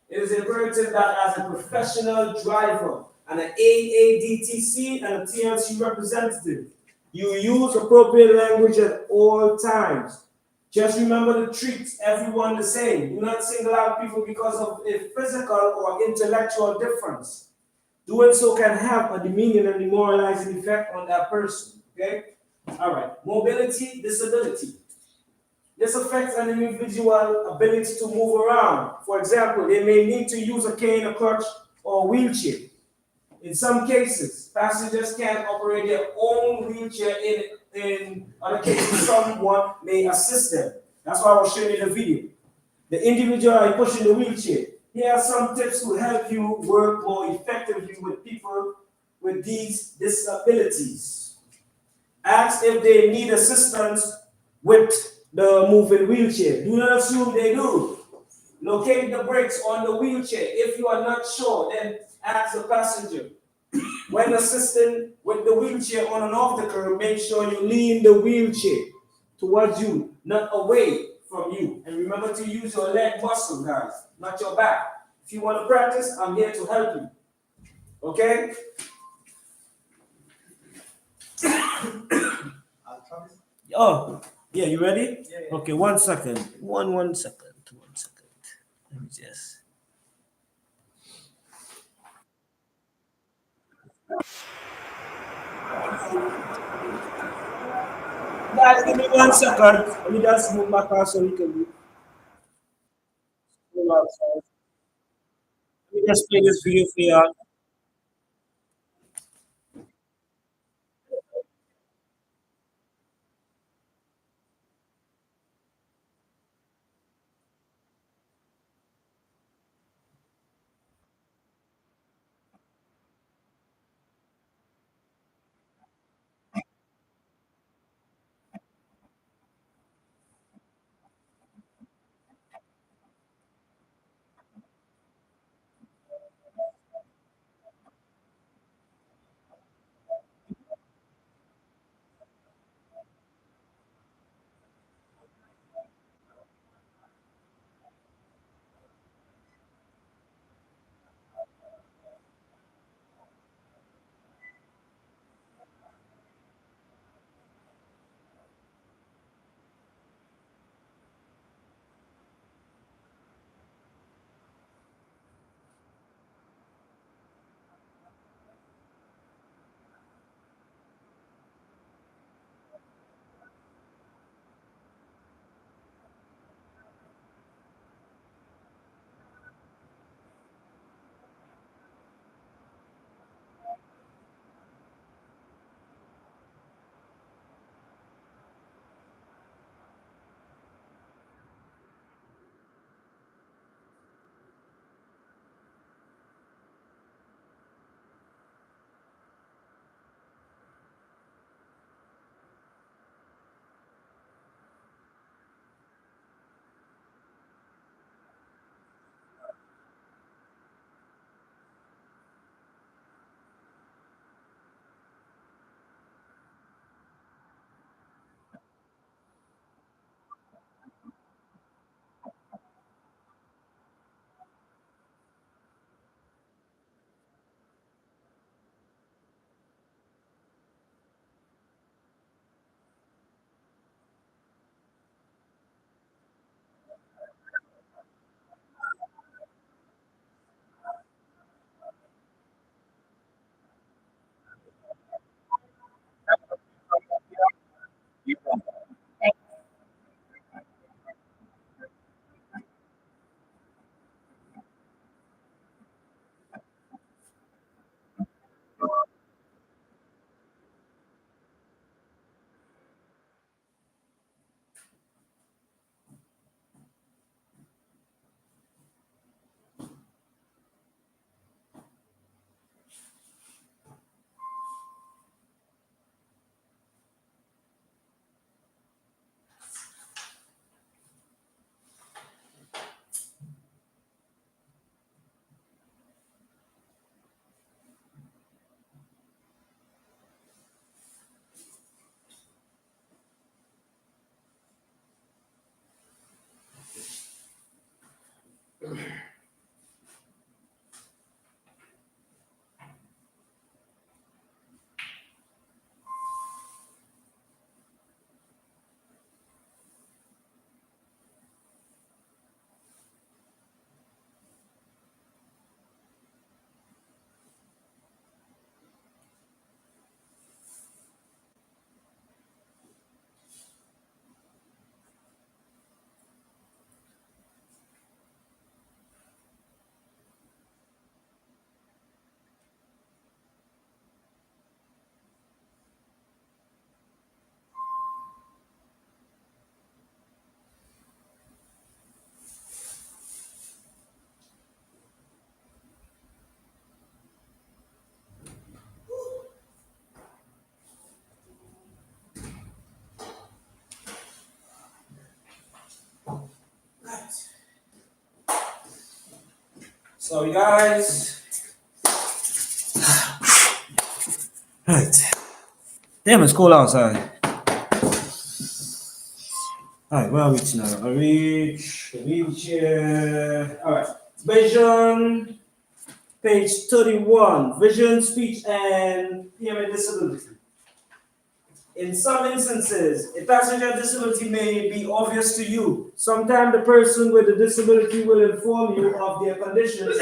It is imperative that as a professional driver and an AADTC and a TLC representative, you use appropriate language at all times. Just remember to treat everyone the same. Do not single out people because of a physical or intellectual difference. Doing so can have a demeaning and demoralizing effect on that person. Okay? All right. Mobility, disability. This affects an individual's ability to move around. For example, they may need to use a cane, a crutch, or a wheelchair. In some cases, passengers can operate their own wheelchair. In other cases, someone may assist them. That's why I was showing you the video. The individual is pushing the wheelchair. Here are some tips to help you work more effectively with people with these disabilities. Ask if they need assistance with the moving wheelchair. Do not assume they do. Locate the brakes on the wheelchair. If you are not sure, then ask the passenger. When assisting with the wheelchair on and off the curb, make sure you lean the wheelchair towards you, not away from you. And remember to use your leg muscle, guys, not your back. If you want to practice, I'm here to help you. Okay? Oh, yeah, you ready? Yeah. Okay, 1 second. One second. 1 second. Let me just. Guys, give me 1 second. Let me just move my car so we can be outside. Let me just play this video for y'all. So, you guys. Right. Damn, it's cold outside. Alright, where are we now? Alright. Vision, page 31. Vision, speech, and hearing disability. In some instances, a passenger disability may be obvious to you. Sometimes the person with the disability will inform you of their conditions,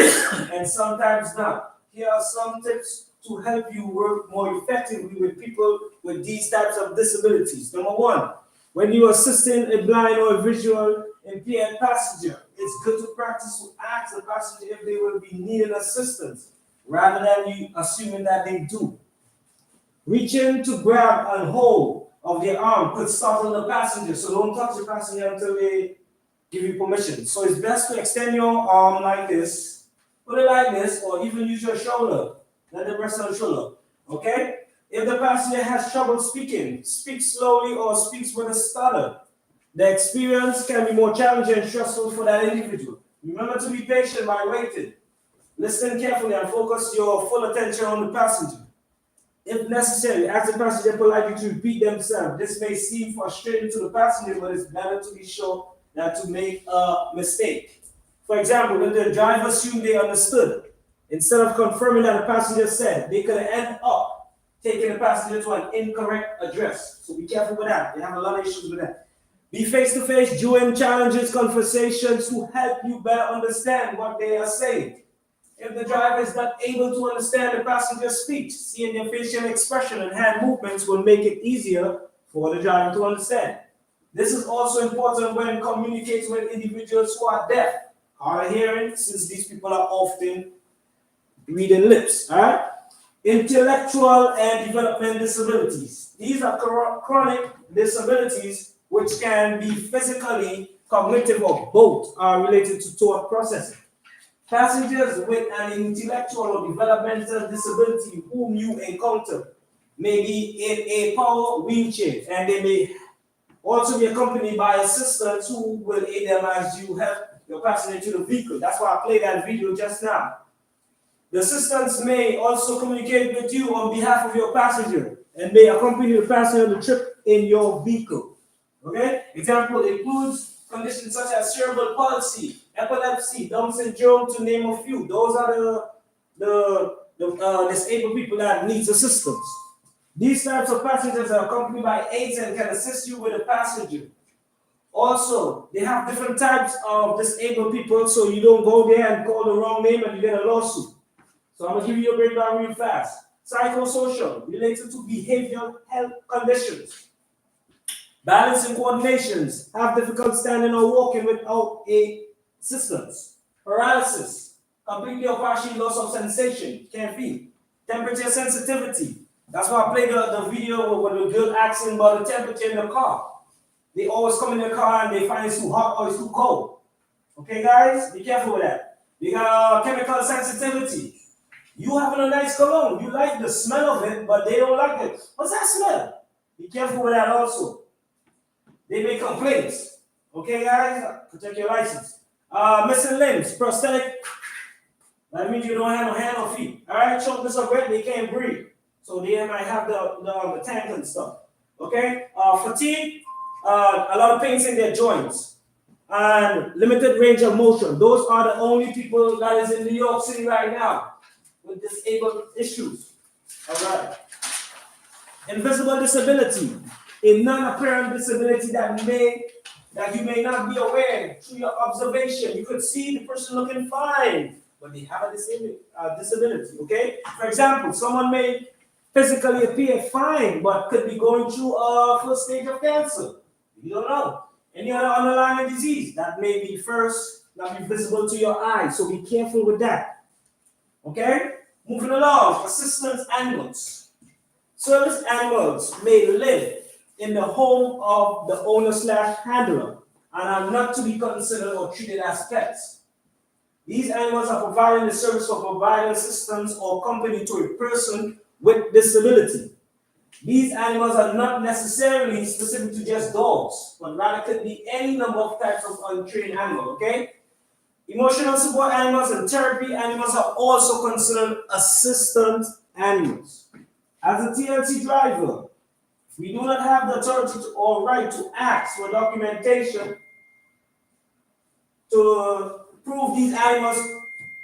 and sometimes not. Here are some tips to help you work more effectively with people with these types of disabilities. Number one, when you are assisting a blind or a visual impaired passenger, it's good to practice to ask the passenger if they will be needing assistance, rather than you assuming that they do. Reaching to grab and hold of their arm could startle the passenger, so don't touch the passenger until they give you permission. So it's best to extend your arm like this, put it like this, or even use your shoulder. Let it rest on the shoulder. Okay? If the passenger has trouble speaking, speak slowly or speaks with a stutter. The experience can be more challenging and stressful for that individual. Remember to be patient by waiting. Listen carefully and focus your full attention on the passenger. If necessary, ask the passenger politely to repeat themselves. This may seem frustrating to the passenger, but it's better to be sure than to make a mistake. For example, if the driver assumed they understood, instead of confirming that the passenger said, they could end up taking the passenger to an incorrect address. So be careful with that. They have a lot of issues with that. Be face-to-face during challenges, conversations to help you better understand what they are saying. If the driver is not able to understand the passenger's speech, seeing their facial expression and hand movements will make it easier for the driver to understand. This is also important when communicating with individuals who are deaf, hard of hearing, since these people are often reading lips. All right? Intellectual and development disabilities. These are chronic disabilities which can be physically, cognitive, or both are related to thought processing. Passengers with an intellectual or developmental disability whom you encounter may be in a power wheelchair, and they may also be accompanied by assistants who will aid them as you help your passenger to the vehicle. That's why I played that video just now. The assistants may also communicate with you on behalf of your passenger and may accompany the passenger on the trip in your vehicle. Okay? Example includes conditions such as cerebral palsy, epilepsy, Down syndrome, to name a few. Those are the disabled people that needs assistance. These types of passengers are accompanied by aides and can assist you with the passenger. Also, they have different types of disabled people, so you don't go there and call the wrong name and you get a lawsuit. So I'm gonna give you a breakdown real fast. Psychosocial, related to behavioral health conditions. Balance and coordinations, have difficult standing or walking without assistance. Paralysis, completely or partially loss of sensation, can't feel. Temperature sensitivity. That's why I played the video where the girl asking about the temperature in the car. They always come in the car and they find it's too hot or it's too cold. Okay, guys, be careful with that. We got chemical sensitivity. You having a nice cologne, you like the smell of it, but they don't like it. What's that smell? Be careful with that also. They make complaints. Okay, guys? Protect your license. Missing limbs, prosthetic. That means you don't have no hand or feet. All right, shortness of breath, they can't breathe. So they might have the tank and stuff. Okay? Fatigue, a lot of pains in their joints. And limited range of motion. Those are the only people that is in New York City right now with disabled issues. All right. Invisible disability, a non-apparent disability that you may not be aware through your observation. You could see the person looking fine, but they have a disability. Okay. For example, someone may physically appear fine, but could be going through a first stage of cancer. You don't know. Any other underlying disease that may be visible to your eyes. So be careful with that. Okay? Moving along, assistance animals. Service animals may live in the home of the owner/handler and are not to be considered or treated as pets. These animals are providing the service for providing assistance or company to a person with disability. These animals are not necessarily specific to just dogs, but rather could be any number of types of untrained animals, okay? Emotional support animals and therapy animals are also considered assistant animals. As a TLC driver, we do not have the authority or right to ask for documentation to prove these animals.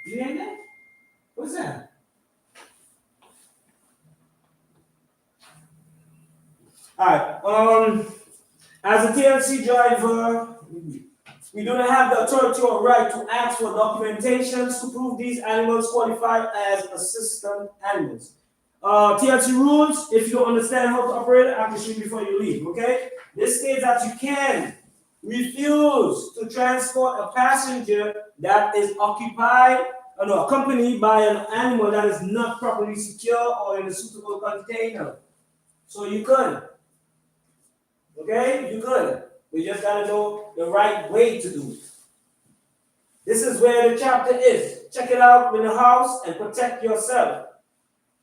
You hear that? What's that? Alright, as a TLC driver, we do not have the authority or right to ask for documentations to prove these animals qualify as assistant animals. TLC rules, if you don't understand how to operate it, I can show you before you leave, okay? This states that you can refuse to transport a passenger that is accompanied by an animal that is not properly secure or in a suitable container. So you could, okay? You could. We just gotta know the right way to do it. This is where the chapter is. Check it out in the house and protect yourself.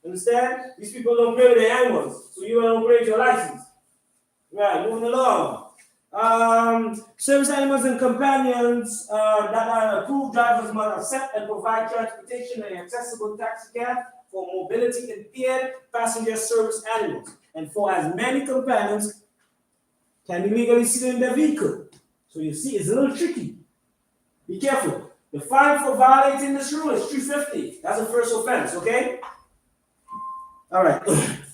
Understand? These people don't play with their animals, so you don't break your license. Right, moving along. Service animals and companions that are approved drivers must accept and provide transportation and accessible taxi cab for mobility impaired passenger service animals and for as many companions can be legally seated in their vehicle. So you see, it's a little tricky. Be careful. The fine for violating this rule is $350. That's the first offense, okay? All right.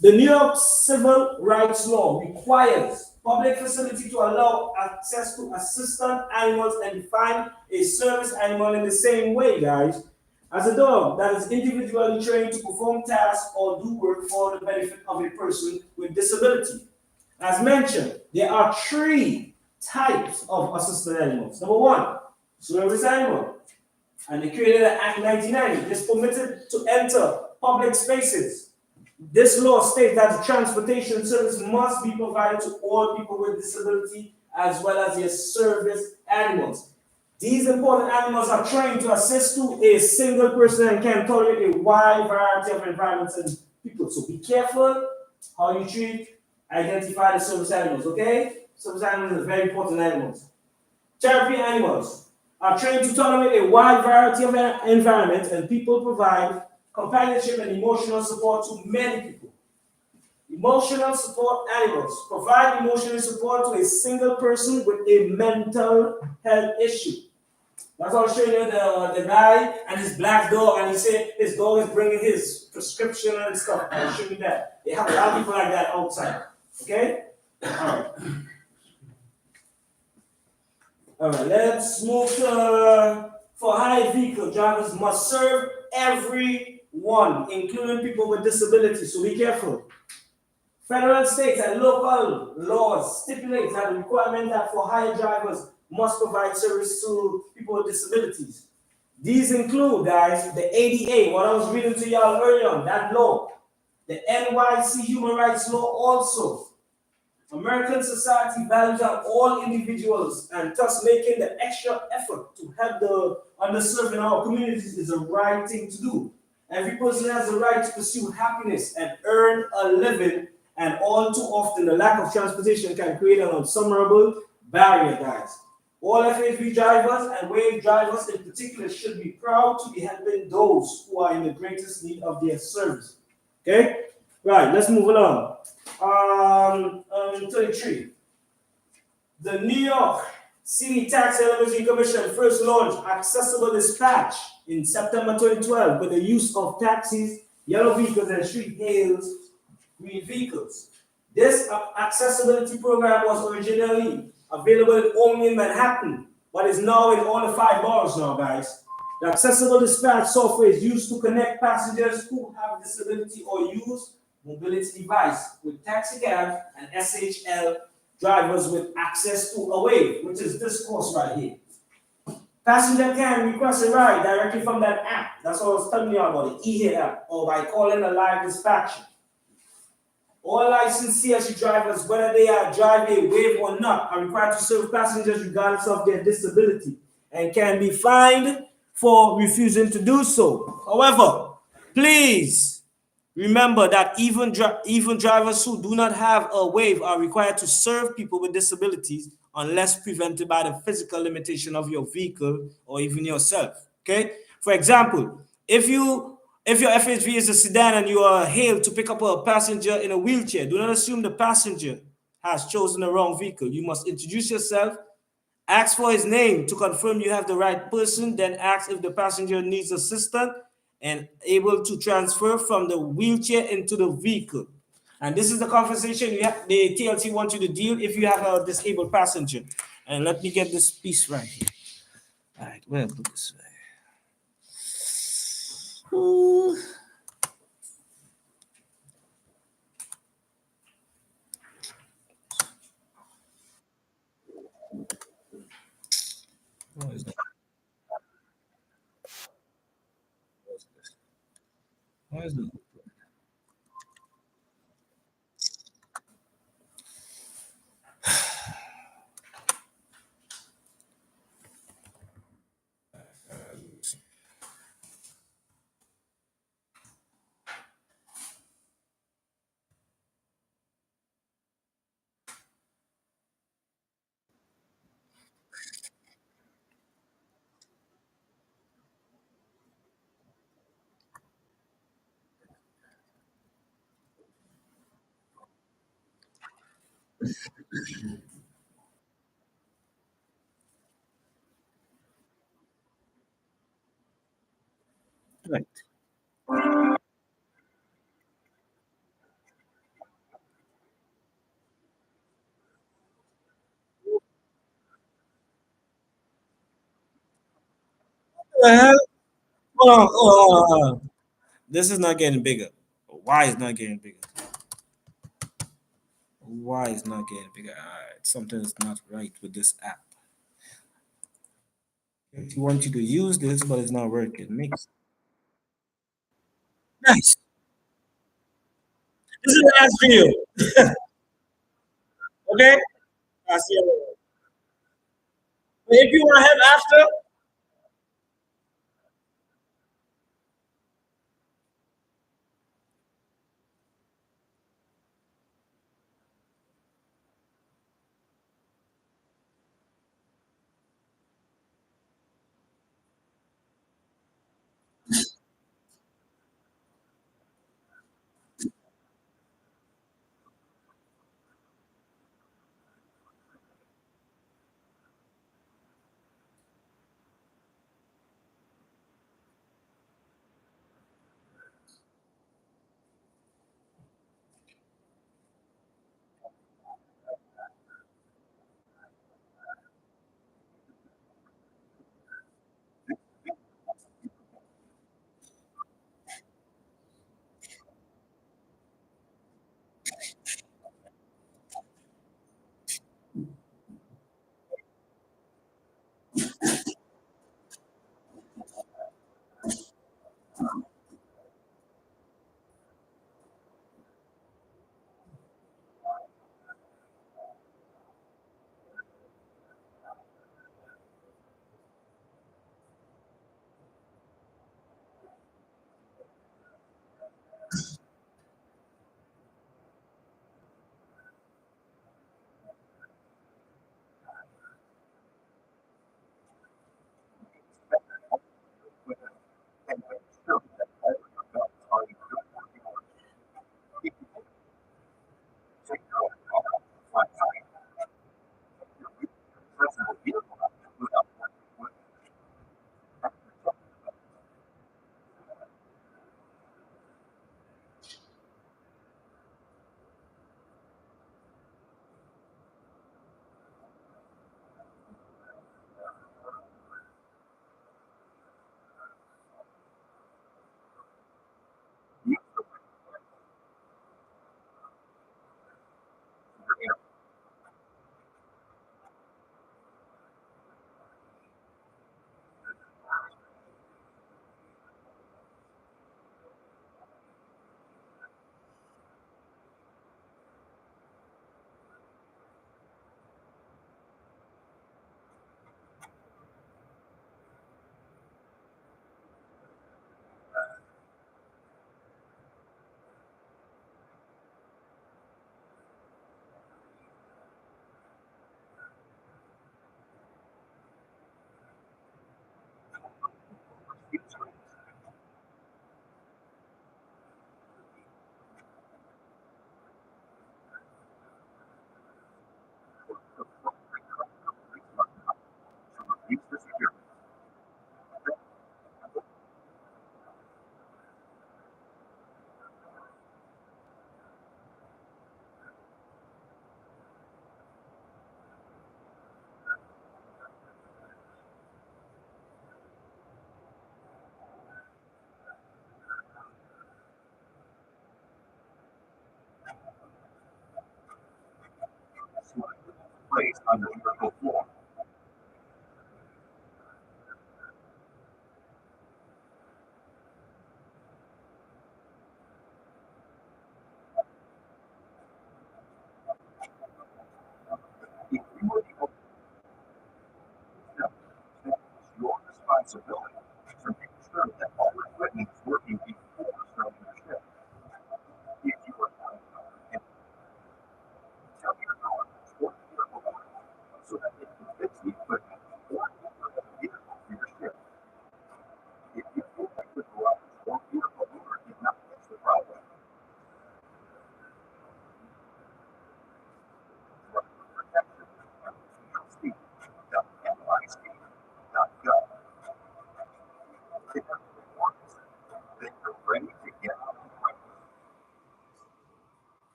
The New York Civil Rights Law requires public facility to allow access to assistant animals and define a service animal in the same way, guys, as a dog that is individually trained to perform tasks or do work for the benefit of a person with disability. As mentioned, there are 3 types of assistant animals. Number 1, service animal. And they created an Act 1990. This permitted to enter public spaces. This law states that the transportation service must be provided to all people with disability as well as their service animals. These important animals are trained to assist to a single person and can tolerate a wide variety of environments and people. So be careful how you identify the service animals, okay? Service animals are very important animals. Therapy animals are trained to tolerate a wide variety of environments and people provide companionship and emotional support to many people. Emotional support animals provide emotional support to a single person with a mental health issue. That's how I show you the guy and his black dog, and he said his dog is bringing his prescription and stuff. I'll show you that. They have a lot of people like that outside. Okay? All right, let's move to for hire vehicle drivers must serve everyone, including people with disabilities. So be careful. Federal, state, and local laws stipulate that the requirement that for hire drivers must provide service to people with disabilities. These include, guys, the ADA, what I was reading to y'all earlier on, that law. The NYC Human Rights Law also. American society values on all individuals and thus making the extra effort to help the underserved in our communities is the right thing to do. Every person has the right to pursue happiness and earn a living, and all too often the lack of transportation can create an unsurmountable barrier, guys. All FHV drivers and wave drivers in particular should be proud to be helping those who are in the greatest need of their service. Okay? Right, let's move along. 33. The New York City Taxi and Limousine Commission first launched accessible dispatch in September 2012 with the use of taxis, yellow vehicles, and street hails green vehicles. This accessibility program was originally available only in Manhattan, but is now in all the 5 boroughs now, guys. The accessible dispatch software is used to connect passengers who have disability or use mobility device with taxi cabs and SHL drivers with access to a wave, which is this course right here. Passenger can request a ride directly from that app. That's what I was telling you about, the e app, or by calling a live dispatcher. All licensed CSU drivers, whether they are driving a wave or not, are required to serve passengers regardless of their disability and can be fined for refusing to do so. However, please remember that even drivers who do not have a wave are required to serve people with disabilities unless prevented by the physical limitation of your vehicle or even yourself. Okay? For example, if your FHV is a sedan and you are hailed to pick up a passenger in a wheelchair, do not assume the passenger has chosen the wrong vehicle. You must introduce yourself, ask for his name to confirm you have the right person, then ask if the passenger needs assistance and able to transfer from the wheelchair into the vehicle. And this is the conversation the TLC wants you to deal if you have a disabled passenger. And let me get this piece right here. All right, well, look this way. Ooh. What is that? What is this? Why is it? Right. What the hell? Hold on. This is not getting bigger. Why is not getting bigger? Why is not getting bigger? Something is not right with this app. It wants you to use this, but it's not working. Makes nice. This is the last video. Okay? I see you. If you want to have after,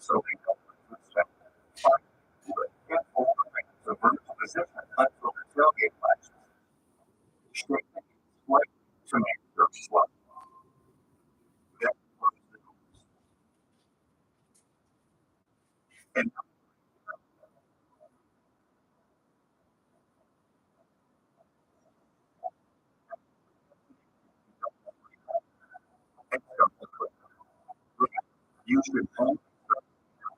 So they go to step 5. And hold the ring to vertical position until the tailgate latches. Straighten the split to make sure slow. Then close the doors. And start the clip. You should only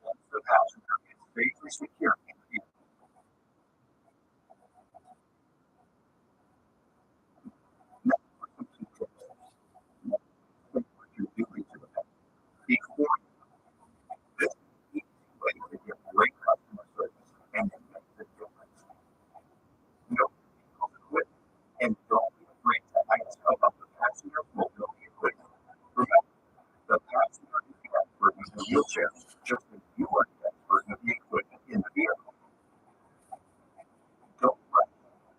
once the passenger is safely secure in the vehicle. Now for some key tips. Think what you're doing to the pet. Before this is an easy way to get great customer service and it makes a difference. Know your vehicle's equipment and don't be afraid to ask about the passenger's mobility equipment. Remember, the passenger is the expert in the wheelchair, just as you are the expert in the equipment in the vehicle. Don't rush.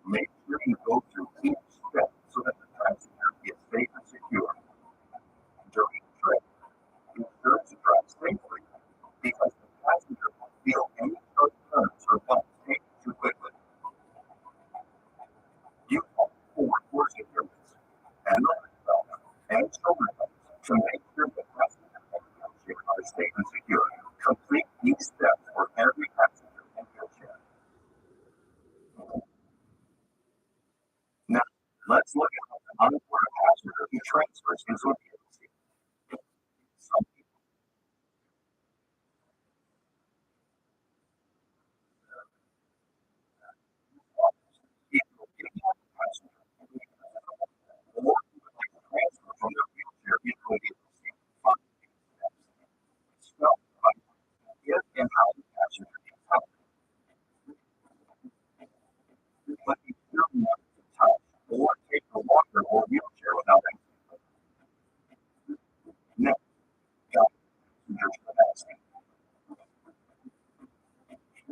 Make sure you go through each step so that the passenger is safe and secure. During the trip, be sure to drive safely because the passenger will feel any sharp turns or bumps taken too quickly. You hold forward for security and lower belt and shoulder belts to make sure the passenger and wheelchair are safe and secure. Complete each step for every passenger and wheelchair. Now, let's look at how to onboard a passenger who transfers into a vehicle seat. Some people will get on the passenger or who would like to transfer from their wheelchair into a vehicle seat. Follow these steps. Start by if and how the passenger needs help. But be sure not to touch or take the walker or wheelchair without asking. Next, guide the passenger to the back seat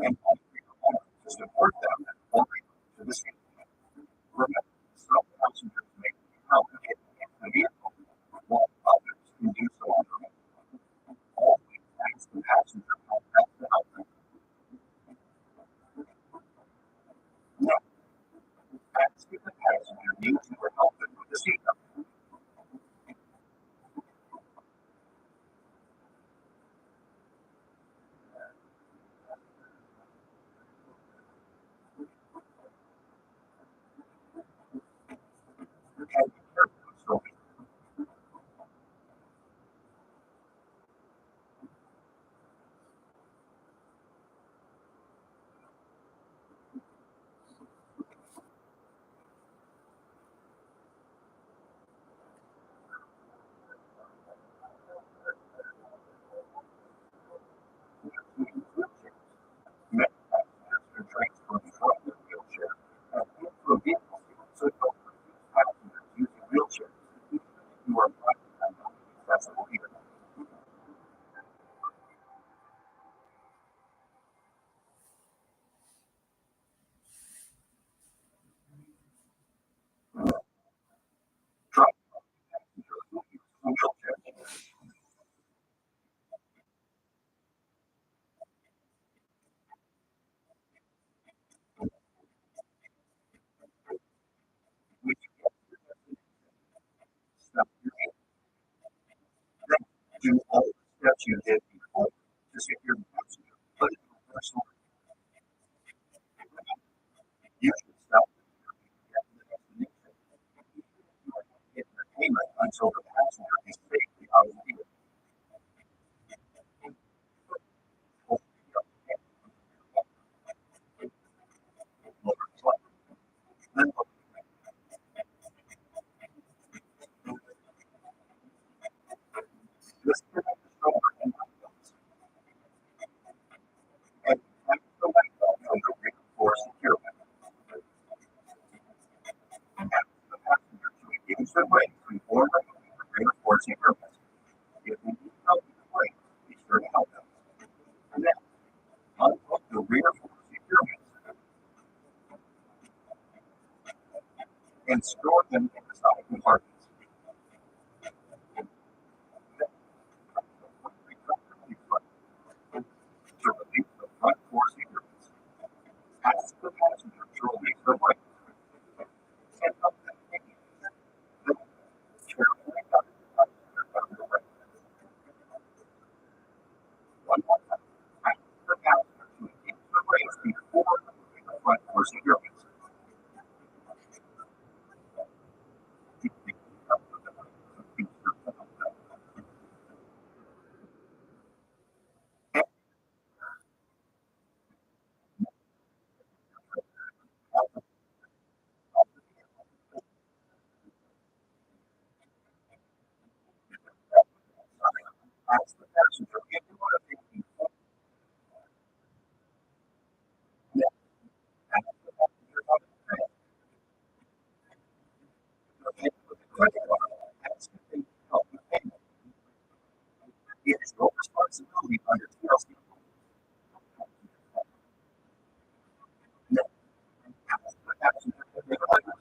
and hold your arm to support them or bring them to the seat. Remember, some passengers may need help getting into the vehicle, while others can do so on their own. Always ask the passenger how best to help them. Next, ask if the passenger needs you or help them with the seatbelt. And be careful so many passengers can transfer from the wheelchair and into a vehicle seat, so don't refuse passengers using wheelchairs, even if you are driving on an accessible vehicle. Try passengers who use a wheelchair. When you get to your destination, stop your hand. Then do all the steps you did before to secure the passenger, but in reverse order. You should stop when you get to the destination, even if you are not getting the payment until the passenger is safely out of the vehicle. Hold the other hand until your lower flight. Then look disconnect the shoulder and leg belts. And connect the leg belt from the rear floor securement. Ask the passenger to engage the brakes before removing the rear floor securement. If you need help with the brakes, be sure to help them. Next, unhook the rear floor securement and store them in the side compartments. Then, press the quick retractor release button flexibility under TLC. No, that's the passenger vehicle.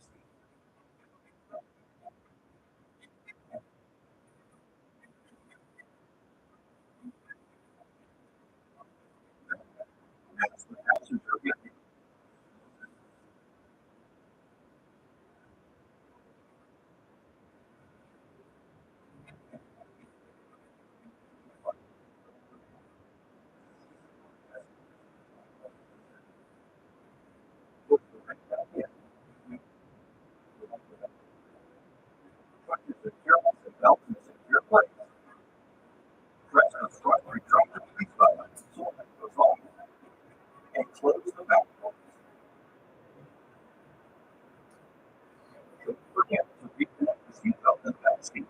Belt and secure place. Press the start return to the button so it goes on. And close the back doors. Don't forget to reconnect the seatbelt and back seat.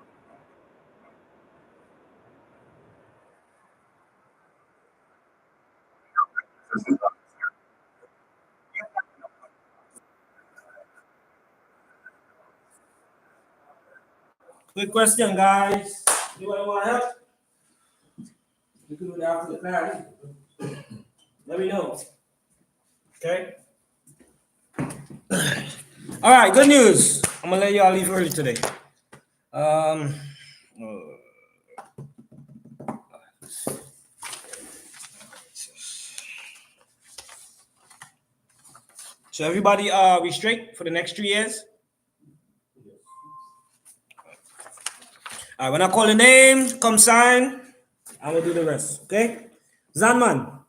Quick question, guys. Anyone want help? You can do it after the class. Let me know. Okay. All right. Good news. I'm gonna let y'all leave early today. So everybody, we straight for the next 3 years. All right. When I call the name, come sign. I will do the rest. Okay. Zanman.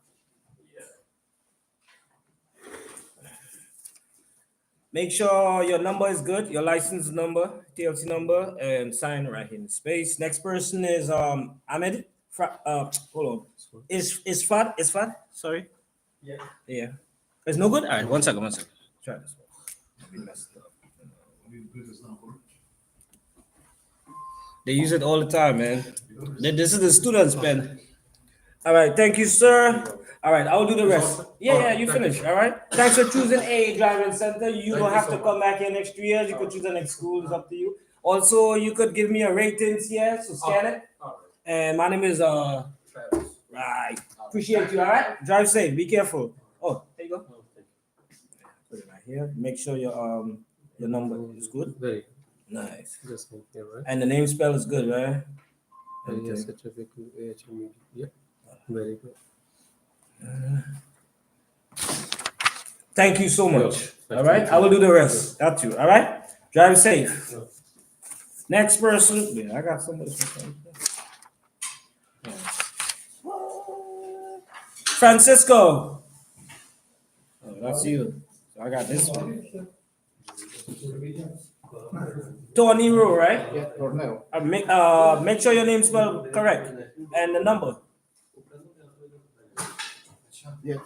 Make sure your number is good, your license number, TLC number, and sign right here in space. Next person is Ahmed. Hold on. Is Fad? Sorry. Yeah. Yeah. It's no good? All right, one second. Try this one. We messed up. They use it all the time, man. This is the student's pen. All right, thank you, sir. All right, I'll do the rest. Yeah, you finish. All right. Thanks for choosing A Driving Center. You don't have to come back here next 3 years. You could choose the next school. It's up to you. Also, you could give me a ratings here, so scan it. And my name is Travis. Right. Appreciate you. All right. Drive safe. Be careful. Oh, there you go. Put it right here. Make sure your number is good. Very Nice. just like here, right? And the name spell is good, right? Okay. Certificate AHM. Yeah. Very good. Thank you so much. Yeah. All right. I will do the rest. Got you. All right. Drive safe. Next person. Yeah, I got somebody. Francisco. Oh, that's you. So I got this one. Tornero, right? Yeah, Tornado. Make sure your name spelled correct and the number. Yes.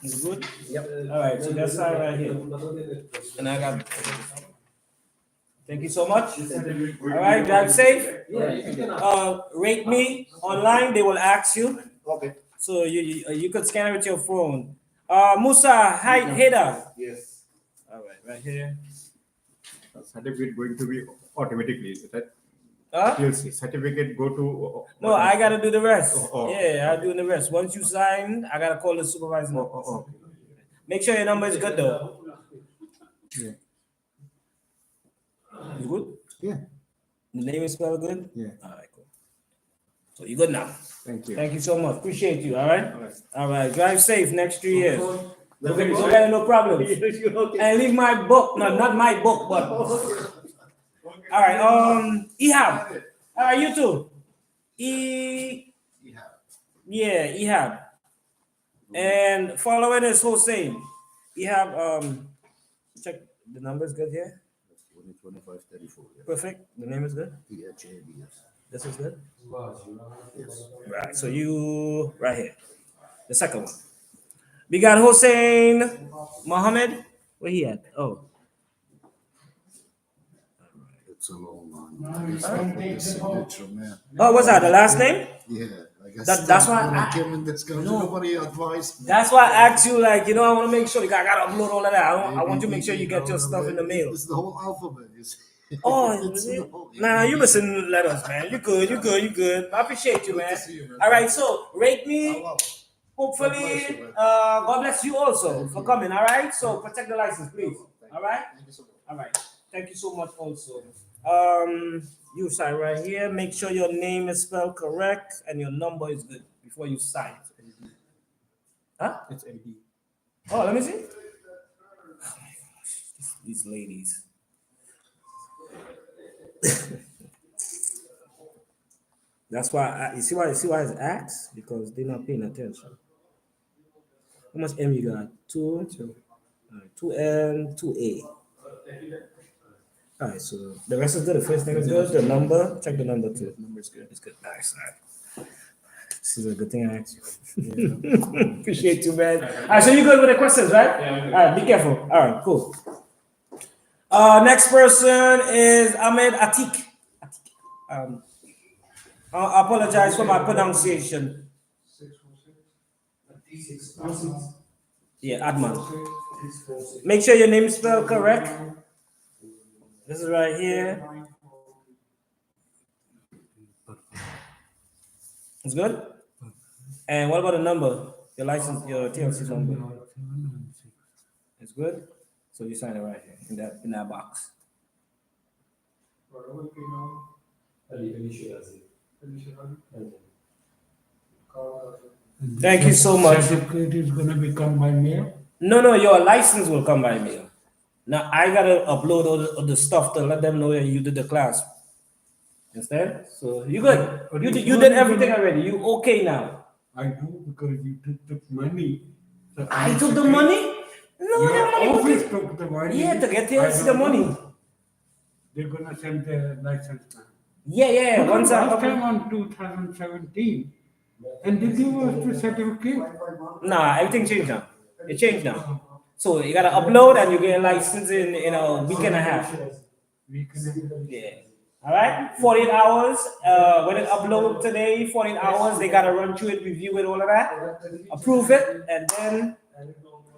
Is good? Yep. All right, so that's all right here. And I got. Thank you so much. All right, drive safe. Yeah, you can get up. Rate me online. They will ask you, Okay. so you could scan it with your phone. Musa, hi, Heda. Yes. All right, right here. Certificate going to be automatically, right? Huh? TLC certificate go to. No, I gotta do the rest. Oh, Yeah, I'll do the rest. Once you sign, I gotta call the supervisor. Oh. Make sure your number is good though. Yeah. You good? Yeah. The name is spelled good? Yeah. All right, cool. So you good now. Thank you. Thank you so much. Appreciate you. All right? All right. All right. Drive safe next 3 years. Okay, so got no problems. And leave my book. No, not my book, but. All right. Ehab. All right, you too. Yeah, Ehab. And following is Hossein. Ehab, check the numbers good here. 2534. Perfect. The name is good. PHABS. This is good. Yes. Right. So you right here. The second one. We got Hossein Mohammed. Where he at? Oh. It's a long one. It's not the signature, man. Oh, what's that? The last name? Yeah, I guess That's why when I- I came in this country, No. nobody advised me. That's why I asked you, like, I want to make sure, I got to upload all of that. I want you to make sure you get your stuff in the mail. It's the whole alphabet. Oh, It's is it? no, Nah, you missing letters, man. You good, you good, you good. I appreciate you, Good man. to see you, man. All right, so rate I me. love. Hopefully, God bless you, man. God bless you also Thank for you. coming. All right, so protect the license, please. Thank All right, Thank you so much. all right. Thank you so much, also. You sign right here. Make sure your name is spelled correct and your number is good before you sign. Huh? It's AD. Oh, let me see. Oh my gosh, these ladies. That's why you see why it's X? Because they're not paying attention. How much M you got? Two? All right, 2M, 2A. All right, so the rest is good. The first name is good. The number, check the number too. Number's good. It's good. Nice. All right. This is a good thing I asked you. Appreciate you, man. All right, so you good with the questions, right? Yeah, I'm good. All right, be careful. All right, cool. Next person is Ahmed Atik. I apologize for my pronunciation. Yeah, Adman. Make sure your name is spelled correct. This is right here. It's good? And what about the number? Your license, your TLC number. It's good? So you sign it right here in that box. Thank you so much. Certificate is gonna become by mail. No, your license will come by mail. Now I gotta upload all the stuff to let them know that you did the class. Understand? So you good. You did everything already. You okay now. I do because you took money. So I took the money? No, Your that money office was took the money. yeah, to get here, I it's the don't money. know. They're gonna send the license now. Yeah. Because Once I last time on 2017, and they give us the certificate. nah, everything changed now. It changed now. So you gotta upload and you get a license in a week and a half. We can. Yeah. All right. 48 hours. When it upload today, 48 hours. They gotta run through it, review it, all of that, approve it, and then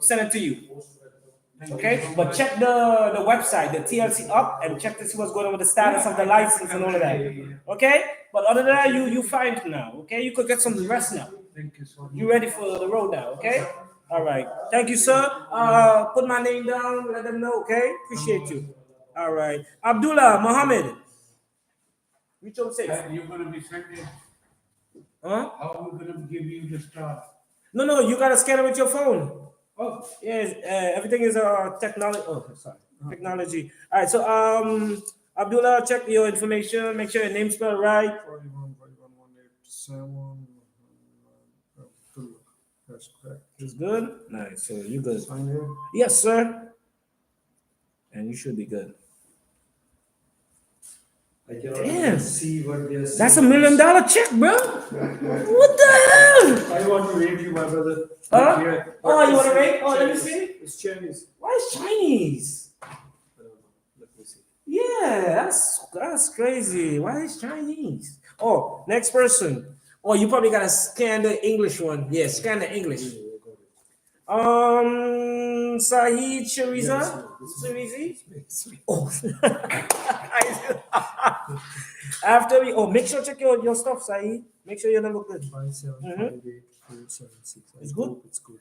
send it to you. Okay. But check the website, the TLC up, and check to see what's going on with the status of the license and all of that. Okay. But other than that, you fine now. Okay. You could get some rest now. Thank you so much. You ready for the road now? Okay. All right. Thank you, sir. Put my name down. Let them know. Okay. Appreciate you. All right. Abdullah Mohammed. Which one safe? You're gonna be sending. Huh? How are we gonna give you the stuff? No. You gotta scan it with your phone. Oh, Yes. Everything is technology. Oh, sorry. Technology. All right. So Abdullah, check your information. Make sure your name's spelled right. 41, 187. That's correct. It's good. Nice. So you good? Sign here. Yes, sir. And you should be good. I can Damn. already see what they are saying. That's $1 million check, bro. What the hell? I want to rate you, my brother. Huh? Here. Oh, you want to rate? Oh, let me see. It's Chinese. Why is Chinese? I don't know. Let me see. Yeah, that's crazy. Why is Chinese? Oh, next person. Oh, you probably gotta scan the English one. Yeah, scan the English. Saeed Shariza. Sharizi. Oh. After we make sure check your stuff, Saeed. Make sure your number good. 5758 It's good? It's good.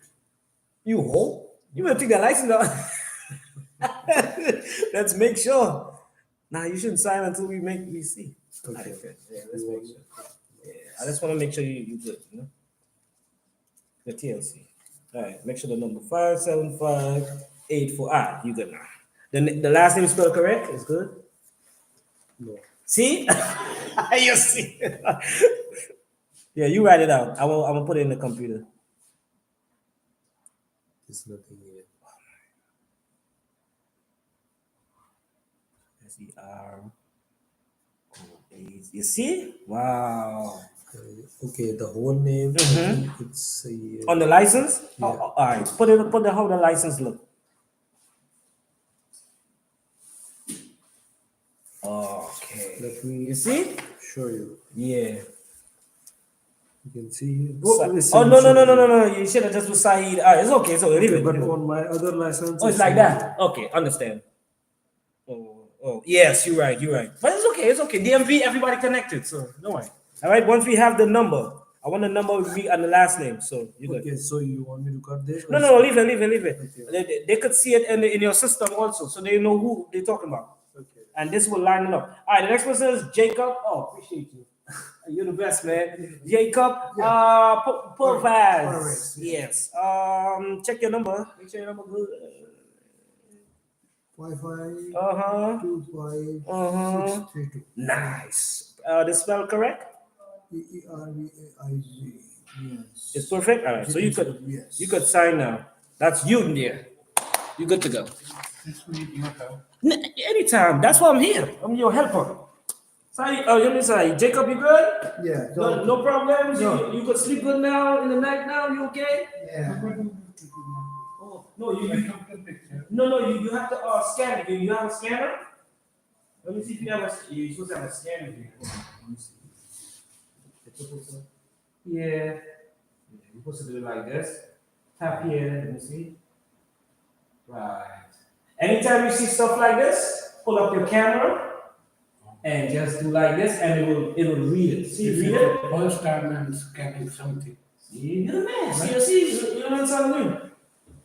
You hope? You better take that license out. Let's make sure. Nah, you shouldn't sign until we see. Okay. Yeah, let's make sure. Yeah, I just want to make sure you good, you know? The TLC. All right, make sure the number 57584. Ah, you good now. The last name is spelled correct? It's good? No. See? You see? Yeah, you write it out. I'm gonna put it in the computer. There's nothing here. SER. You see? Wow. Okay, the whole name. Mhm. It's On the license? Yeah. All right. Put how the license look. Okay. let me You see? show you. Yeah. You can see. Oh no. You should have just put Saeed. It's okay. So leave Okay, it. but on my other license. Oh, it's like that. Okay, understand. Oh, Oh, yes, you're right. You're right. But it's okay. It's okay. DMV, everybody connected. So don't worry. All right. Once we have the number, I want the number with me and the last name. So you good. Okay, so you want me to cut this? No, no, no. Leave it. Leave it. Leave it. They could see it in your system also, so they know who they're talking about. Okay. And this will line it up. All right. The next person is Jacob. Oh, appreciate you. You're the best, man. Jacob. Purvaz. Purvaz, Yes. Check your number. Make sure your number good. 55 Uh-huh. 25 Uh-huh. 632. Nice. The spell correct? EERVAIZ. Yes. It's perfect. All right. So you could Yes. sign now. That's you in there. You good to go. This week you have. Anytime. That's why I'm here. I'm your helper. Sorry. Oh, let me say, Jacob, you good? Yeah. No problems. No. You could sleep good now in the night now. You okay? Yeah. Oh, no, you took the picture. no, you have to scan it. You have a scanner? Let me see if you have you're supposed to have a scanner here. Let me see. Yeah. You're supposed to do it like this. Tap here. Let me see. Right. Anytime you see stuff like this, pull up your camera and just do like this, and it will read it. See, read it. First time I'm scanning something. See, you're the man. See, you learn something new.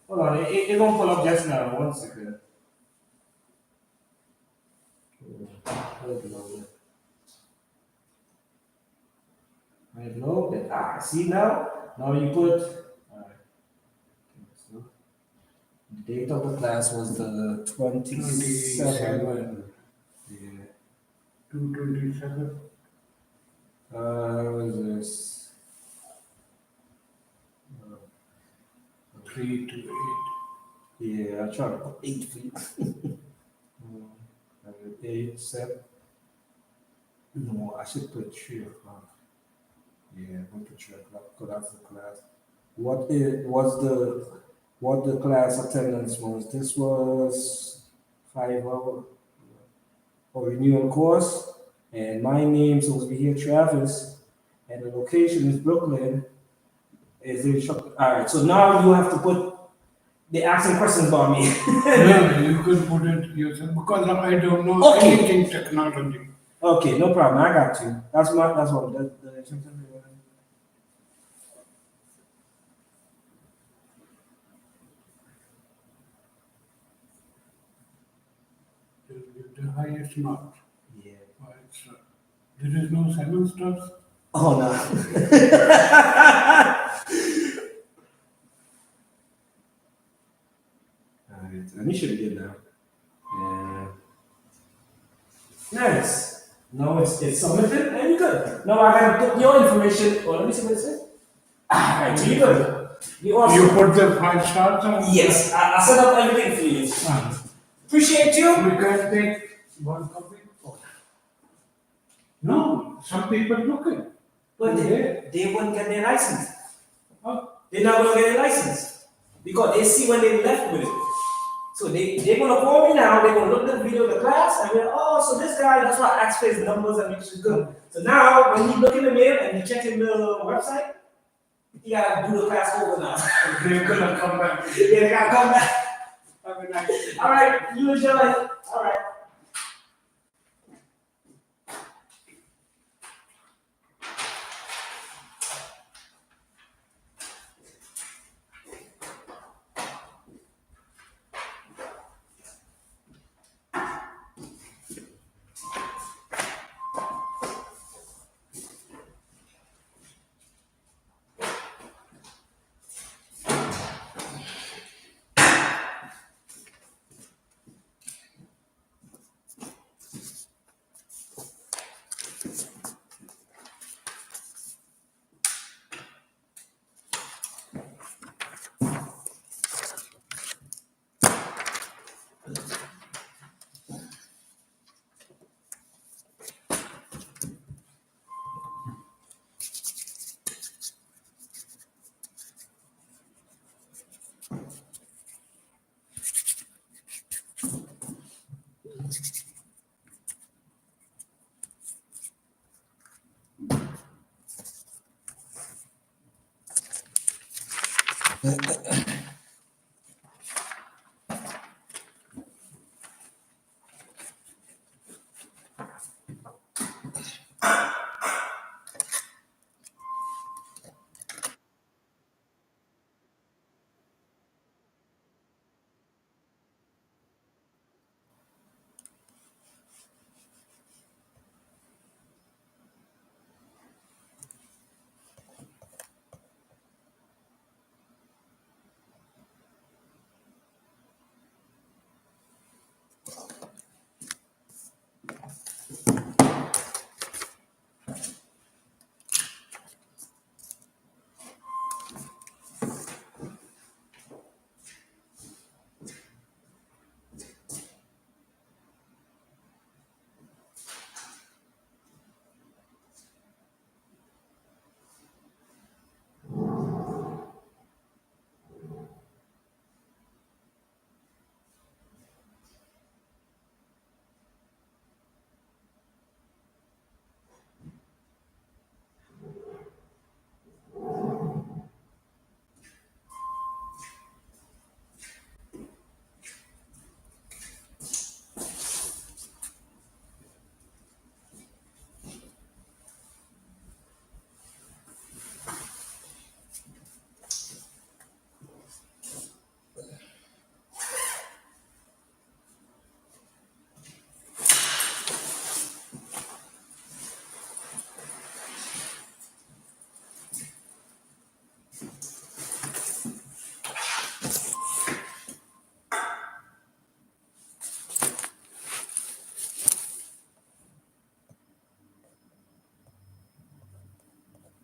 Hold on, it won't pull up just now. 1 second. Right, load. See now? Now you put. Alright. So the date of the class was the 27th. Yeah. 227. What is this? 3 to 8. Yeah, I tried to put 8 feet. 8, 7. No, I should put 3 o'clock. Yeah, I'm gonna put 3 o'clock because that's the class. What the class attendance was? This was 5 hour for renewal course, and my name supposed to be here, Travis, and the location is Brooklyn. Is in all right, so now you have to put the asking questions about me. No, you could put it yourself because I don't know Okay. anything technology. Okay, no problem. I got you. That's what. The highest mark. Yeah. There is no 7 stars. Oh no. Alright, let me show you again now. Yeah. Nice. No, it's submitted and you're good. Now I gotta put your information. Oh, let me see what it says. Alright, so you're good. You awesome. You put the 5 stars on? Yes, I set up everything for you. Appreciate you. We can take 1 copy. No, some people look it. But they wouldn't get their license. Oh. They're not gonna get their license because they see when they left with it. So they're gonna call me now. They're gonna look at the video of the class and they're oh, so this guy. That's why I asked for his numbers and make sure good. So now when you look in the mail and you check in the website, you gotta do the class over now. They're gonna come back. Yeah, they gotta come back. Have a nice day. All right, you enjoy. All right.